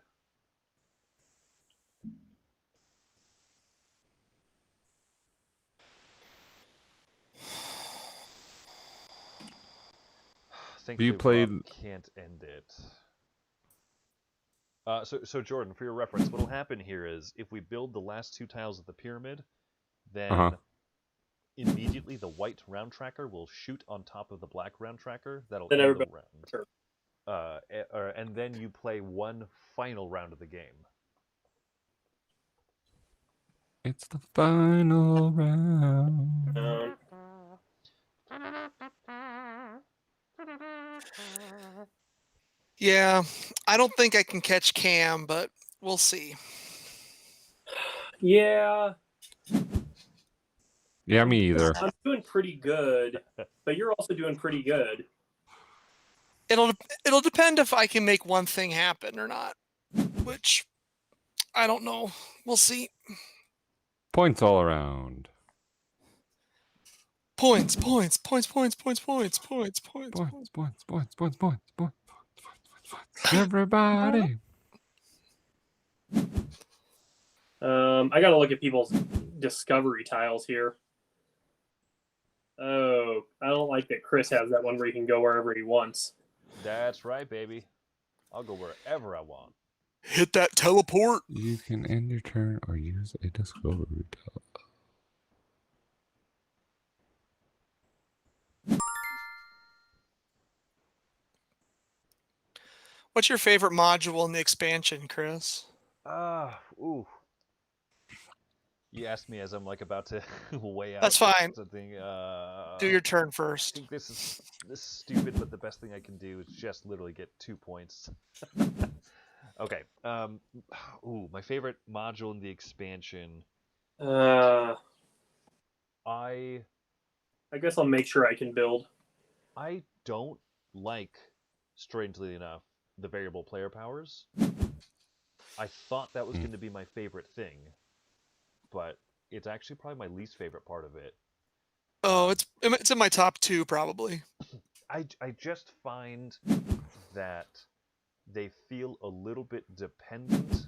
Thankfully, You played... Rob can't end it. So Jordan, for your reference, what'll happen here is if we build the last 2 tiles of the pyramid, then immediately the white round tracker will shoot on top of the black round tracker. That'll Then end the everybody- round. Sure. and then you play one final round of the game. It's the final round. Yeah, I don't think I can catch Cam, but we'll see. Yeah, Yeah, me either. I'm doing pretty good, but you're also doing pretty good. It'll depend if I can make one thing happen or not, which I don't know. We'll see. Points all around. Points. Everybody. I gotta look at people's discovery tiles here. Oh, I don't like that Chris has that one where he can go wherever he wants. That's right, baby. I'll go wherever I want. Hit that teleport. You can end your turn or use a discovery tile. What's your favorite module in the expansion, Chris? Ooh. You asked me as I'm like about to weigh out. That's fine. Something. Do your turn I first. think this is stupid, but the best thing I can do is just literally get 2 points. Okay. My favorite module in the expansion. I I guess I'll make sure I can build. I don't like, strangely enough, the variable player powers. I thought that was going to be my favorite thing, but it's actually probably my least favorite part of it. Oh, it's in my top 2 probably. I just find that they feel a little bit dependent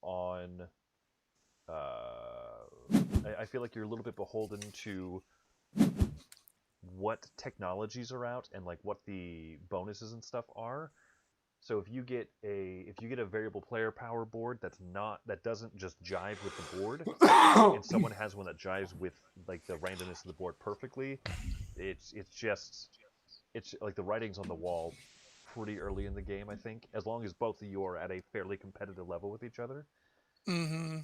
on. I feel like you're a little bit beholden to what technologies are out and like what the bonuses and stuff are. So if you get a variable player power board that doesn't just jive with the board, and someone has one that jives with like the randomness of the board perfectly, it's like the writing's on the wall pretty early in the game, I think, as long as both of you are at a fairly competitive level with each other. Mm-hmm.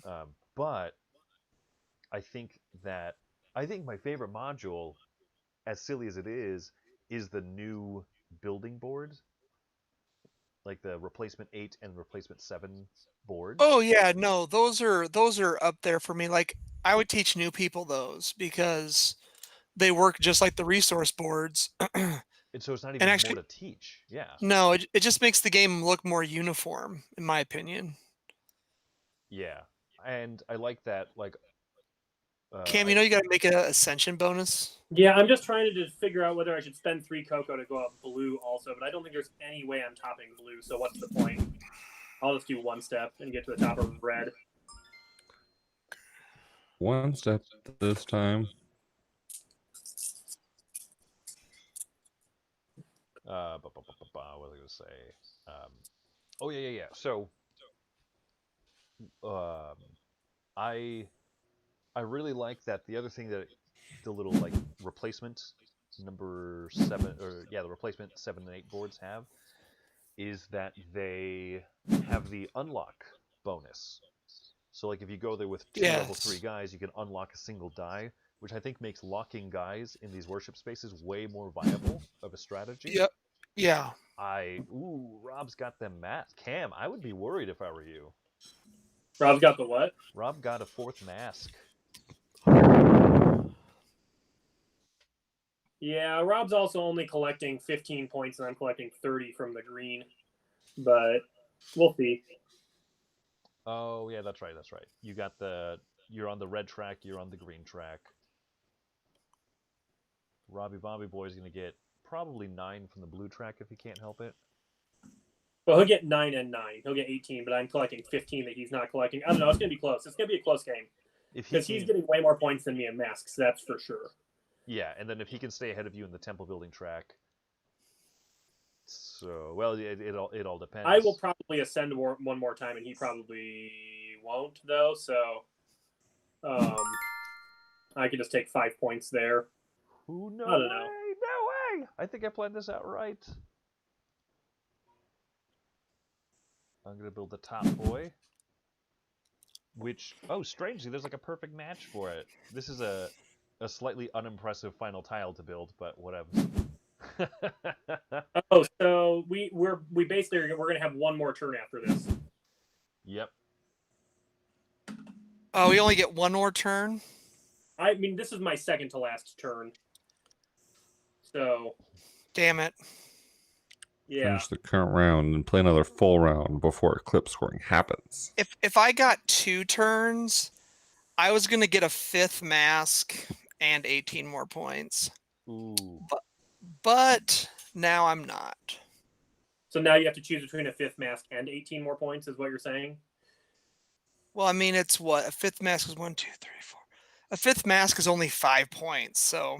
But I think my favorite module, as silly as it is the new building board, like the replacement 8 and replacement 7 boards. Oh yeah, no, those are up there for me. Like I would teach new people those because they work just like the resource boards. And so it's not even actually, more to teach. Yeah. No, it just makes the game look more uniform, in my opinion. Yeah. And I like that, like Cam, you know you got to make an ascension bonus. Yeah, I'm just trying to just figure out whether I should spend 3 cocoa to go up blue also, but I don't think there's any way I'm topping blue, so what's the point? I'll just do 1 step and get to the top of red. 1 step this time. What was I going to say? Oh yeah. So, I really like that. The other thing that the little like replacement number 7, or yeah, the replacement 7 and 8 boards have, is that they have the unlock bonus. So like if you go there with 2 level 3 guys, you can unlock a single die, which I think makes locking guys in these worship spaces way more viable of a strategy. Yep. Yeah. Rob's got them mask. Cam, I would be worried if I were you. Rob's got the what? Rob got a 4th mask. Yeah, Rob's also only collecting 15 points, and I'm collecting 30 from the green. But we'll see. Oh yeah, that's right. You're on the red track. You're on the green track. Robbie Bobby Boy is gonna get probably 9 from the blue track if he can't help it. Well, he'll get 9 and 9. He'll get 18, but I'm collecting 15 that he's not collecting. I don't know. It's gonna be close. It's gonna be a close game because he's getting way more points than me in masks. That's for sure. Yeah, and then if he can stay ahead of you in the temple building track, so well, it all depends. I will probably ascend one more time, and he probably won't, though. So, I could just take 5 points there. No I don't know. way! No way! I think I planned this out right. I'm gonna build the top boy. Which, oh, strangely, there's like a perfect match for it. This is a slightly unimpressive final tile to build, but whatever. Oh, so we basically we're gonna have one more turn after this. Yep. Oh, we only get one more turn? I mean, this is my second to last turn. So, Damn it. yeah. Finish the current round and play another full round before eclipse scoring happens. If I got 2 turns, I was going to get a 5th mask and 18 more points. Ooh. But now I'm not. So now you have to choose between a 5th mask and 18 more points, is what you're saying? Well, I mean, it's what? A 5th mask is 1, 2, 3, 4. A 5th mask is only 5 points, so.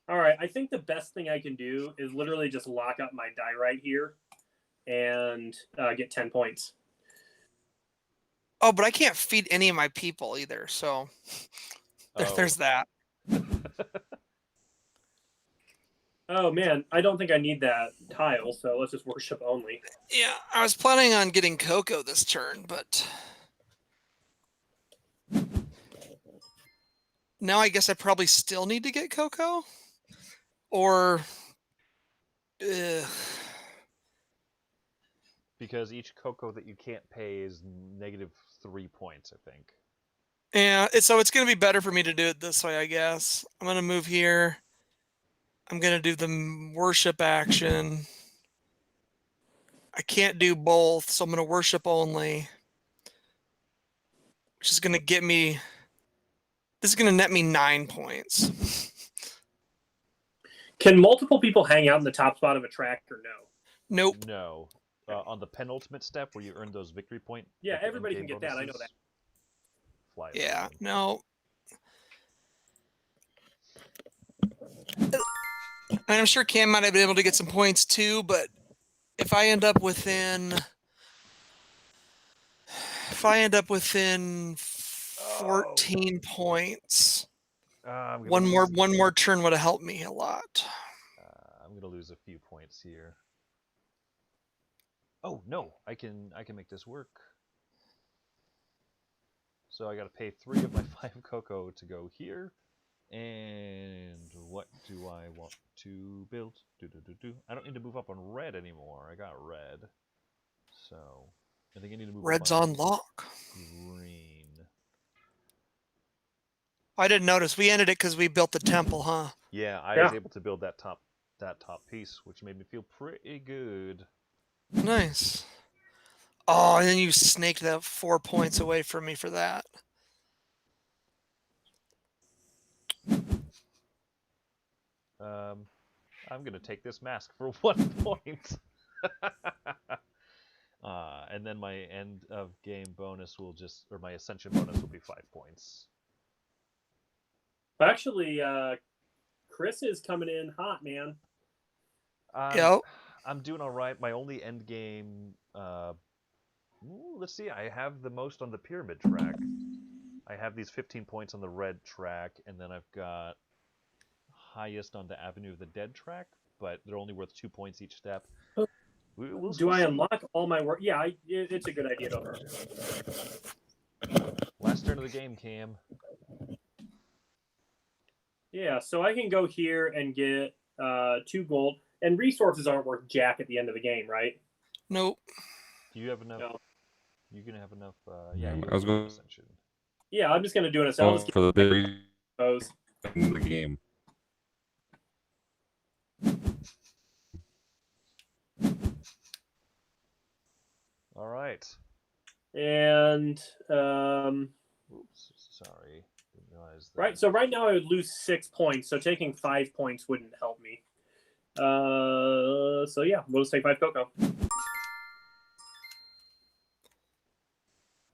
All right. I think the best thing I can do is literally just lock up my die right here and get 10 points. Oh, but I can't feed any of my people either, so there's that. Oh, man. I don't think I need that tile, so let's just worship only. Yeah, I was planning on getting Coco this turn, but now I guess I probably still need to get Coco? Or... Because each cocoa that you can't pay is -3 points, I think. Yeah, so it's going to be better for me to do it this way, I guess. I'm going to move here. I'm going to do the worship action. I can't do both, so I'm going to worship only. Which is going to get me... This is going to net me 9 points. Can multiple people hang out in the top spot of a track or no? Nope. No. On the penultimate step where you earn those victory point. Yeah, like the everybody can in-game get that. I know bonuses, that. Fly Yeah, around. no. And I'm sure Cam might have been able to get some points too, but if I end up within 14 points, one more turn would have helped me a lot. I'm gonna lose a few points here. Oh no, I can make this work. So I gotta pay 3 of my 5 cocoa to go here. And what do I want to build? I don't need to move up on red anymore. I got red. So I think I need to move Red's up on lock. green. I didn't notice. We ended it because we built the temple, huh? Yeah, I was able to build that top piece, which made me feel pretty good. Nice. Oh, and then you snaked that 4 points away from me for that. I'm gonna take this mask for 1 point. And then my end of game bonus will or my ascension bonus will be 5 points. Actually, Chris is coming in hot, man. Yep. I'm doing all right. My only end game. Let's see. I have the most on the pyramid track. I have these 15 points on the red track, and then I've got highest on the Avenue of the Dead track, but they're only worth 2 points each step. Do I unlock all my work? Yeah, it's a good idea. Last turn of the game, Cam. Yeah, so I can go here and get 2 gold, and resources aren't worth jack at the end of the game, right? Nope. Do you have enough? No. You're gonna have enough. I was going ascension. Yeah, I'm just gonna do an ascension. for the big in the game. All right. And oops, sorry. Didn't realize that. right, so right now I would lose 6 points, so taking 5 points wouldn't help me. So yeah, we'll just take 5 cocoa.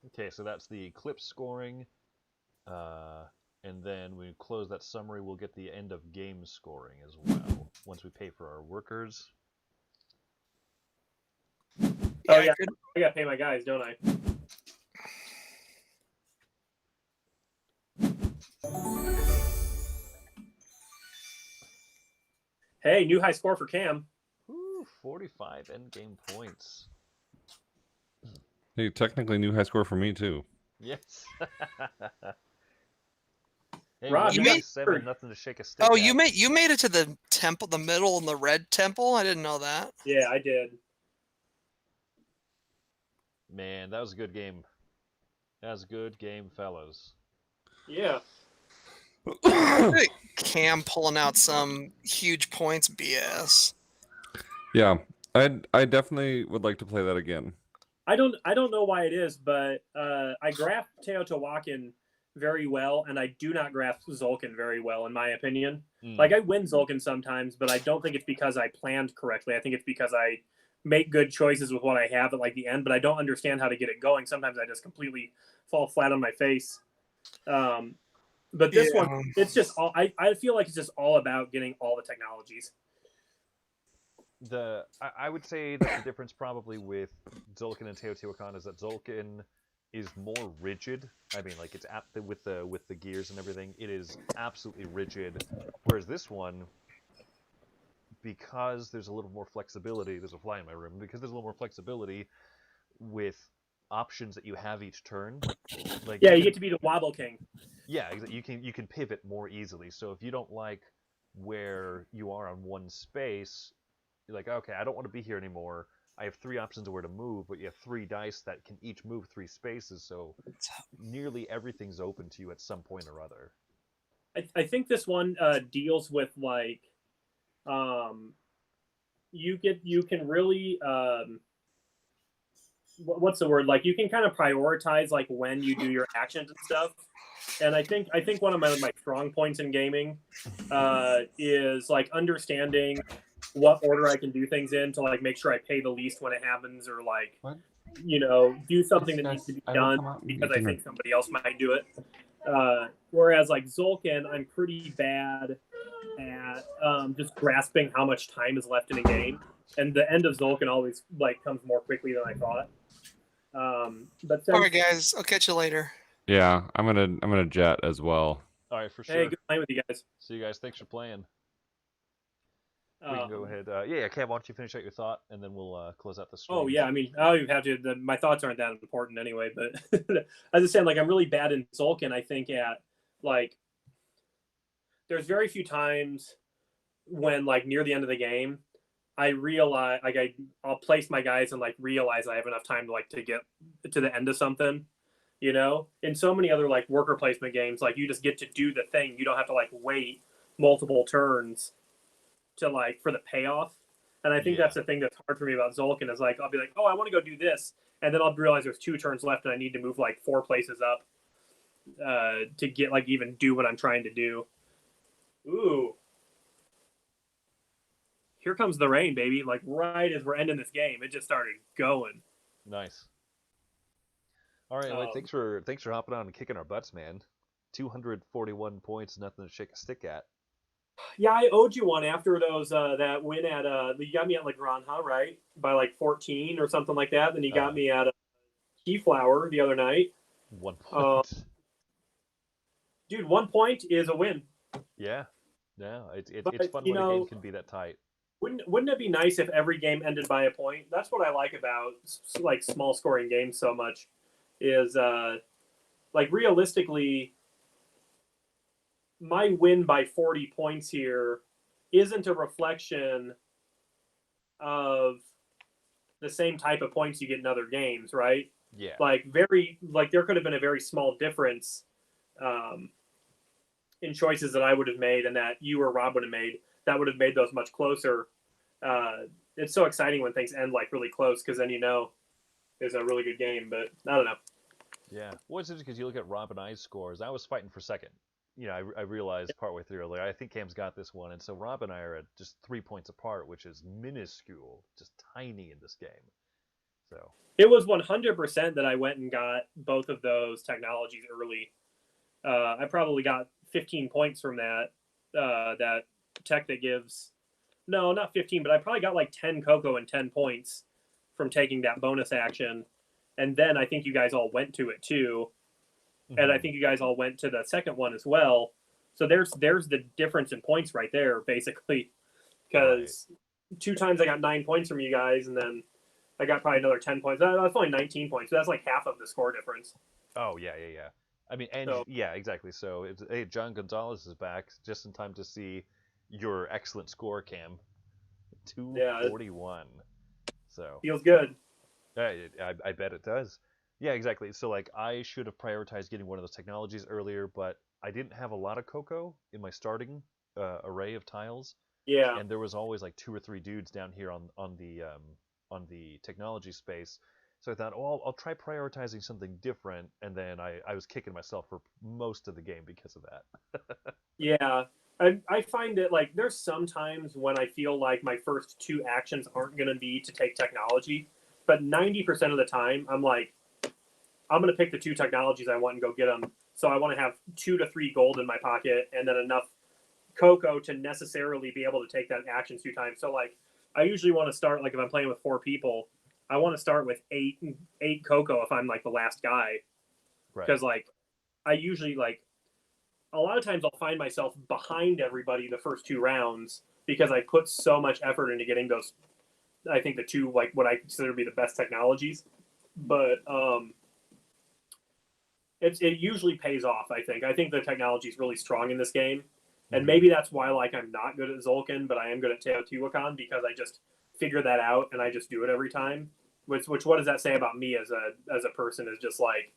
Okay, so that's the eclipse scoring. And then when we close that summary, we'll get the end of game scoring as well, once we pay for our workers. Oh yeah, I gotta pay my guys, don't I? Hey, new high score for Cam. Ooh, 45 end game points. Hey, technically new high score for me too. Yes. Hey, Rob, you 197, made- nothing to shake a stick Oh, at. you made it to the temple, the middle and the red temple. I didn't know that. Yeah, I did. Man, that was a good game. That was a good game, fellas. Yeah. Cam pulling out some huge points BS. Yeah, I definitely would like to play that again. I don't know why it is, but I grasp Teotihuacan very well, and I do not grasp Zolkin very well, in my opinion. Like, I win Zolkin sometimes, but I don't think it's because I planned correctly. I think it's because I make good choices with what I have at like the end, but I don't understand how to get it going. Sometimes I just completely fall flat on my face. But this Yeah. one, it's just all I feel like it's just all about getting all the technologies. I would say that the difference probably with Zolkin and Teotihuacan is that Zolkin is more rigid. I mean, like, it's with the gears and everything, it is absolutely rigid. Whereas this one, because there's a little more flexibility, there's a fly in my room, because there's a little more flexibility with options that you have each turn. Like, Yeah, you get to be the Wobble King. yeah, you can pivot more easily. So if you don't like where you are on one space, you're like, okay, I don't want to be here anymore. I have 3 options of where to move, but you have 3 dice that can each move 3 spaces, so nearly everything's open to you at some point or other. I think this one deals with like you can really what's the word, like you can kind of prioritize like when you do your actions and stuff. And I think one of my strong points in gaming is like understanding what order I can do things in to like make sure I pay the least when it happens, or like What? do something that needs to be done because I think somebody else might do it. Whereas like Zolkin, I'm pretty bad at just grasping how much time is left in a game, and the end of Zolkin always like comes more quickly than I thought. But since, All right, guys. I'll catch you later. Yeah, I'm gonna jet as well. All right, for sure. hey, good playing with you guys. See you guys. Thanks for playing. We can go ahead. Yeah, Cam, why don't you finish out your thought, and then we'll close out the stream. Oh yeah, I mean, I don't even have to. My thoughts aren't that important anyway. But as I said, like I'm really bad in Zolkin. I think at like there's very few times when like near the end of the game, I realize like I'll place my guys and like realize I have enough time to like to get to the end of something. In so many other like worker placement games, like you just get to do the thing. You don't have to like wait multiple turns to like for the payoff. And I think that's the thing that's hard for me about Zolkin is like I'll be like, oh, I want to go do this, and then I'll realize there's 2 turns left and I need to move like 4 places up to get like even do what I'm trying to do. Ooh. Here comes the rain, baby. Like right as we're ending this game, it just started going. Nice. All right, well, thanks for hopping on and kicking our butts, man. 241 points, nothing to shake a stick at. Yeah, I owed you one after those that win at you got me at Legrand, huh? Right, by like 14 or something like that. Then you got me at Keyflower the other night. 1 point. Dude, 1 point is a win. Yeah, it's fun you when a know, game can be that tight. Wouldn't it be nice if every game ended by a point? That's what I like about like small scoring games so much. Is like realistically, my win by 40 points here isn't a reflection of the same type of points you get in other games, right? Yeah. Like there could have been a very small difference in choices that I would have made and that you or Rob would have made that would have made those much closer. It's so exciting when things end like really close because then it's a really good game. But I don't know. Yeah. Well, it's interesting because you look at Rob and I's scores. I was fighting for second. I realized partway through, like, I think Cam's got this one, and so Rob and I are at just 3 points apart, which is minuscule, just tiny in this game. So it was 100% that I went and got both of those technologies early. I probably got 15 points from that tech that gives, no, not 15, but I probably got like 10 cocoa and 10 points from taking that bonus action. And then I think you guys all went to it too. Mm-hmm. And I think you guys all went to the second one as well. So there's the difference in points right there, basically. Because 2 times I got 9 points from you guys, and then I got probably another 10 points. That's only 19 points. So that's like half of the score difference. Oh yeah. I mean, and So- yeah, exactly. So it's, hey, John Gonzalez is back just in time to see your excellent score, Cam. 241. So Feels good. I bet it does. Yeah, exactly. So like I should have prioritized getting one of those technologies earlier, but I didn't have a lot of cocoa in my starting array of tiles, Yeah. and there was always like 2 or 3 dudes down here on the technology space. So I thought, oh, I'll try prioritizing something different, and then I was kicking myself for most of the game because of that. Yeah. I find it like there's some times when I feel like my first 2 actions aren't going to be to take technology, but 90% of the time I'm like, I'm going to pick the 2 technologies I want and go get them. So I want to have 2 to 3 gold in my pocket and then enough cocoa to necessarily be able to take that action 2 times. So like I usually want to start, like if I'm playing with 4 people, I want to start with 8 cocoa if I'm like the last guy, Right. because like I usually like a lot of times I'll find myself behind everybody the first 2 rounds because I put so much effort into getting those. I think the 2 like what I consider to be the best technologies, but it usually pays off. I think the technology is really strong in this game, and maybe that's why like I'm not good at Zolkin, but I am good at Teotihuacan because I just figure that out and I just do it every time. Which what does that say about me as a person? Is just like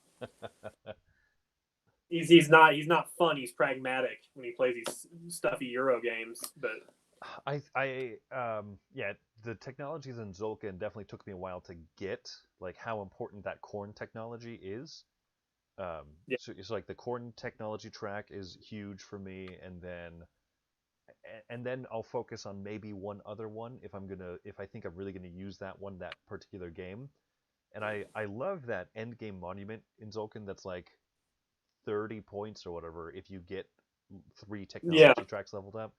he's not fun. He's pragmatic when he plays these stuffy Euro games. But yeah, the technologies in Zolkin definitely took me a while to get, like how important that corn technology is. Yeah. So it's like the corn technology track is huge for me, and then I'll focus on maybe one other one if I think I'm really gonna use that particular game. And I love that end game monument in Zolkin that's like 30 points or whatever if you get 3 technology tracks leveled up.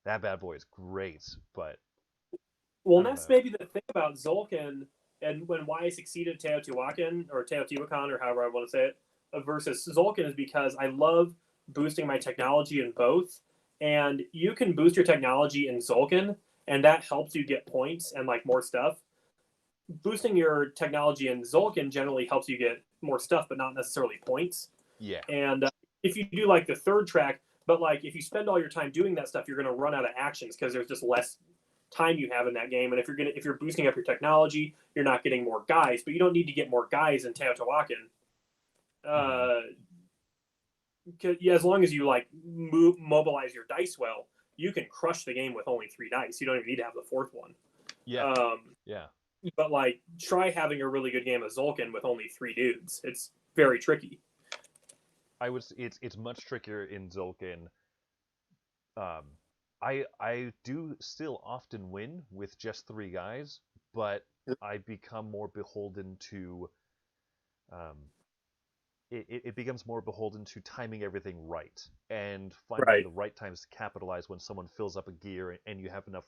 That bad boy is great, but well, that's maybe the thing about Zolkin and why I succeeded Teotihuacan or Teotihuacan or however I want to say it versus Zolkin is because I love boosting my technology in both, and you can boost your technology in Zolkin, and that helps you get points and like more stuff. Boosting your technology in Zolkin generally helps you get more stuff, but not necessarily points. yeah. And if you do like the 3rd track, but like if you spend all your time doing that stuff, you're going to run out of actions because there's just less time you have in that game. And if you're boosting up your technology, you're not getting more guys, but you don't need to get more guys in Teotihuacan. As long as you like mobilize your dice well, you can crush the game with only 3 dice. You don't even need to have the 4th one. Yeah. Yeah. But like, try having a really good game of Zolkin with only 3 dudes. It's very tricky. It's much trickier in Zolkin. I do still often win with just 3 guys, but I become more beholden to it becomes more beholden to timing everything right and finding the right times to capitalize when someone fills up a gear and you have enough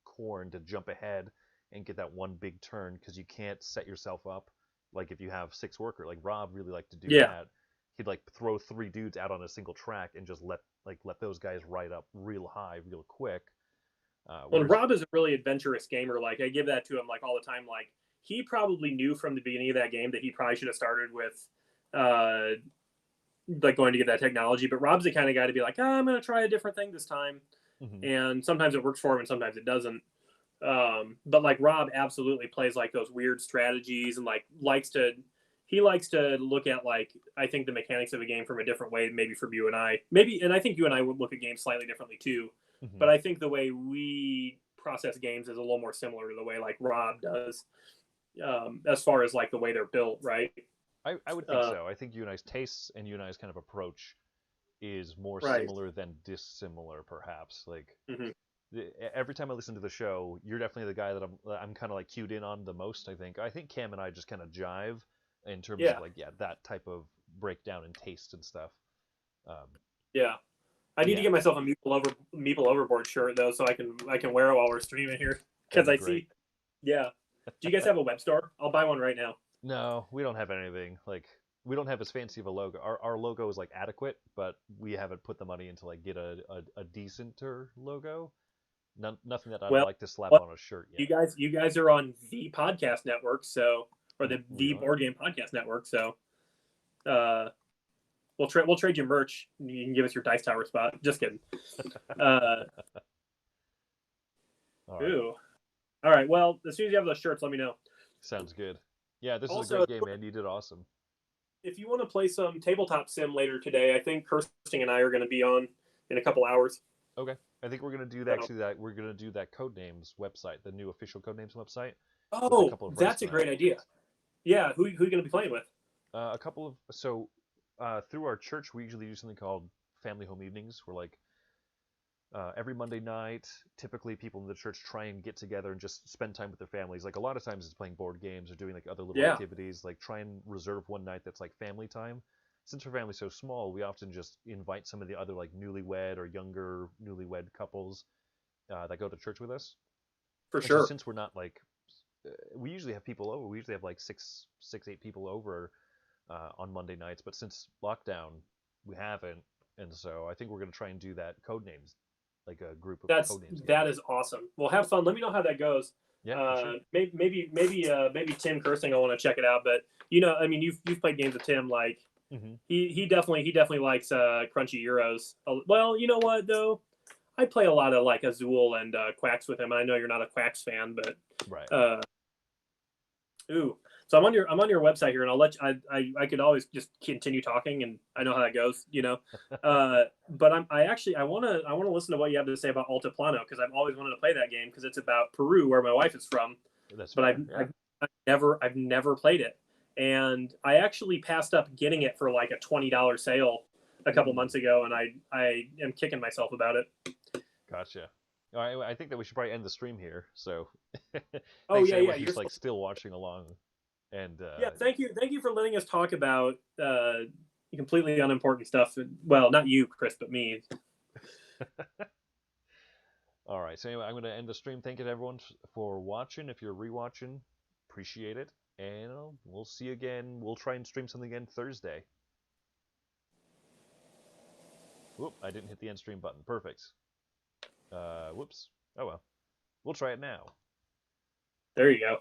corn to jump ahead and get that one big turn, because you can't set yourself up like if you have 6 worker. Like Rob really liked to do that. He'd like throw 3 dudes out on a single track and just let those guys ride up real high real quick. Well, Rob is a really adventurous gamer. Like I give that to him like all the time. Like he probably knew from the beginning of that game that he probably should have started with like going to get that technology. But Rob's the kind of guy to be like, I'm going to try a different thing this time. And sometimes it works for him and sometimes it doesn't. But like Rob absolutely plays like those weird strategies and like likes to look at like, I think the mechanics of a game from a different way, maybe from you and I, and I think you and I would look at games slightly differently too. But I think the way we process games is a little more similar to the way like Rob does, as far as like the way they're built, right? I would think so. I think you and I's tastes and you and I's kind of approach is more similar than dissimilar, perhaps. Like every time I listen to the show, you're definitely the guy that I'm kind of like cued in on the most. I think Cam and I just kind of jive in terms of like that type of breakdown and taste and stuff. I need to get myself a Meeple Overboard shirt though, so I can wear it while we're streaming here, because I see. Yeah. Do you guys have a web store? I'll buy one right now. No, we don't have anything. Like, we don't have as fancy of a logo. Our logo is like adequate, but we haven't put the money into like get a decenter logo. Nothing that I'd Well, like to slap well, on a shirt yet. you guys are on the podcast network, so or the We are. Board Game Podcast Network, so we'll trade you merch. You can give us your Dice Tower spot. Just kidding. All right. Ooh. All right. Well, as soon as you have those shirts, let me know. Sounds good. Yeah, this is a Also, great game, man. You did awesome. if you want to play some tabletop sim later today, I think Kirsting and I are going to be on in a couple hours. Okay. I think we're gonna do we're gonna do that Codenames website, the new official Codenames website. Oh, couple of that's a friends great idea. Yeah, who are you going to be playing with? A couple of through our church, we usually do something called family home evenings. We're like every Monday night, typically people in the church try and get together and just spend time with their families. Like a lot of times it's playing board games or doing like other little Yeah. activities. Like try and reserve one night that's like family time. Since our family's so small, we often just invite some of the other like newlywed or younger newlywed couples that go to church with us. For And so sure. since we're not like, we usually have people over. We usually have like six, 8 people over on Monday nights. But since lockdown, we haven't, and so I think we're gonna try and do that Codenames, like a group of Codenames. That is awesome. Well, have fun. Let me know how that goes. Yeah, for sure. Maybe Tim Kirsting will want to check it out. But I mean, you've played games with Tim. Like he definitely likes crunchy euros. Well, you know what though, I play a lot of like Azul and Quacks with him. And I know you're not a Quacks fan, but right. Ooh. So I'm on your website here, and I'll let you, I could always just continue talking, and I know how that goes, But I want to listen to what you have to say about Altiplano, because I've always wanted to play that game because it's about Peru, where my wife is from. That's but fair, I've never played it, and I actually passed up getting it for like a $20 sale a couple months ago, and I am kicking myself about it. Gotcha. All right, I think that we should probably end the stream here. So, Oh thanks yeah, everyone yeah. who's like still watching along. And yeah, thank you for letting us talk about completely unimportant stuff. Well, not you, Chris, but me. All right, so anyway, I'm going to end the stream. Thank you to everyone for watching. If you're rewatching, appreciate it, and we'll see you again. We'll try and stream something again Thursday. Whoop! I didn't hit the end stream button. Perfect. Whoops. Oh well. We'll try it now. There you go.